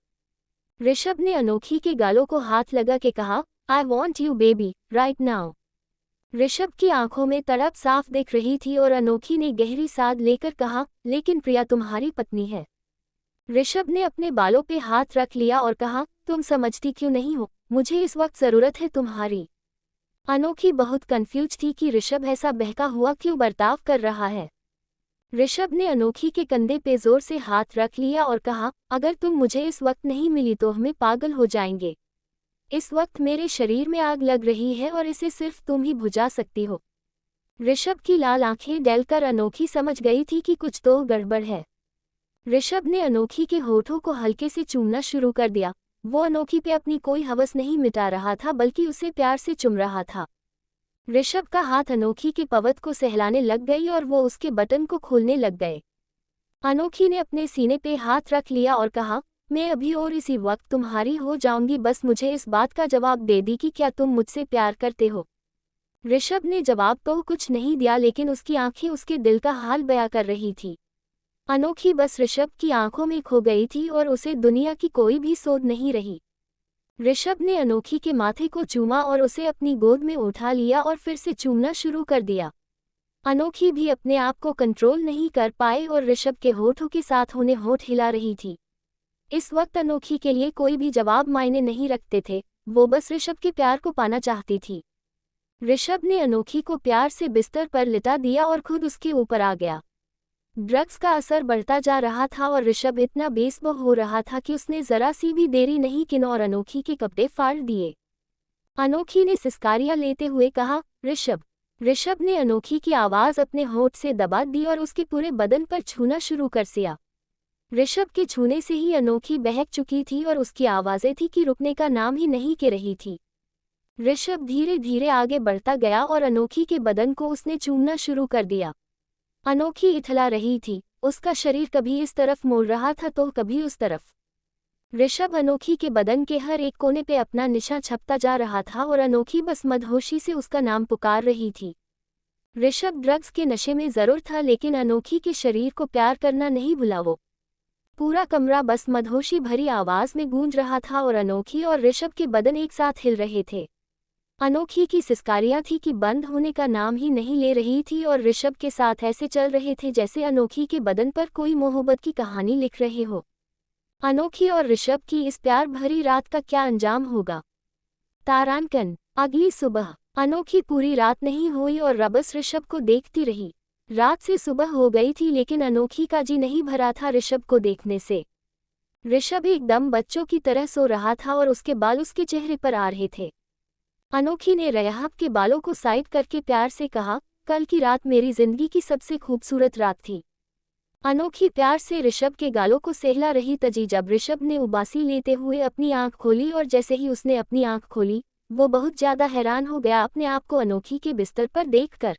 ऋषभ ने अनोखी के गालों को हाथ लगा के कहा, I want you baby right now. Rishabh की आंखों में तड़प साफ दिख रही थी और अनोखी ने गहरी सांस लेकर कहा, लेकिन प्रिया तुम्हारी पत्नी है। ऋषभ ने अपने बालों पे हाथ रख लिया और कहा, तुम समझती क्यों नहीं हो, मुझे इस वक्त जरूरत है तुम्हारी। अनोखी बहुत कंफ्यूज थी कि ऋषभ ऐसा बहका हुआ क्यों बर्ताव कर रहा है। ऋषभ ने अनोखी के कंधे पे जोर से हाथ रख लिया और कहा, अगर तुम मुझे इस वक्त नहीं मिली तो हमें पागल हो जाएंगे। इस वक्त मेरे शरीर में आग लग रही है और इसे सिर्फ तुम ही बुझा सकती हो। ऋषभ की लाल आंखें डलकर अनोखी समझ गई थी कि कुछ तो गड़बड़ है। ऋषभ ने अनोखी के होठों को हल्के से चूमना शुरू कर दिया। वो अनोखी पे अपनी कोई हवस नहीं मिटा रहा था बल्कि उसे प्यार से चुम रहा था। ऋषभ का हाथ अनोखी के पवत को सहलाने लग गई और वो उसके बटन को खोलने लग गए। अनोखी ने अपने सीने पे हाथ रख लिया और कहा, मैं अभी और इसी वक्त तुम्हारी हो जाऊंगी, बस मुझे इस बात का जवाब दे दी कि क्या तुम मुझसे प्यार करते हो। ऋषभ ने जवाब तो कुछ नहीं दिया लेकिन उसकी आंखें उसके दिल का हाल बयां कर रही थी। अनोखी बस ऋषभ की आंखों में खो गई थी और उसे दुनिया की कोई भी सोच नहीं रही। ऋषभ ने अनोखी के माथे को चूमा और उसे अपनी गोद में उठा लिया और फिर से चूमना शुरू कर दिया। अनोखी भी अपने आप को कंट्रोल नहीं कर पाए और ऋषभ के होठों के साथ उन्हें होठ हिला रही थी। इस वक्त अनोखी के लिए कोई भी जवाब मायने नहीं रखते थे, वो बस ऋषभ के प्यार को पाना चाहती थी। ऋषभ ने अनोखी को प्यार से बिस्तर पर लिटा दिया और खुद उसके ऊपर आ गया। ड्रग्स का असर बढ़ता जा रहा था और ऋषभ इतना बेसब्र हो रहा था कि उसने जरा सी भी देरी नहीं की और अनोखी के कपड़े फाड़ दिए। अनोखी ने सिसकारियां लेते हुए कहा, ऋषभ। ऋषभ ने अनोखी की आवाज़ अपने होठ से दबा दी और उसके पूरे बदन पर छूना शुरू कर दिया। ऋषभ के छूने से ही अनोखी बहक चुकी थी और उसकी आवाज़ें थी कि रुकने का नाम ही नहीं ले रही थी। ऋषभ धीरे धीरे आगे बढ़ता गया और अनोखी के बदन को उसने चूमना शुरू कर दिया। अनोखी इठला रही थी, उसका शरीर कभी इस तरफ मोड़ रहा था तो कभी उस तरफ। ऋषभ अनोखी के बदन के हर एक कोने पे अपना निशान छपता जा रहा था और अनोखी बस मदहोशी से उसका नाम पुकार रही थी। ऋषभ ड्रग्स के नशे में जरूर था लेकिन अनोखी के शरीर को प्यार करना नहीं भुला वो। पूरा कमरा बस मदहोशी भरी आवाज में गूंज रहा था और अनोखी और ऋषभ के बदन एक साथ हिल रहे थे। अनोखी की सिसकारियां थी कि बंद होने का नाम ही नहीं ले रही थी और ऋषभ के साथ ऐसे चल रहे थे जैसे अनोखी के बदन पर कोई मोहब्बत की कहानी लिख रहे हो। अनोखी और ऋषभ की इस प्यार भरी रात का क्या अंजाम होगा। तारांकन। अगली सुबह अनोखी पूरी रात नहीं हुई और बस ऋषभ को देखती रही। रात से सुबह हो गई थी लेकिन अनोखी का जी नहीं भरा था ऋषभ को देखने से। ऋषभ एकदम बच्चों की तरह सो रहा था और उसके बाल उसके चेहरे पर आ रहे थे। अनोखी ने ऋषभ के बालों को साइड करके प्यार से कहा, कल की रात मेरी जिंदगी की सबसे खूबसूरत रात थी। अनोखी प्यार से ऋषभ के गालों को सहला रही तजी जब ऋषभ ने उबासी लेते हुए अपनी आंख खोली और जैसे ही उसने अपनी आंख खोली वो बहुत ज्यादा हैरान हो गया अपने आप को अनोखी के बिस्तर पर देखकर।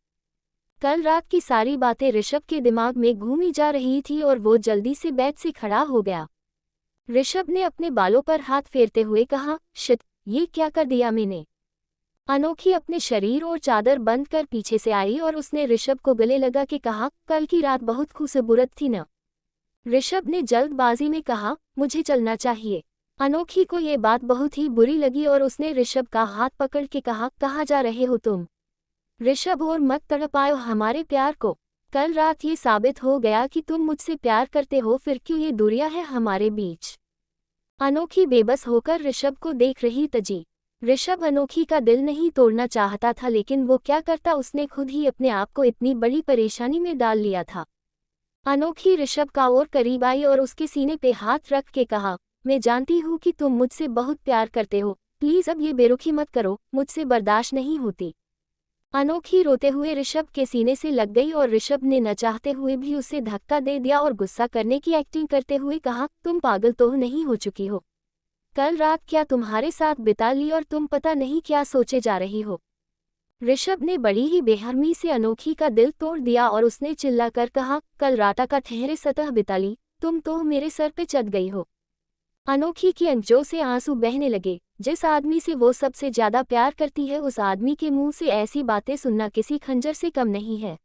कल रात की सारी बातें ऋषभ के दिमाग में घूमी जा रही थी और वो जल्दी से बेड से खड़ा हो गया। ऋषभ ने अपने बालों पर हाथ फेरते हुए कहा, शिट, ये क्या कर दिया मैंने। अनोखी अपने शरीर और चादर बंद कर पीछे से आई और उसने ऋषभ को गले लगा के कहा, कल की रात बहुत खूबसूरत थी न। ऋषभ ने जल्दबाजी में कहा, मुझे चलना चाहिए। अनोखी को ये बात बहुत ही बुरी लगी और उसने ऋषभ का हाथ पकड़ के कहा, कहाँ जा रहे हो तुम। ऋषभ, और मत तड़पाओ हमारे प्यार को। कल रात ये साबित हो गया कि तुम मुझसे प्यार करते हो, फिर क्यों ये दूरियां है हमारे बीच। अनोखी बेबस होकर ऋषभ को देख रही तजी। ऋषभ अनोखी का दिल नहीं तोड़ना चाहता था लेकिन वो क्या करता, उसने खुद ही अपने आप को इतनी बड़ी परेशानी में डाल लिया था। अनोखी ऋषभ का और करीब आई और उसके सीने पे हाथ रख के कहा, मैं जानती हूँ कि तुम मुझसे बहुत प्यार करते हो, प्लीज अब ये बेरुखी मत करो, मुझसे बर्दाश्त नहीं होती। अनोखी रोते हुए ऋषभ के सीने से लग गई और ऋषभ ने न चाहते हुए भी उसे धक्का दे दिया और गुस्सा करने की एक्टिंग करते हुए कहा, तुम पागल तो नहीं हो चुकी हो। कल रात क्या तुम्हारे साथ बिता ली और तुम पता नहीं क्या सोचे जा रही हो। ऋषभ ने बड़ी ही बेहरमी से अनोखी का दिल तोड़ दिया और उसने चिल्लाकर कहा, कल रात का ठहरे सतह बिता ली, तुम तो मेरे सर पे चढ़ गई हो। अनोखी की आंखों से आंसू बहने लगे। जिस आदमी से वो सबसे ज्यादा प्यार करती है उस आदमी के मुंह से ऐसी बातें सुनना किसी खंजर से कम नहीं है।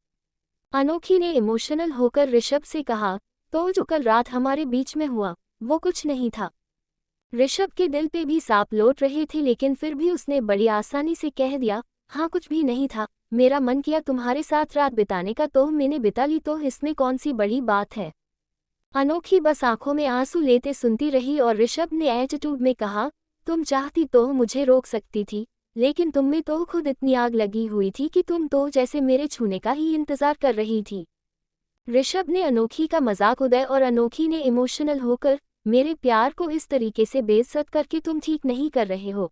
अनोखी ने इमोशनल होकर ऋषभ से कहा, तो जो कल रात हमारे बीच में हुआ वो कुछ नहीं था। ऋषभ के दिल पे भी सांप लौट रहे थे, लेकिन फिर भी उसने बड़ी आसानी से कह दिया, हाँ कुछ भी नहीं था, मेरा मन किया तुम्हारे साथ रात बिताने का तो मैंने बिता ली, तो इसमें कौन सी बड़ी बात है। अनोखी बस आंखों में आंसू लेते सुनती रही और ऋषभ ने एटीट्यूड में कहा, तुम चाहती तो मुझे रोक सकती थी, लेकिन तुम में तो खुद इतनी आग लगी हुई थी कि तुम तो जैसे मेरे छूने का ही इंतजार कर रही थी। ऋषभ ने अनोखी का मजाक उड़ाया और अनोखी ने इमोशनल होकर, मेरे प्यार को इस तरीके से बेइज्जत करके तुम ठीक नहीं कर रहे हो।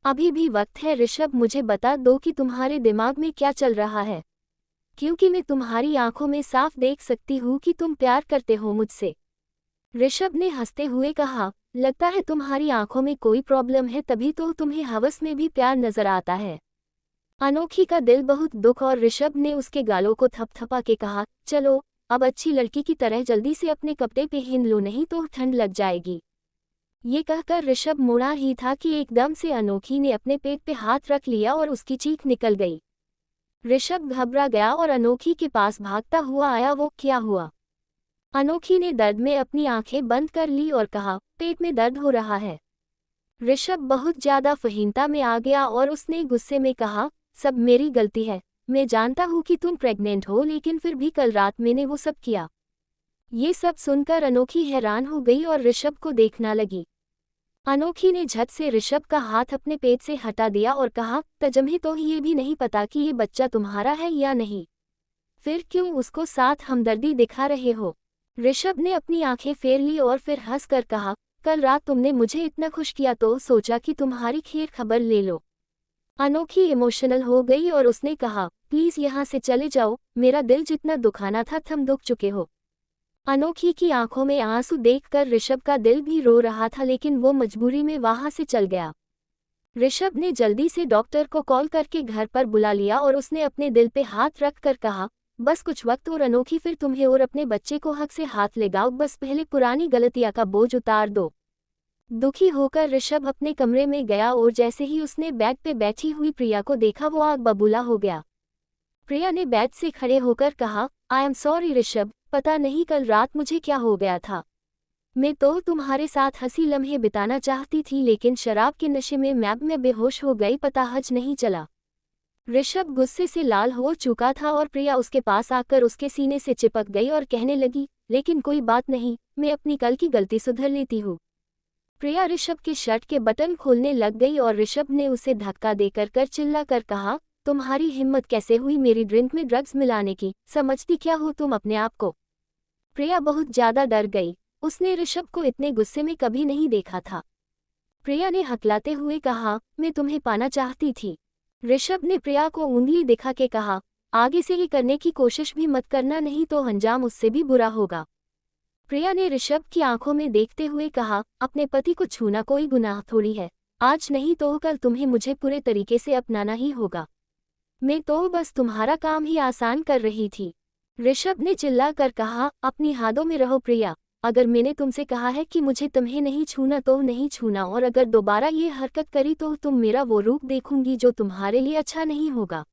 अभी भी वक्त है ऋषभ, मुझे बता दो कि तुम्हारे दिमाग में क्या चल रहा है, क्योंकि मैं तुम्हारी आंखों में साफ देख सकती हूँ कि तुम प्यार करते हो मुझसे। ऋषभ ने हंसते हुए कहा, लगता है तुम्हारी आंखों में कोई प्रॉब्लम है, तभी तो तुम्हें हवस में भी प्यार नजर आता है। अनोखी का दिल बहुत दुख और ऋषभ ने उसके गालों को थपथपा के कहा, चलो अब अच्छी लड़की की तरह जल्दी से अपने कपड़े पहन लो, नहीं तो ठंड लग जाएगी। ये कहकर ऋषभ मुड़ा ही था कि एकदम से अनोखी ने अपने पेट पे हाथ रख लिया और उसकी चीख निकल गई। ऋषभ घबरा गया और अनोखी के पास भागता हुआ आया, वो क्या हुआ। अनोखी ने दर्द में अपनी आंखें बंद कर ली और कहा, पेट में दर्द हो रहा है। ऋषभ बहुत ज्यादा फहीमता में आ गया और उसने गुस्से में कहा, सब मेरी गलती है, मैं जानता हूँ कि तुम प्रेग्नेंट हो, लेकिन फिर भी कल रात मैंने वो सब किया। ये सब सुनकर अनोखी हैरान हो गई और ऋषभ को देखना लगी। अनोखी ने झट से ऋषभ का हाथ अपने पेट से हटा दिया और कहा, तजम्हे तो ये भी नहीं पता कि ये बच्चा तुम्हारा है या नहीं, फिर क्यों उसको साथ हमदर्दी दिखा रहे हो। ऋषभ ने अपनी आंखें फेर ली और फिर हंस कर कहा, कल रात तुमने मुझे इतना खुश किया तो सोचा कि तुम्हारी खैर खबर ले लो। अनोखी इमोशनल हो गई और उसने कहा, प्लीज यहाँ से चले जाओ, मेरा दिल जितना दुखाना था तुम दुख चुके हो। अनोखी की आंखों में आंसू देखकर ऋषभ का दिल भी रो रहा था, लेकिन वो मजबूरी में वहां से चल गया। ऋषभ ने जल्दी से डॉक्टर को कॉल करके घर पर बुला लिया और उसने अपने दिल पे हाथ रख कर कहा, बस कुछ वक्त और अनोखी, फिर तुम्हें और अपने बच्चे को हक से हाथ लगाओ, बस पहले पुरानी गलतियां का बोझ उतार दो। दुखी होकर ऋषभ अपने कमरे में गया और जैसे ही उसने बेड पे बैठी हुई प्रिया को देखा, वो आग बबूला हो गया। प्रिया ने बेड से खड़े होकर कहा, आई एम सॉरी ऋषभ, पता नहीं कल रात मुझे क्या हो गया था। मैं तो तुम्हारे साथ हंसी लम्हे बिताना चाहती थी, लेकिन शराब के नशे में मैं बेहोश हो गई, पता हज नहीं चला। ऋषभ गुस्से से लाल हो चुका था और प्रिया उसके पास आकर उसके सीने से चिपक गई और कहने लगी, लेकिन कोई बात नहीं, मैं अपनी कल की गलती सुधर लेती हूँ। प्रिया ऋषभ के शर्ट के बटन खोलने लग गई और ऋषभ ने उसे धक्का देकर चिल्ला कर कहा, तुम्हारी हिम्मत कैसे हुई मेरी ड्रिंक में ड्रग्स मिलाने की, समझती क्या हो तुम अपने आप को। प्रिया बहुत ज्यादा डर गई, उसने ऋषभ को इतने गुस्से में कभी नहीं देखा था। प्रिया ने हकलाते हुए कहा, मैं तुम्हें पाना चाहती थी। ऋषभ ने प्रिया को उंगली दिखा के कहा, आगे से ये करने की कोशिश भी मत करना, नहीं तो अंजाम उससे भी बुरा होगा। प्रिया ने ऋषभ की आंखों में देखते हुए कहा, अपने पति को छूना कोई गुनाह थोड़ी है, आज नहीं तो कल तुम्हें मुझे पूरे तरीके से अपनाना ही होगा। मैं तो बस तुम्हारा काम ही आसान कर रही थी। ऋषभ ने चिल्ला कर कहा, अपनी हादों में रहो प्रिया, अगर मैंने तुमसे कहा है कि मुझे तुम्हें नहीं छूना तो नहीं छूना, और अगर दोबारा ये हरकत करी तो तुम मेरा वो रूप देखूंगी जो तुम्हारे लिए अच्छा नहीं होगा।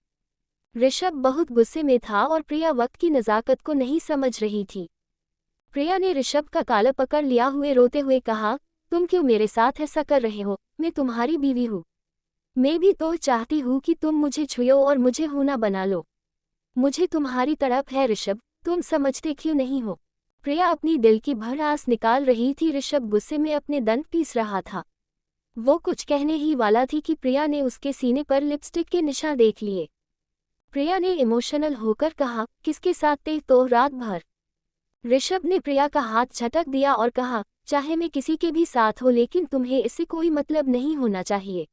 ऋषभ बहुत गुस्से में था और प्रिया वक्त की नज़ाकत को नहीं समझ रही थी। प्रिया ने ऋषभ का काला पकड़ लिया हुए रोते हुए कहा, तुम क्यों मेरे साथ ऐसा कर रहे हो, मैं तुम्हारी बीवी हूँ। मैं भी तो चाहती हूँ कि तुम मुझे छुओ और मुझे होना बना लो। मुझे तुम्हारी तड़प है ऋषभ, तुम समझते क्यों नहीं हो। प्रिया अपनी दिल की भड़ास निकाल रही थी। ऋषभ गुस्से में अपने दंत पीस रहा था। वो कुछ कहने ही वाला थी कि प्रिया ने उसके सीने पर लिपस्टिक के निशान देख लिए। प्रिया ने इमोशनल होकर कहा, किसके साथ थे तो रात भर। ऋषभ ने प्रिया का हाथ झटक दिया और कहा, चाहे मैं किसी के भी साथ हो, लेकिन तुम्हें इससे कोई मतलब नहीं होना चाहिए।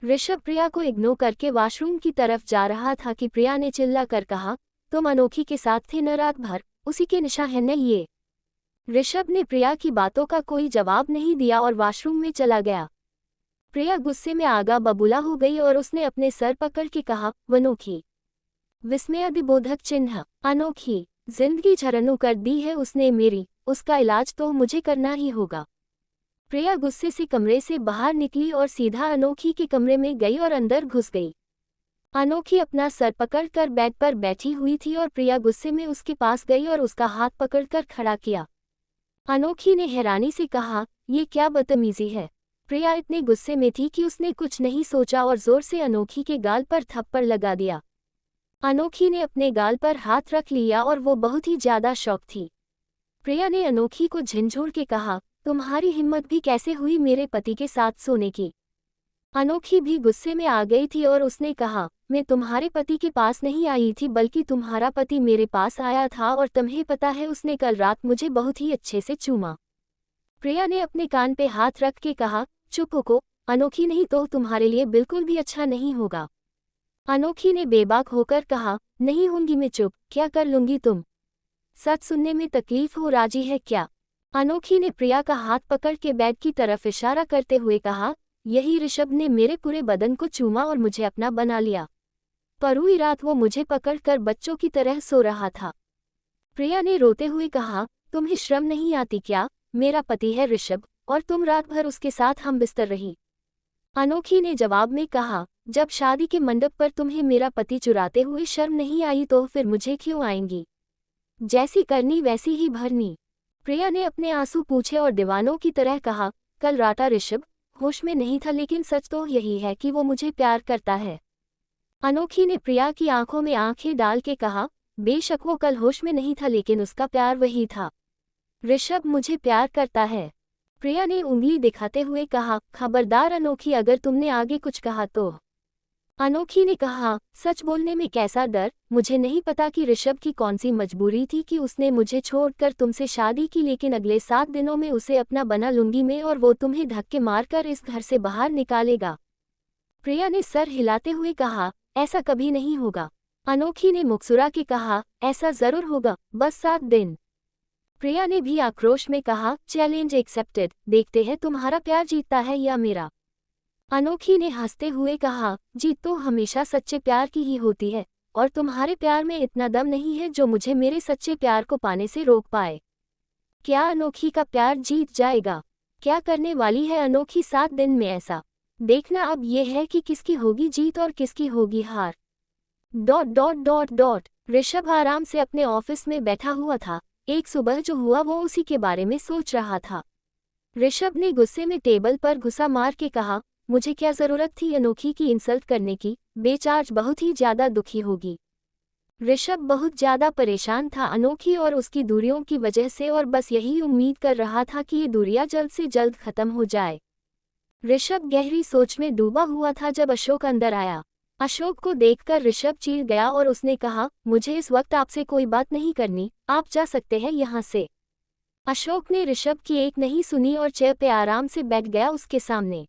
ऋषभ प्रिया को इग्नोर करके वॉशरूम की तरफ जा रहा था कि प्रिया ने चिल्ला कर कहा, तुम अनोखी के साथ थे न रात भर, उसी के निशान है न ये। ऋषभ ने प्रिया की बातों का कोई जवाब नहीं दिया और वॉशरूम में चला गया। प्रिया गुस्से में आगा बबूला हो गई और उसने अपने सर पकड़ के कहा, वनोखी। विस्मयादिबोधक चिन्ह, अनोखी, जिंदगी झरनों कर दी है उसने मेरी, उसका इलाज तो मुझे करना ही होगा। प्रिया गुस्से से कमरे से बाहर निकली और सीधा अनोखी के कमरे में गई और अंदर घुस गई। अनोखी अपना सर पकड़कर बेड पर बैठी हुई थी और प्रिया गुस्से में उसके पास गई और उसका हाथ पकड़कर खड़ा किया। अनोखी ने हैरानी से कहा, ये क्या बदतमीजी है। प्रिया इतने गुस्से में थी कि उसने कुछ नहीं सोचा और जोर से अनोखी के गाल पर थप्पड़ लगा दिया। अनोखी ने अपने गाल पर हाथ रख लिया और वो बहुत ही ज्यादा शॉक थी। प्रिया ने अनोखी को झिंझोड़ के कहा, तुम्हारी हिम्मत भी कैसे हुई मेरे पति के साथ सोने की। अनोखी भी गुस्से में आ गई थी और उसने कहा, मैं तुम्हारे पति के पास नहीं आई थी बल्कि तुम्हारा पति मेरे पास आया था और तुम्हें पता है उसने कल रात मुझे बहुत ही अच्छे से चूमा। प्रिया ने अपने कान पे हाथ रख के कहा, चुप हो अनोखी, नहीं तो तुम्हारे लिए बिल्कुल भी अच्छा नहीं होगा। अनोखी ने बेबाक होकर कहा, नहीं होंगी मैं चुप, क्या कर लूंगी तुम? सच सुनने में तकलीफ हो राजी है क्या? अनोखी ने प्रिया का हाथ पकड़ के बेड की तरफ इशारा करते हुए कहा, यही ऋषभ ने मेरे पूरे बदन को चूमा और मुझे अपना बना लिया। पूरी रात वो मुझे पकड़कर बच्चों की तरह सो रहा था। प्रिया ने रोते हुए कहा, तुम्हें शर्म नहीं आती क्या? मेरा पति है ऋषभ और तुम रात भर उसके साथ हम बिस्तर रही। अनोखी ने जवाब में कहा, जब शादी के मंडप पर तुम्हें मेरा पति चुराते हुए शर्म नहीं आई तो फिर मुझे क्यों आएंगी? जैसी करनी वैसी ही भरनी। प्रिया ने अपने आंसू पूछे और दीवानों की तरह कहा, कल राता ऋषभ होश में नहीं था लेकिन सच तो यही है कि वो मुझे प्यार करता है। अनोखी ने प्रिया की आंखों में आंखें डाल के कहा, बेशक वो कल होश में नहीं था लेकिन उसका प्यार वही था। ऋषभ मुझे प्यार करता है। प्रिया ने उंगली दिखाते हुए कहा, खबरदार अनोखी, अगर तुमने आगे कुछ कहा तो। अनोखी ने कहा, सच बोलने में कैसा डर, मुझे नहीं पता कि ऋषभ की कौन सी मजबूरी थी कि उसने मुझे छोड़कर तुमसे शादी की, लेकिन अगले 7 दिनों में उसे अपना बना लूंगी मैं और वो तुम्हें धक्के मारकर इस घर से बाहर निकालेगा। प्रिया ने सर हिलाते हुए कहा, ऐसा कभी नहीं होगा। अनोखी ने मुस्कुरा के कहा, ऐसा जरूर होगा, बस 7 दिन। प्रिया ने भी आक्रोश में कहा, चैलेंज एक्सेप्टेड, देखते हैं तुम्हारा प्यार जीतता है या मेरा। अनोखी ने हंसते हुए कहा, जीत तो हमेशा सच्चे प्यार की ही होती है और तुम्हारे प्यार में इतना दम नहीं है जो मुझे मेरे सच्चे प्यार को पाने से रोक पाए। क्या अनोखी का प्यार जीत जाएगा? क्या करने वाली है अनोखी 7 दिन में ऐसा? देखना अब ये है कि किसकी होगी जीत और किसकी होगी हार। ... ऋषभ आराम से अपने ऑफिस में बैठा हुआ था। एक सुबह जो हुआ वो उसी के बारे में सोच रहा था। ऋषभ ने गुस्से में टेबल पर घुसा मार के कहा, मुझे क्या जरूरत थी अनोखी की इंसल्ट करने की, बेचार्ज बहुत ही ज्यादा दुखी होगी। ऋषभ बहुत ज्यादा परेशान था अनोखी और उसकी दूरियों की वजह से और बस यही उम्मीद कर रहा था कि ये दूरियां जल्द से जल्द खत्म हो जाए। ऋषभ गहरी सोच में डूबा हुआ था जब अशोक अंदर आया। अशोक को देखकर ऋषभ चीर गया और उसने कहा, मुझे इस वक्त आपसे कोई बात नहीं करनी, आप जा सकते हैं यहाँ से। अशोक ने ऋषभ की एक नहीं सुनी और चेयर पे आराम से बैठ गया उसके सामने।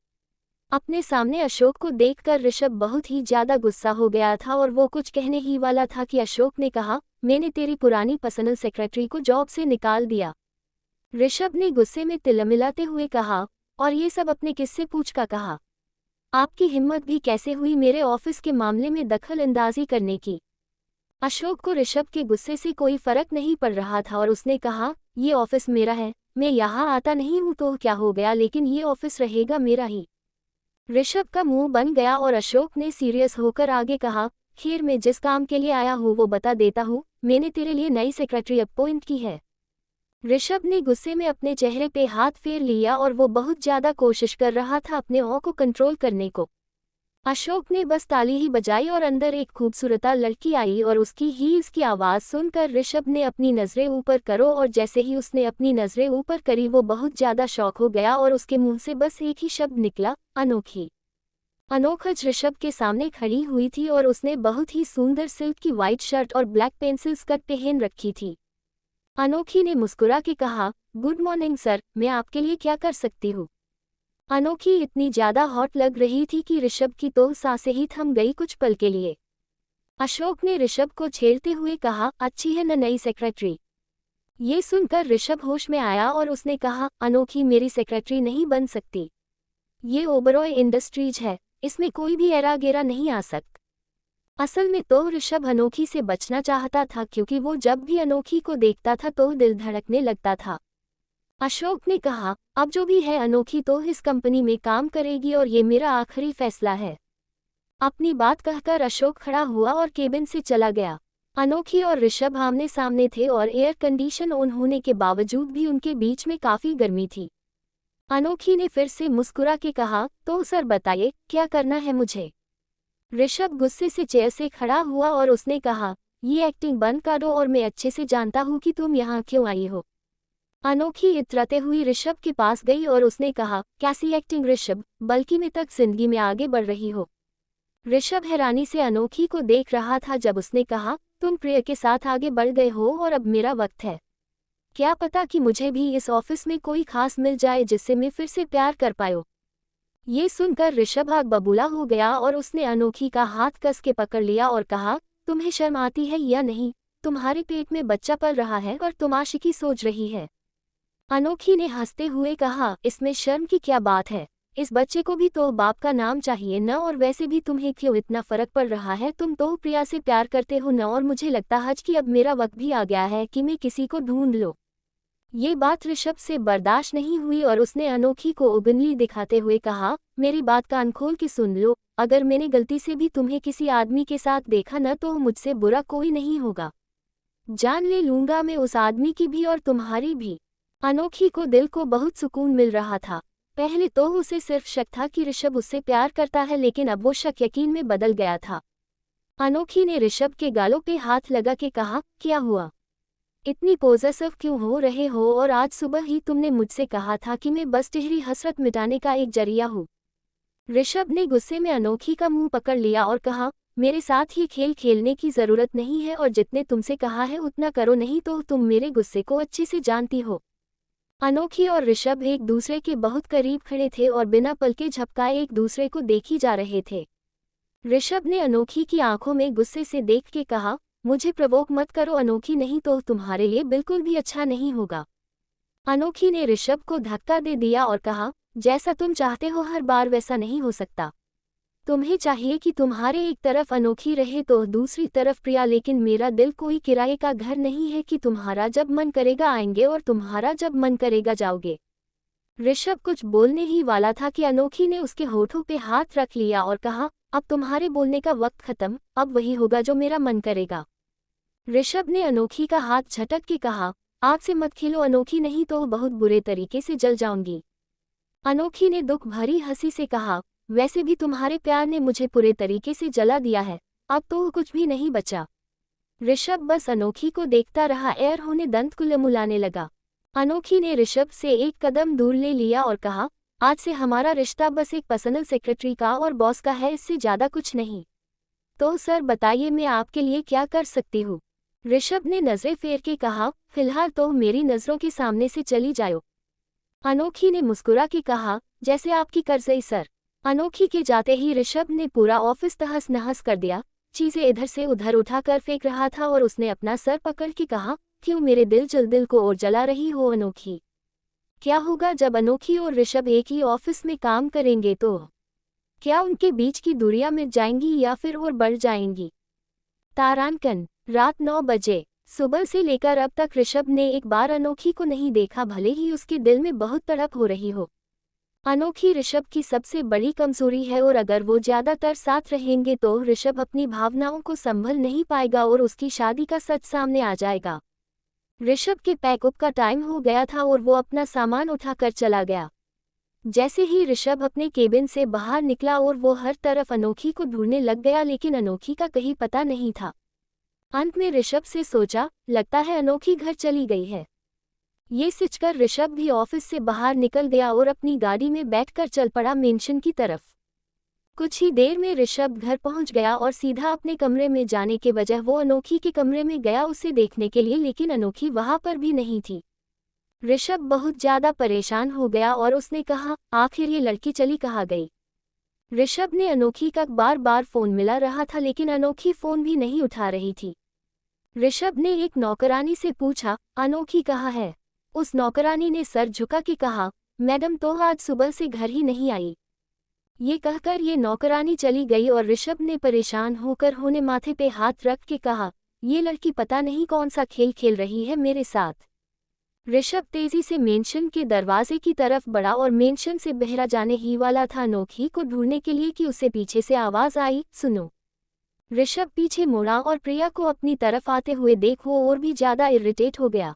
अपने सामने अशोक को देखकर ऋषभ बहुत ही ज्यादा गुस्सा हो गया था और वो कुछ कहने ही वाला था कि अशोक ने कहा, मैंने तेरी पुरानी पर्सनल सेक्रेटरी को जॉब से निकाल दिया। ऋषभ ने गुस्से में तिलमिलाते हुए कहा, और ये सब अपने किससे पूछ का कहा? आपकी हिम्मत भी कैसे हुई मेरे ऑफिस के मामले में दखल अंदाजी करने की? अशोक को ऋषभ के गुस्से से कोई फर्क नहीं पड़ रहा था और उसने कहा, ये ऑफिस मेरा है, मैं यहाँ आता नहीं हूँ तो क्या हो गया, लेकिन ये ऑफिस रहेगा मेरा ही। ऋषभ का मुंह बन गया और अशोक ने सीरियस होकर आगे कहा, खैर मैं जिस काम के लिए आया हूँ वो बता देता हूँ, मैंने तेरे लिए नई सेक्रेटरी अपॉइंट की है। ऋषभ ने गुस्से में अपने चेहरे पे हाथ फेर लिया और वो बहुत ज्यादा कोशिश कर रहा था अपने औ को कंट्रोल करने को। अशोक ने बस ताली ही बजाई और अंदर एक खूबसूरत लड़की आई और उसकी ही इसकी आवाज़ सुनकर ऋषभ ने अपनी नज़रें ऊपर करो और जैसे ही उसने अपनी नज़रें ऊपर करी वो बहुत ज़्यादा शॉक हो गया और उसके मुंह से बस एक ही शब्द निकला, अनोखी। अनोखज ऋषभ के सामने खड़ी हुई थी और उसने बहुत ही सुंदर सिल्क की वाइट शर्ट और ब्लैक पेंसिल स्कर्ट पहन रखी थी। अनोखी ने मुस्कुरा के कहा, गुड मॉर्निंग सर, मैं आपके लिए क्या कर सकती हूँ? अनोखी इतनी ज्यादा हॉट लग रही थी कि ऋषभ की तो सांसें ही थम गई कुछ पल के लिए। अशोक ने ऋषभ को छेड़ते हुए कहा, अच्छी है न नई सेक्रेटरी? ये सुनकर ऋषभ होश में आया और उसने कहा, अनोखी मेरी सेक्रेटरी नहीं बन सकती। ये ओबरॉय इंडस्ट्रीज है, इसमें कोई भी एरा गेरा नहीं आ सकता। असल में तो ऋषभ अनोखी से बचना चाहता था क्योंकि वो जब भी अनोखी को देखता था तो दिल धड़कने लगता था। अशोक ने कहा, अब जो भी है अनोखी तो इस कंपनी में काम करेगी और ये मेरा आखिरी फैसला है। अपनी बात कहकर अशोक खड़ा हुआ और केबिन से चला गया। अनोखी और ऋषभ आमने सामने थे और एयर कंडीशन ऑन होने के बावजूद भी उनके बीच में काफी गर्मी थी। अनोखी ने फिर से मुस्कुरा के कहा, तो सर बताइए, क्या करना है मुझे? ऋषभ गुस्से से चेयर से खड़ा हुआ और उसने कहा, ये एक्टिंग बंद करो और मैं अच्छे से जानता हूँ कि तुम यहाँ क्यों आई हो। अनोखी इतराते हुई ऋषभ के पास गई और उसने कहा, कैसी एक्टिंग ऋषभ, बल्कि मैं तक जिंदगी में आगे बढ़ रही हो। ऋषभ हैरानी से अनोखी को देख रहा था जब उसने कहा, तुम प्रिय के साथ आगे बढ़ गए हो और अब मेरा वक्त है। क्या पता कि मुझे भी इस ऑफिस में कोई खास मिल जाए जिससे मैं फिर से प्यार कर पाऊं। ये सुनकर ऋषभ आग बबूला हो गया और उसने अनोखी का हाथ कस के पकड़ लिया और कहा, तुम्हें शर्म आती है या नहीं? तुम्हारे पेट में बच्चा पल रहा है और तुम आशिकी सोच रही है। अनोखी ने हंसते हुए कहा, इसमें शर्म की क्या बात है? इस बच्चे को भी तो बाप का नाम चाहिए न, और वैसे भी तुम्हें क्यों इतना फर्क पड़ रहा है? तुम तो प्रिया से प्यार करते हो न, और मुझे लगता है कि अब मेरा वक्त भी आ गया है कि मैं किसी को ढूंढ लो। ये बात ऋषभ से बर्दाश्त नहीं हुई और उसने अनोखी को उंगली दिखाते हुए कहा, मेरी बात कान खोल के सुन लो, अगर मैंने गलती से भी तुम्हें किसी आदमी के साथ देखा न तो मुझसे बुरा कोई नहीं होगा। जान ले लूंगा मैं उस आदमी की भी और तुम्हारी भी। अनोखी को दिल को बहुत सुकून मिल रहा था। पहले तो उसे सिर्फ शक था कि ऋषभ उससे प्यार करता है, लेकिन अब वो शक यकीन में बदल गया था। अनोखी ने ऋषभ के गालों पे हाथ लगा के कहा, क्या हुआ? इतनी पॉजेसिव क्यों हो रहे हो? और आज सुबह ही तुमने मुझसे कहा था कि मैं बस टिहरी हसरत मिटाने का एक जरिया हूँ। ऋषभ ने गुस्से में अनोखी का मुंह पकड़ लिया और कहा, मेरे साथ ये खेल खेलने की जरूरत नहीं है और जितने तुमसे कहा है उतना करो, नहीं तो तुम मेरे गुस्से को अच्छे से जानती हो। अनोखी और ऋषभ एक दूसरे के बहुत करीब खड़े थे और बिना पलके झपकाए एक दूसरे को देखी जा रहे थे। ऋषभ ने अनोखी की आंखों में गुस्से से देख के कहा, मुझे प्रवोक मत करो अनोखी, नहीं तो तुम्हारे लिए बिल्कुल भी अच्छा नहीं होगा। अनोखी ने ऋषभ को धक्का दे दिया और कहा, जैसा तुम चाहते हो हर बार वैसा नहीं हो सकता। तुम्हें चाहिए कि तुम्हारे एक तरफ अनोखी रहे तो दूसरी तरफ प्रिया, लेकिन मेरा दिल कोई किराए का घर नहीं है कि तुम्हारा जब मन करेगा आएंगे और तुम्हारा जब मन करेगा जाओगे। ऋषभ कुछ बोलने ही वाला था कि अनोखी ने उसके होठों पे हाथ रख लिया और कहा, अब तुम्हारे बोलने का वक्त खत्म, अब वही होगा जो मेरा मन करेगा। ऋषभ ने अनोखी का हाथ झटक के कहा, आग से मत खेलो अनोखी, नहीं तो बहुत बुरे तरीके से जल जाऊंगी। अनोखी ने दुख भरी हंसी से कहा, वैसे भी तुम्हारे प्यार ने मुझे पूरे तरीके से जला दिया है, अब तो कुछ भी नहीं बचा। ऋषभ बस अनोखी को देखता रहा। एयर होने दंत कुलमुलाने लगा। अनोखी ने ऋषभ से एक कदम दूर ले लिया और कहा, आज से हमारा रिश्ता बस एक पर्सनल सेक्रेटरी का और बॉस का है, इससे ज्यादा कुछ नहीं। तो सर बताइए मैं आपके लिए क्या कर सकती हूँ? ऋषभ ने नजरें फेर के कहा, फिलहाल तो मेरी नजरों के सामने से चली जाओ। अनोखी ने मुस्कुरा के कहा, जैसे आपकी कर्जई सर। अनोखी के जाते ही ऋषभ ने पूरा ऑफिस तहस नहस कर दिया। चीजें इधर से उधर उठाकर फेंक रहा था और उसने अपना सर पकड़ के कहा, क्यों मेरे दिल को और जला रही हो अनोखी? क्या होगा जब अनोखी और ऋषभ एक ही ऑफिस में काम करेंगे तो? क्या उनके बीच की दूरियां मिट जाएंगी या फिर और बढ़ जाएंगी? तारांकन, रात 9 बजे। सुबह से लेकर अब तक ऋषभ ने एक बार अनोखी को नहीं देखा, भले ही उसके दिल में बहुत तड़प हो रही हो। अनोखी ऋषभ की सबसे बड़ी कमजोरी है और अगर वो ज्यादातर साथ रहेंगे तो ऋषभ अपनी भावनाओं को संभल नहीं पाएगा और उसकी शादी का सच सामने आ जाएगा। ऋषभ के पैकअप का टाइम हो गया था और वो अपना सामान उठाकर चला गया। जैसे ही ऋषभ अपने केबिन से बाहर निकला और वो हर तरफ अनोखी को ढूंढने लग गया, लेकिन अनोखी का कहीं पता नहीं था। अंत में ऋषभ से सोचा, लगता है अनोखी घर चली गई है। ये सोचकर ऋषभ भी ऑफिस से बाहर निकल गया और अपनी गाड़ी में बैठकर चल पड़ा मेंशन की तरफ। कुछ ही देर में ऋषभ घर पहुंच गया और सीधा अपने कमरे में जाने के बजाय वो अनोखी के कमरे में गया उसे देखने के लिए, लेकिन अनोखी वहां पर भी नहीं थी। ऋषभ बहुत ज्यादा परेशान हो गया और उसने कहा, आखिर ये लड़की चली कहाँ गई? ऋषभ ने अनोखी का बार बार फोन मिला रहा था, लेकिन अनोखी फोन भी नहीं उठा रही थी। ऋषभ ने एक नौकरानी से पूछा, अनोखी कहाँ है? उस नौकरानी ने सर झुका के कहा, मैडम तो आज सुबह से घर ही नहीं आई। ये कहकर ये नौकरानी चली गई और ऋषभ ने परेशान होकर होने माथे पे हाथ रख के कहा, ये लड़की पता नहीं कौन सा खेल खेल रही है मेरे साथ। ऋषभ तेजी से मेंशन के दरवाजे की तरफ बढ़ा और मेंशन से बहरा जाने ही वाला था अनोखी को ढूंढने के लिए कि उसे पीछे से आवाज आई, सुनो। ऋषभ पीछे मुड़ा और प्रिया को अपनी तरफ आते हुए देख वो और भी ज्यादा इरिटेट हो गया।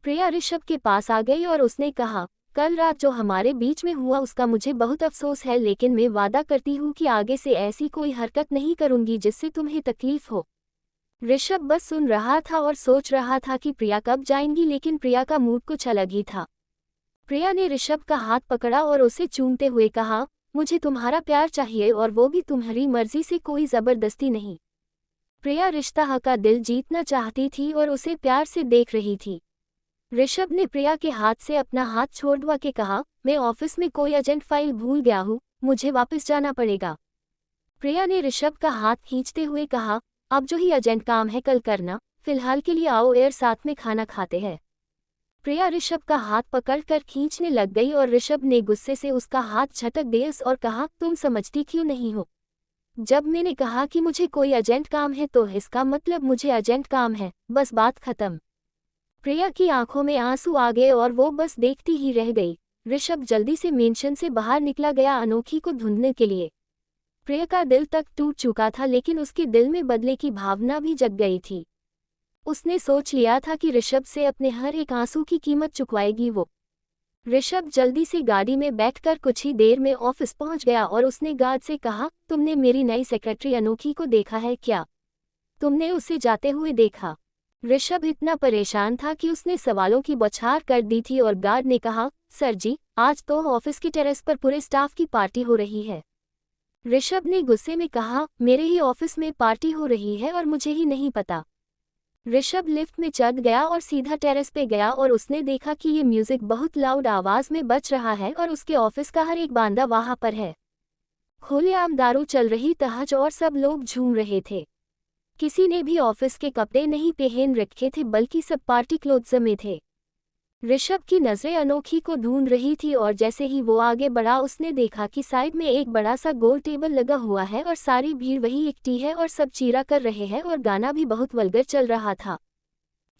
प्रिया ऋषभ के पास आ गई और उसने कहा, कल रात जो हमारे बीच में हुआ उसका मुझे बहुत अफसोस है, लेकिन मैं वादा करती हूँ कि आगे से ऐसी कोई हरकत नहीं करूंगी जिससे तुम्हें तकलीफ हो। ऋषभ बस सुन रहा था और सोच रहा था कि प्रिया कब जाएंगी, लेकिन प्रिया का मूड कुछ अलग ही था। प्रिया ने ऋषभ का हाथ पकड़ा और उसे चूमते हुए कहा, मुझे तुम्हारा प्यार चाहिए और वो भी तुम्हारी मर्जी से, कोई जबरदस्ती नहीं। प्रिया रिश्ता का दिल जीतना चाहती थी और उसे प्यार से देख रही थी। ऋषभ ने प्रिया के हाथ से अपना हाथ छोड़वा के कहा, मैं ऑफिस में कोई अर्जेंट फाइल भूल गया हूँ, मुझे वापस जाना पड़ेगा। प्रिया ने ऋषभ का हाथ खींचते हुए कहा, अब जो ही अर्जेंट काम है कल करना, फिलहाल के लिए आओ एयर साथ में खाना खाते हैं। प्रिया ऋषभ का हाथ पकड़कर खींचने लग गई और ऋषभ ने गुस्से से उसका हाथ झटक दिया और कहा, तुम समझती क्यों नहीं हो? जब मैंने कहा कि मुझे कोई अर्जेंट काम है तो इसका मतलब मुझे अर्जेंट काम है, बस बात खत्म। प्रिया की आंखों में आंसू आ गए और वो बस देखती ही रह गई। ऋषभ जल्दी से मेंशन से बाहर निकला गया अनोखी को ढूंढने के लिए। प्रिया का दिल तक टूट चुका था, लेकिन उसके दिल में बदले की भावना भी जग गई थी। उसने सोच लिया था कि ऋषभ से अपने हर एक आंसू की कीमत चुकवाएगी वो। ऋषभ जल्दी से गाड़ी में बैठकर कुछ ही देर में ऑफिस पहुंच गया और उसने गार्ड से कहा, तुमने मेरी नई सेक्रेटरी अनोखी को देखा है क्या? तुमने उसे जाते हुए देखा? ऋषभ इतना परेशान था कि उसने सवालों की बौछार कर दी थी और गार्ड ने कहा, सर जी, आज तो ऑफिस की टेरेस पर पूरे स्टाफ की पार्टी हो रही है। ऋषभ ने गुस्से में कहा, मेरे ही ऑफिस में पार्टी हो रही है और मुझे ही नहीं पता। ऋषभ लिफ्ट में चढ़ गया और सीधा टेरेस पे गया और उसने देखा कि ये म्यूजिक बहुत लाउड आवाज में बज रहा है और उसके ऑफिस का हर एक बांदा वहां पर है। खुलेआम दारू चल रही तहज और सब लोग झूम रहे थे। किसी ने भी ऑफिस के कपड़े नहीं पहन रखे थे, बल्कि सब पार्टी क्लोथ्स में थे। ऋषभ की नजरें अनोखी को ढूंढ रही थी और जैसे ही वो आगे बढ़ा उसने देखा कि साइड में एक बड़ा सा गोल टेबल लगा हुआ है और सारी भीड़ वही इकट्ठी है और सब चीरा कर रहे हैं और गाना भी बहुत वल्गर चल रहा था।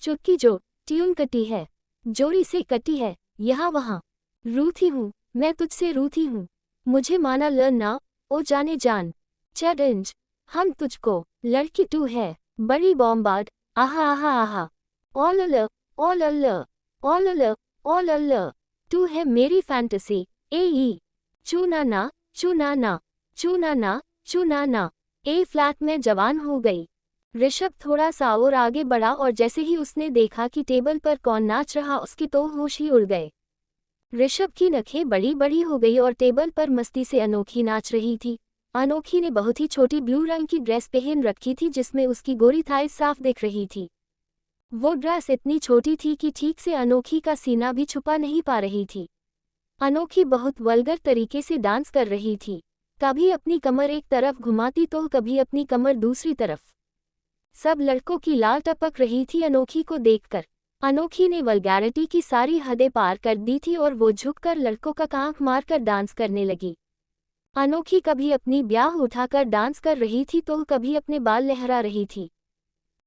चुटकी जो ट्यून कटी है, जोरी से कटी है, यहाँ वहाँ रूठी हूँ, मैं तुझसे रूठी हूँ, मुझे माना ल ना, ओ जाने जान, चैलेंज, हम तुझको, लड़की तू है, बड़ी बॉम्बार्ड, आहा आहा आहा, ऑल अल, ऑल अल, ऑल अल, ऑल अल, तू है मेरी फैंटेसी, ए चूनाना, चूनाना, चूनाना, चूनाना, ए फ्लैट में जवान हो गई। ऋषभ थोड़ा सा और आगे बढ़ा और जैसे ही उसने देखा कि टेबल पर कौन नाच रहा उसके तो होश ही उड़ गए। ऋषभ की नखें बड़ी बड़ी हो गई और टेबल पर मस्ती से अनोखी नाच रही थी। अनोखी ने बहुत ही छोटी ब्लू रंग की ड्रेस पहन रखी थी जिसमें उसकी गोरी थाई साफ दिख रही थी। वो ड्रेस इतनी छोटी थी कि ठीक से अनोखी का सीना भी छुपा नहीं पा रही थी। अनोखी बहुत वल्गर तरीके से डांस कर रही थी, कभी अपनी कमर एक तरफ घुमाती तो कभी अपनी कमर दूसरी तरफ। सब लड़कों की लाल टपक रही थी अनोखी को देखकर। अनोखी ने वल्गैरिटी की सारी हदें पार कर दी थी और वो झुककर लड़कों का कांख मारकर डांस करने लगी। अनोखी कभी अपनी ब्याह उठाकर डांस कर रही थी तो कभी अपने बाल लहरा रही थी।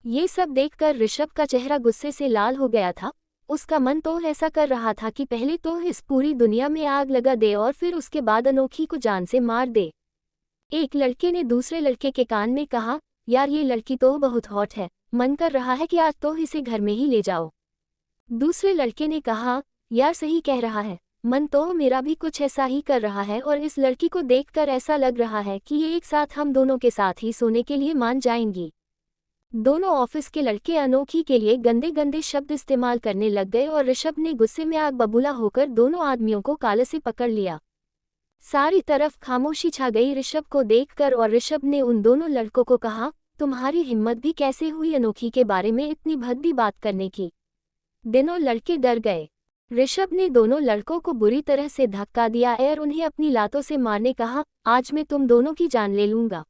ये सब देखकर ऋषभ का चेहरा गुस्से से लाल हो गया था। उसका मन तो ऐसा कर रहा था कि पहले तो इस पूरी दुनिया में आग लगा दे और फिर उसके बाद अनोखी को जान से मार दे। एक लड़के ने दूसरे लड़के के कान में कहा, यार ये लड़की तो बहुत हॉट है, मन कर रहा है कि आज तो इसे घर में ही ले जाओ। दूसरे लड़के ने कहा, यार सही कह रहा है, मन तो मेरा भी कुछ ऐसा ही कर रहा है और इस लड़की को देखकर ऐसा लग रहा है कि ये एक साथ हम दोनों के साथ ही सोने के लिए मान जाएंगी। दोनों ऑफिस के लड़के अनोखी के लिए गंदे गंदे शब्द इस्तेमाल करने लग गए और ऋषभ ने गुस्से में आग बबूला होकर दोनों आदमियों को काले से पकड़ लिया। सारी तरफ खामोशी छा गई ऋषभ को देखकर और ऋषभ ने उन दोनों लड़कों को कहा, तुम्हारी हिम्मत भी कैसे हुई अनोखी के बारे में इतनी भद्दी बात करने की। दोनों लड़के डर गए। ऋषभ ने दोनों लड़कों को बुरी तरह से धक्का दिया और उन्हें अपनी लातों से मारने कहा, आज मैं तुम दोनों की जान ले लूंगा।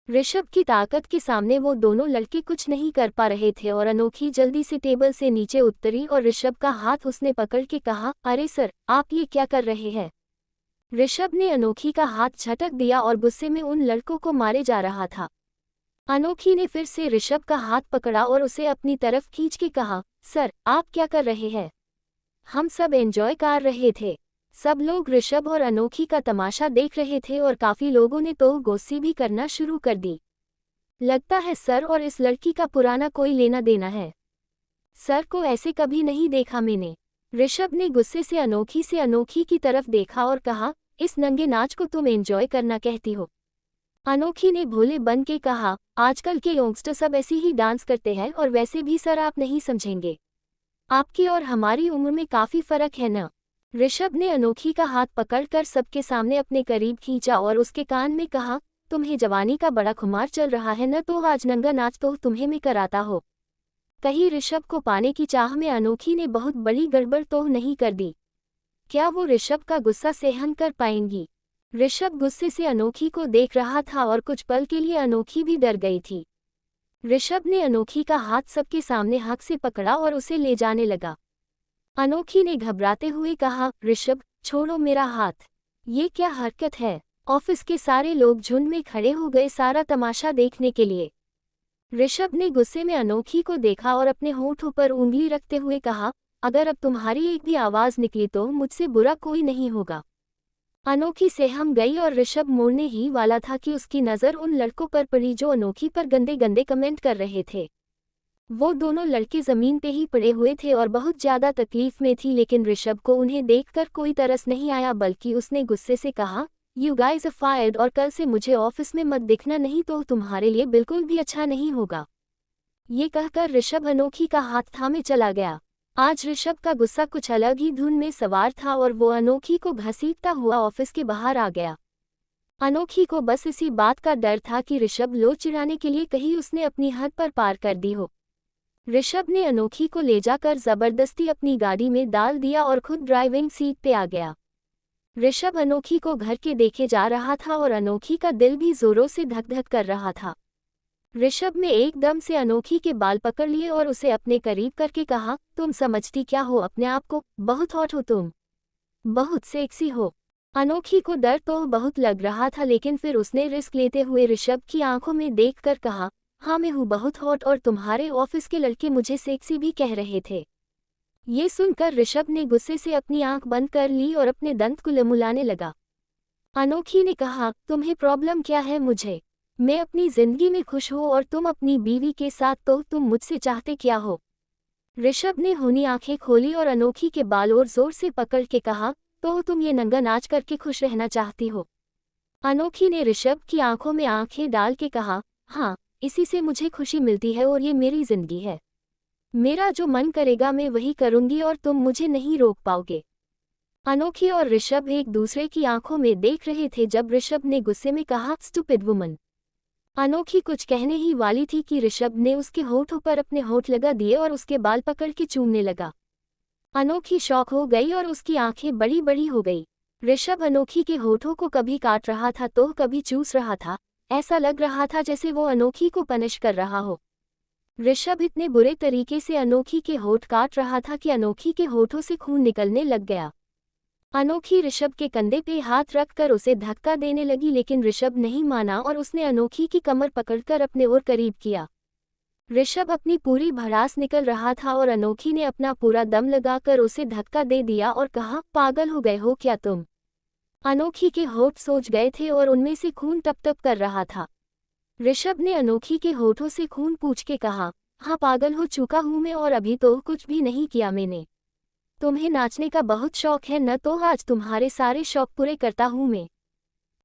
ऋषभ की ताकत के सामने वो दोनों लड़के कुछ नहीं कर पा रहे थे और अनोखी जल्दी से टेबल से नीचे उतरी और ऋषभ का हाथ उसने पकड़ के कहा, अरे सर, आप ये क्या कर रहे हैं? ऋषभ ने अनोखी का हाथ झटक दिया और गुस्से में उन लड़कों को मारे जा रहा था। अनोखी ने फिर से ऋषभ का हाथ पकड़ा और उसे अपनी तरफ खींच के कहा, सर आप क्या कर रहे हैं? हम सब एंजॉय कर रहे थे। सब लोग ऋषभ और अनोखी का तमाशा देख रहे थे और काफी लोगों ने तो गोस्ती भी करना शुरू कर दी। लगता है सर और इस लड़की का पुराना कोई लेना देना है। सर को ऐसे कभी नहीं देखा मैंने। ऋषभ ने गुस्से से अनोखी की तरफ देखा और कहा, इस नंगे नाच को तुम एंजॉय करना कहती हो? अनोखी ने भोले बन के कहा, आजकल के यंगस्टर सब ऐसे ही डांस करते हैं और वैसे भी सर आप नहीं समझेंगे। आपकी और हमारी उम्र में काफी फर्क है ना। ऋषभ ने अनोखी का हाथ पकड़कर सबके सामने अपने करीब खींचा और उसके कान में कहा, तुम्हें जवानी का बड़ा खुमार चल रहा है न, तो आज नंगा नाच तो तुम्हें मैं कराता हो। कहीं ऋषभ को पाने की चाह में अनोखी ने बहुत बड़ी गड़बड़ तो नहीं कर दी? क्या वो ऋषभ का गुस्सा सहन कर पाएंगी? ऋषभ गुस्से से अनोखी को देख रहा था और कुछ पल के लिए अनोखी भी डर गई थी। ऋषभ ने अनोखी का हाथ सबके सामने हक से पकड़ा और उसे ले जाने लगा। अनोखी ने घबराते हुए कहा, ऋषभ छोड़ो मेरा हाथ। ये क्या हरकत है? ऑफिस के सारे लोग झुंड में खड़े हो गए सारा तमाशा देखने के लिए। ऋषभ ने गुस्से में अनोखी को देखा और अपने होठों पर उंगली रखते हुए कहा, अगर अब तुम्हारी एक भी आवाज निकली तो मुझसे बुरा कोई नहीं होगा। अनोखी सहम गई और ऋषभ मोड़ने ही वाला था कि उसकी नज़र उन लड़कों पर पड़ी जो अनोखी पर गंदे गंदे कमेंट कर रहे थे। वो दोनों लड़के जमीन पे ही पड़े हुए थे और बहुत ज्यादा तकलीफ में थी, लेकिन ऋषभ को उन्हें देखकर कोई तरस नहीं आया, बल्कि उसने गुस्से से कहा, यू गाइज आर फायर्ड और कल से मुझे ऑफिस में मत दिखना, नहीं तो तुम्हारे लिए बिल्कुल भी अच्छा नहीं होगा। ये कहकर ऋषभ अनोखी का हाथ थामे चला गया। आज ऋषभ का गुस्सा कुछ अलग ही धुन में सवार था और वो अनोखी को घसीटता हुआ ऑफिस के बाहर आ गया। अनोखी को बस इसी बात का डर था कि ऋषभ लो चिढ़ाने के लिए कहीं उसने अपनी हद पर पार कर दी हो। ऋषभ ने अनोखी को ले जाकर जबरदस्ती अपनी गाड़ी में डाल दिया और खुद ड्राइविंग सीट पे आ गया। ऋषभ अनोखी को घर के देखे जा रहा था और अनोखी का दिल भी जोरों से धक धक कर रहा था। ऋषभ ने एकदम से अनोखी के बाल पकड़ लिए और उसे अपने करीब करके कहा, तुम समझती क्या हो अपने आप को? बहुत हॉट हो तुम, बहुत सेक्सी हो। अनोखी को डर तो बहुत लग रहा था, लेकिन फिर उसने रिस्क लेते हुए ऋषभ की आंखों में देखकर कहा, हाँ मैं हूँ बहुत हॉट और तुम्हारे ऑफिस के लड़के मुझे सेक्सी भी कह रहे थे। ये सुनकर ऋषभ ने गुस्से से अपनी आंख बंद कर ली और अपने दंत कुलमुलाने लगा। अनोखी ने कहा, तुम्हें प्रॉब्लम क्या है? मुझे, मैं अपनी जिंदगी में खुश हूँ और तुम अपनी बीवी के साथ, तो तुम मुझसे चाहते क्या हो? ऋषभ ने होनी आंखें खोली और अनोखी के बाल और जोर से पकड़ के कहा, तो तुम ये नंगा नाच करके खुश रहना चाहती हो? अनोखी ने ऋषभ की आंखों में आंखें डाल के कहा, हाँ इसी से मुझे खुशी मिलती है और ये मेरी जिंदगी है। मेरा जो मन करेगा मैं वही करूंगी और तुम मुझे नहीं रोक पाओगे। अनोखी और ऋषभ एक दूसरे की आंखों में देख रहे थे जब ऋषभ ने गुस्से में कहा, स्टूपिड वुमन। अनोखी कुछ कहने ही वाली थी कि ऋषभ ने उसके होठों पर अपने होठ लगा दिए और उसके बाल पकड़ के चूमने लगा। अनोखी शॉक हो गई और उसकी आंखें बड़ी बड़ी हो गई। ऋषभ अनोखी के होठों को कभी काट रहा था तो कभी चूस रहा था। ऐसा लग रहा था जैसे वो अनोखी को पनिश कर रहा हो। ऋषभ इतने बुरे तरीके से अनोखी के होठ काट रहा था कि अनोखी के होठों से खून निकलने लग गया। अनोखी ऋषभ के कंधे पे हाथ रखकर उसे धक्का देने लगी, लेकिन ऋषभ नहीं माना और उसने अनोखी की कमर पकड़कर अपने और करीब किया। ऋषभ अपनी पूरी भड़ास निकल रहा था और अनोखी ने अपना पूरा दम लगाकर उसे धक्का दे दिया और कहा, पागल हो गए हो क्या तुम? अनोखी के होठ सूज गए थे और उनमें से खून टप टप कर रहा था। ऋषभ ने अनोखी के होठों से खून पूछ के कहा, हाँ पागल हो चुका हूँ मैं और अभी तो कुछ भी नहीं किया मैंने। तुम्हें नाचने का बहुत शौक है न, तो आज तुम्हारे सारे शौक पूरे करता हूँ मैं।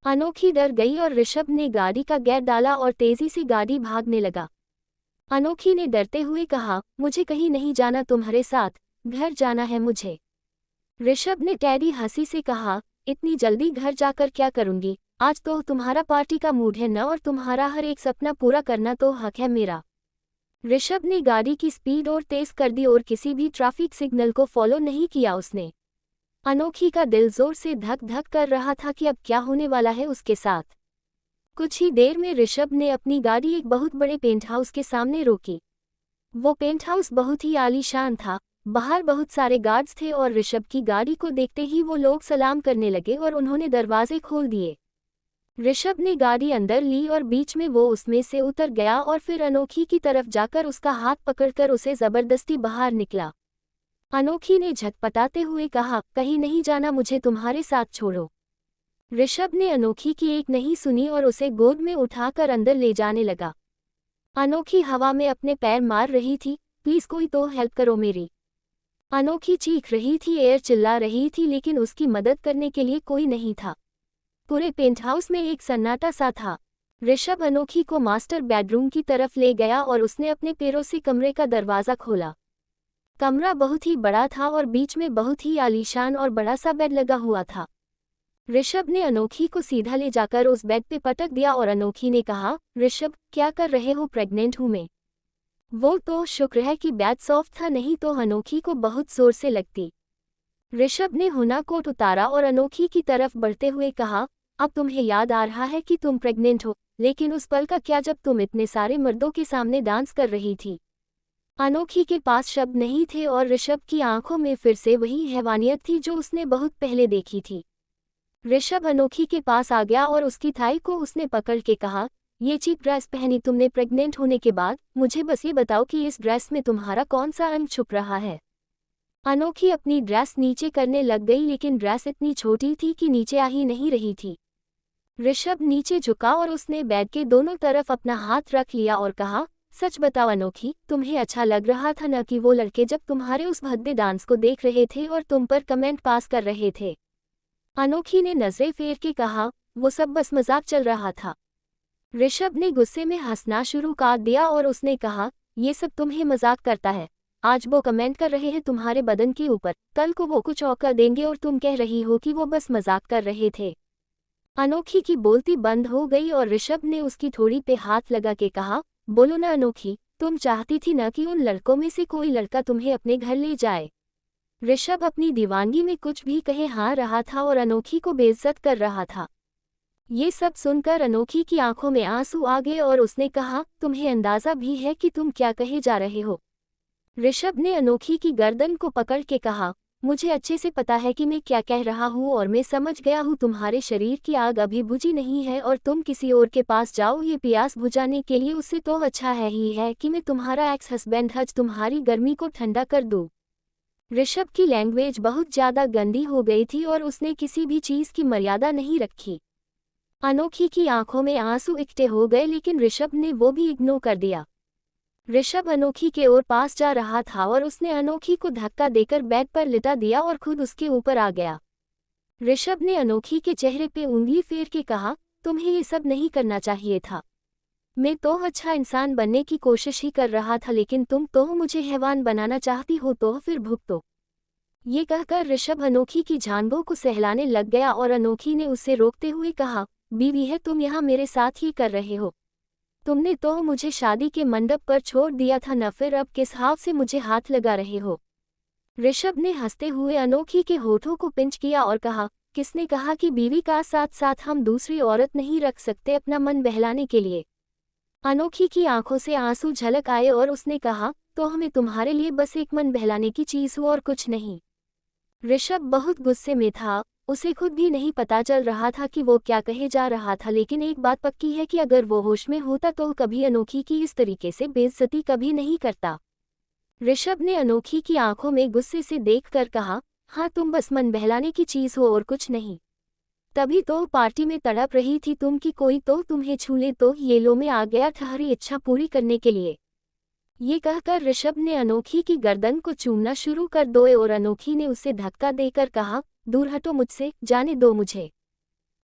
अनोखी डर गई और ऋषभ ने गाड़ी का गेयर डाला और तेजी से गाड़ी भागने लगा। अनोखी ने डरते हुए कहा, मुझे कहीं नहीं जाना तुम्हारे साथ, घर जाना है मुझे। ऋषभ ने टेढ़ी हंसी से कहा, इतनी जल्दी घर जाकर क्या करूंगी? आज तो तुम्हारा पार्टी का मूड है न, और तुम्हारा हर एक सपना पूरा करना तो हक है मेरा। ऋषभ ने गाड़ी की स्पीड और तेज कर दी और किसी भी ट्रैफिक सिग्नल को फॉलो नहीं किया उसने। अनोखी का दिल जोर से धक धक कर रहा था कि अब क्या होने वाला है उसके साथ। कुछ ही देर में ऋषभ ने अपनी गाड़ी एक बहुत बड़े पेंट हाउस के सामने रोकी। वो पेंट हाउस बहुत ही आलीशान था। बाहर बहुत सारे गार्ड्स थे और ऋषभ की गाड़ी को देखते ही वो लोग सलाम करने लगे और उन्होंने दरवाजे खोल दिए। ऋषभ ने गाड़ी अंदर ली और बीच में वो उसमें से उतर गया और फिर अनोखी की तरफ जाकर उसका हाथ पकड़कर उसे जबरदस्ती बाहर निकला। अनोखी ने झटपटाते हुए कहा, कहीं नहीं जाना, मुझे तुम्हारे साथ छोड़ो। ऋषभ ने अनोखी की एक नहीं सुनी और उसे गोद में उठाकर अंदर ले जाने लगा। अनोखी हवा में अपने पैर मार रही थी, प्लीज कोई तो हेल्प करो मेरी। अनोखी चीख रही थी, एयर चिल्ला रही थी, लेकिन उसकी मदद करने के लिए कोई नहीं था। पूरे पेंटहाउस में एक सन्नाटा सा था। ऋषभ अनोखी को मास्टर बेडरूम की तरफ ले गया और उसने अपने पैरों से कमरे का दरवाज़ा खोला। कमरा बहुत ही बड़ा था और बीच में बहुत ही आलीशान और बड़ा सा बेड लगा हुआ था। ऋषभ ने अनोखी को सीधा ले जाकर उस बेड पे पटक दिया और अनोखी ने कहा, ऋषभ क्या कर रहे हो, प्रेग्नेंट हूं मैं। वो तो शुक्र है कि बेड सॉफ्ट था, नहीं तो अनोखी को बहुत जोर से लगती। ऋषभ ने हुना कोट उतारा और अनोखी की तरफ बढ़ते हुए कहा, अब तुम्हें याद आ रहा है कि तुम प्रेग्नेंट हो, लेकिन उस पल का क्या जब तुम इतने सारे मर्दों के सामने डांस कर रही थी। अनोखी के पास शब्द नहीं थे और ऋषभ की आंखों में फिर से वही हैवानियत थी जो उसने बहुत पहले देखी थी। ऋषभ अनोखी के पास आ गया और उसकी थाई को उसने पकड़ के कहा, ये चीप ड्रेस पहनी तुमने प्रेग्नेंट होने के बाद, मुझे बस ये बताओ कि इस ड्रेस में तुम्हारा कौन सा अंग छुप रहा है। अनोखी अपनी ड्रेस नीचे करने लग गई, लेकिन ड्रेस इतनी छोटी थी कि नीचे आ ही नहीं रही थी। ऋषभ नीचे झुका और उसने बेड के दोनों तरफ अपना हाथ रख लिया और कहा, सच बताओ अनोखी, तुम्हें अच्छा लग रहा था न कि वो लड़के जब तुम्हारे उस भद्दे डांस को देख रहे थे और तुम पर कमेंट पास कर रहे थे। अनोखी ने नजरें फेर के कहा, वो सब बस मजाक चल रहा था। ऋषभ ने गुस्से में हंसना शुरू कर दिया और उसने कहा, ये सब तुम्हें मजाक करता है। आज वो कमेंट कर रहे हैं तुम्हारे बदन के ऊपर, कल को वो कुछ और कर देंगे और तुम कह रही हो कि वो बस मजाक कर रहे थे। अनोखी की बोलती बंद हो गई और ऋषभ ने उसकी ठोड़ी पे हाथ लगा के कहा, बोलो ना अनोखी, तुम चाहती थी ना कि उन लड़कों में से कोई लड़का तुम्हें अपने घर ले जाए। ऋषभ अपनी दीवानगी में कुछ भी कहे हाँ रहा था और अनोखी को बेइज्जत कर रहा था। ये सब सुनकर अनोखी की आंखों में आंसू आ गए और उसने कहा, तुम्हें अंदाजा भी है कि तुम क्या कहे जा रहे हो। ऋषभ ने अनोखी की गर्दन को पकड़ के कहा, मुझे अच्छे से पता है कि मैं क्या कह रहा हूँ और मैं समझ गया हूँ तुम्हारे शरीर की आग अभी बुझी नहीं है और तुम किसी और के पास जाओ ये प्यास बुझाने के लिए, उससे तो अच्छा है कि मैं तुम्हारा एक्स हस्बैंड हज तुम्हारी गर्मी को ठंडा कर दूँ। ऋषभ की लैंग्वेज बहुत ज़्यादा गंदी हो गई थी और उसने किसी भी चीज़ की मर्यादा नहीं रखी। अनोखी की आंखों में आंसू इकट्ठे हो गए, लेकिन ऋषभ ने वो भी इग्नोर कर दिया। ऋषभ अनोखी के ओर पास जा रहा था और उसने अनोखी को धक्का देकर बेड पर लिटा दिया और खुद उसके ऊपर आ गया। ऋषभ ने अनोखी के चेहरे पे उंगली फेर के कहा, तुम्हें ये सब नहीं करना चाहिए था। मैं तो अच्छा इंसान बनने की कोशिश ही कर रहा था, लेकिन तुम तो मुझे हैवान बनाना चाहती हो, तो फिर भुगतो। ये कहकर ऋषभ अनोखी की जांघों को सहलाने लग गया और अनोखी ने उसे रोकते हुए कहा, बीवी है तुम यहाँ मेरे साथ ही कर रहे हो। तुमने तो मुझे शादी के मंडप पर छोड़ दिया था न, फिर अब किस हाव से मुझे हाथ लगा रहे हो। ऋषभ ने हंसते हुए अनोखी के होठों को पिंच किया और कहा, किसने कहा कि बीवी का साथ साथ हम दूसरी औरत नहीं रख सकते अपना मन बहलाने के लिए। अनोखी की आंखों से आंसू झलक आए और उसने कहा, तो हमें तुम्हारे लिए बस एक मन बहलाने की चीज हो और कुछ नहीं। ऋषभ बहुत गुस्से में था, उसे खुद भी नहीं पता चल रहा था कि वो क्या कहे जा रहा था, लेकिन एक बात पक्की है कि अगर वो होश में होता तो कभी अनोखी की इस तरीके से बेइज्जती कभी नहीं करता। ऋषभ ने अनोखी की आंखों में गुस्से से देखकर कहा, हाँ तुम बस मन बहलाने की चीज हो और कुछ नहीं। तभी तो पार्टी में तड़प रही थी तुम कि कोई तो तुम्हें छू ले, तो ये लो में आ गया तुम्हारी इच्छा पूरी करने के लिए। ये कहकर ऋषभ ने अनोखी की गर्दन को चूमना शुरू कर दिया और अनोखी ने उसे धक्का देकर कहा, दूर हटो मुझसे, जाने दो मुझे।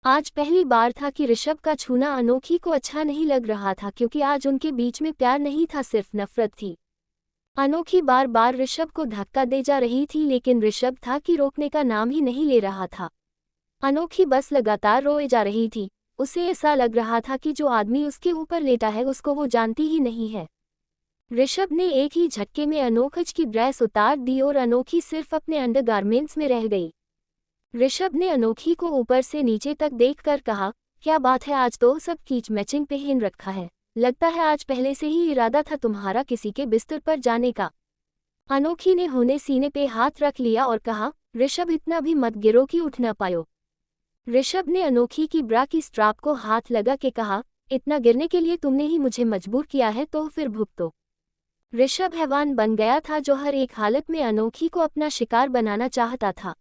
आज पहली बार था कि ऋषभ का छूना अनोखी को अच्छा नहीं लग रहा था, क्योंकि आज उनके बीच में प्यार नहीं था, सिर्फ नफरत थी। अनोखी बार बार ऋषभ को धक्का दे जा रही थी, लेकिन ऋषभ था कि रोकने का नाम ही नहीं ले रहा था। अनोखी बस लगातार रोए जा रही थी। उसे ऐसा लग रहा था कि जो आदमी उसके ऊपर लेटा है उसको वो जानती ही नहीं है। ऋषभ ने एक ही झटके में अनोखी की ड्रेस उतार दी और अनोखी सिर्फ अपने अंडरगारमेंट्स में रह गई। ऋषभ ने अनोखी को ऊपर से नीचे तक देखकर कहा, क्या बात है, आज तो सब कीच मैचिंग पहन रखा है, लगता है आज पहले से ही इरादा था तुम्हारा किसी के बिस्तर पर जाने का। अनोखी ने होने सीने पे हाथ रख लिया और कहा, ऋषभ इतना भी मत गिरो कि उठ न पायो। ऋषभ ने अनोखी की ब्रा की स्ट्राप को हाथ लगा के कहा, इतना गिरने के लिए तुमने ही मुझे मजबूर किया है तो फिर भुगतो। ऋषभ हैवान बन गया था जो हर एक हालत में अनोखी को अपना शिकार बनाना चाहता था।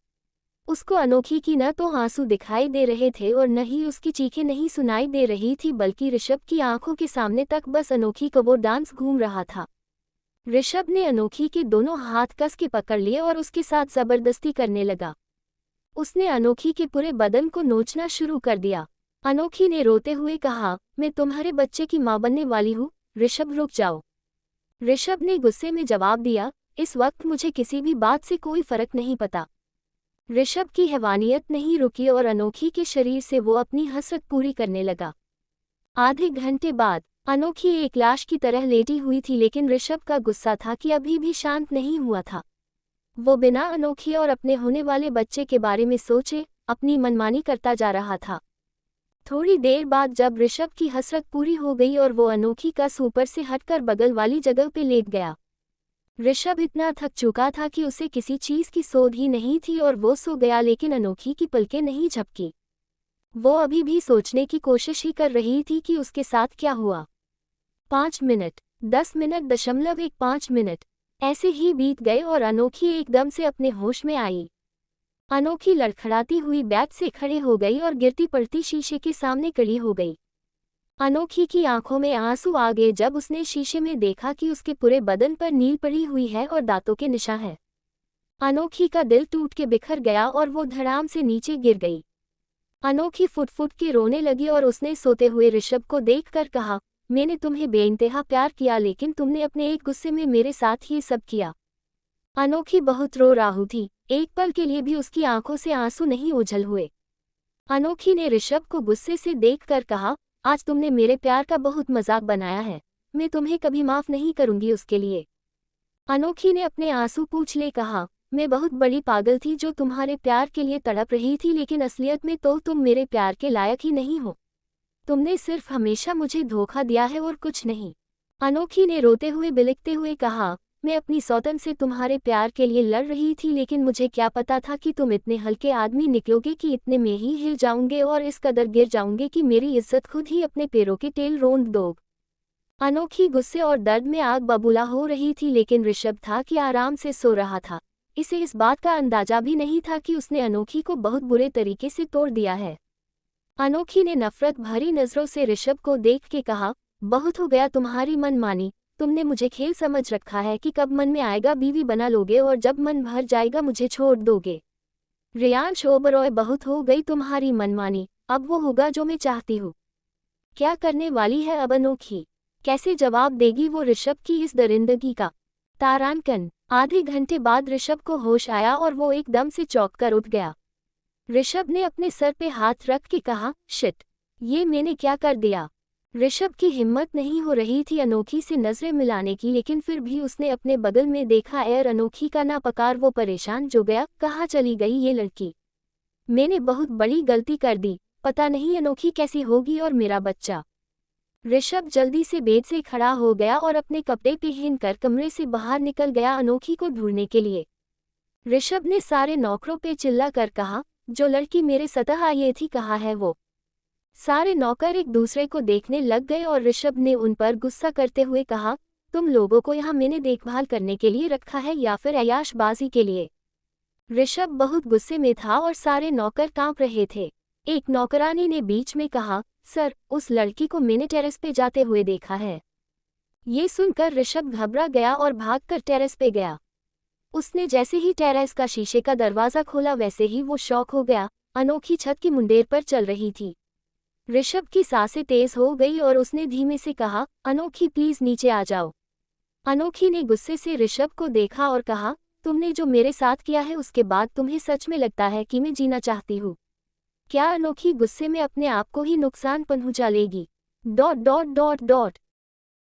उसको अनोखी की न तो आंसू दिखाई दे रहे थे और न ही उसकी चीखें नहीं सुनाई दे रही थी, बल्कि ऋषभ की आंखों के सामने तक बस अनोखी का वो डांस घूम रहा था। ऋषभ ने अनोखी के दोनों हाथ कस के पकड़ लिए और उसके साथ जबरदस्ती करने लगा। उसने अनोखी के पूरे बदन को नोचना शुरू कर दिया। अनोखी ने रोते हुए कहा, मैं तुम्हारे बच्चे की मां बनने वाली हूँ। ऋषभ रुक जाओ। ऋषभ ने गुस्से में जवाब दिया, इस वक्त मुझे किसी भी बात से कोई फर्क नहीं पता। ऋषभ की हैवानियत नहीं रुकी और अनोखी के शरीर से वो अपनी हसरत पूरी करने लगा। आधे घंटे बाद अनोखी एक लाश की तरह लेटी हुई थी, लेकिन ऋषभ का गुस्सा था कि अभी भी शांत नहीं हुआ था। वो बिना अनोखी और अपने होने वाले बच्चे के बारे में सोचे अपनी मनमानी करता जा रहा था। थोड़ी देर बाद जब ऋषभ की हसरत पूरी हो गई और वो अनोखी का ऊपर से हटकर बगल वाली जगह पे लेट गया। ऋषभ इतना थक चुका था कि उसे किसी चीज की सोध ही नहीं थी और वो सो गया, लेकिन अनोखी की पलकें नहीं झपकी। वो अभी भी सोचने की कोशिश ही कर रही थी कि उसके साथ क्या हुआ। 5 मिनट, 10 मिनट, 0.5 मिनट ऐसे ही बीत गए और अनोखी एकदम से अपने होश में आई। अनोखी लड़खड़ाती हुई बेड से खड़े हो गई और गिरती पड़ती शीशे के सामने खड़ी हो गई। अनोखी की आंखों में आंसू आ गए जब उसने शीशे में देखा कि उसके पूरे बदन पर नील पड़ी हुई है और दांतों के निशान हैं। अनोखी का दिल टूट के बिखर गया और वो धड़ाम से नीचे गिर गई। अनोखी फुट फुट के रोने लगी और उसने सोते हुए ऋषभ को देखकर कहा, मैंने तुम्हें बेइंतहा प्यार किया, लेकिन तुमने अपने एक गुस्से में मेरे साथ ये सब किया। अनोखी बहुत रो रही थी, एक पल के लिए भी उसकी आंखों से आंसू नहीं ओझल हुए। अनोखी ने ऋषभ को गुस्से से देखकर कहा, आज तुमने मेरे प्यार का बहुत मजाक बनाया है, मैं तुम्हें कभी माफ नहीं करूंगी उसके लिए। अनोखी ने अपने आंसू पोंछ ले कहा, मैं बहुत बड़ी पागल थी जो तुम्हारे प्यार के लिए तड़प रही थी, लेकिन असलियत में तो तुम मेरे प्यार के लायक ही नहीं हो। तुमने सिर्फ हमेशा मुझे धोखा दिया है और कुछ नहीं। अनोखी ने रोते हुए बिलखते हुए कहा, मैं अपनी सौतन से तुम्हारे प्यार के लिए लड़ रही थी, लेकिन मुझे क्या पता था कि तुम इतने हल्के आदमी निकलोगे कि इतने में ही हिल जाऊंगे और इस कदर गिर जाऊंगे कि मेरी इज्जत खुद ही अपने पैरों के टेल रोंद दोगे। अनोखी गुस्से और दर्द में आग बबूला हो रही थी, लेकिन ऋषभ था कि आराम से सो रहा था। इसे इस बात का अंदाजा भी नहीं था कि उसने अनोखी को बहुत बुरे तरीके से तोड़ दिया है। अनोखी ने नफरत भरी नजरों से ऋषभ को देख के कहा, बहुत हो गया तुम्हारी मनमानी। तुमने मुझे खेल समझ रखा है कि कब मन में आएगा बीवी बना लोगे और जब मन भर जाएगा मुझे छोड़ दोगे। रियांश ओबरॉय, बहुत हो गई तुम्हारी मनमानी, अब वो होगा जो मैं चाहती हूँ। क्या करने वाली है अब अनोखी? कैसे जवाब देगी वो ऋषभ की इस दरिंदगी का? तारांकन। आधे घंटे बाद ऋषभ को होश आया और वो एकदम से चौंक कर उठ गया। ऋषभ ने अपने सर पे हाथ रख के कहा, शिट, ये मैंने क्या कर दिया? ऋषभ की हिम्मत नहीं हो रही थी अनोखी से नजरें मिलाने की, लेकिन फिर भी उसने अपने बगल में देखा एयर अनोखी का ना पकार। वो परेशान जो गया, कहाँ चली गई ये लड़की? मैंने बहुत बड़ी गलती कर दी, पता नहीं अनोखी कैसी होगी और मेरा बच्चा। ऋषभ जल्दी से बेड से खड़ा हो गया और अपने कपड़े पहनकर कमरे से बाहर निकल गया अनोखी को ढूंढने के लिए। ऋषभ ने सारे नौकरों पे चिल्ला कर कहा, जो लड़की मेरे सतह आई थी कहाँ है वो? सारे नौकर एक दूसरे को देखने लग गए और ऋषभ ने उन पर गुस्सा करते हुए कहा, तुम लोगों को यहाँ मैंने देखभाल करने के लिए रखा है या फिर अय्याशबाजी के लिए? ऋषभ बहुत गुस्से में था और सारे नौकर कांप रहे थे। एक नौकरानी ने बीच में कहा, सर, उस लड़की को मैंने टेरेस पे जाते हुए देखा है। ये सुनकर ऋषभ घबरा गया और भागकर टेरेस पे गया। उसने जैसे ही टेरेस का शीशे का दरवाजा खोला वैसे ही वो शॉक हो गया। अनोखी छत की मुंडेर पर चल रही थी। ऋषभ की सांसें तेज हो गई और उसने धीमे से कहा, अनोखी प्लीज नीचे आ जाओ। अनोखी ने गुस्से से ऋषभ को देखा और कहा, तुमने जो मेरे साथ किया है उसके बाद तुम्हें सच में लगता है कि मैं जीना चाहती हूँ? क्या अनोखी गुस्से में अपने आप को ही नुकसान पहुंचा लेगी? ...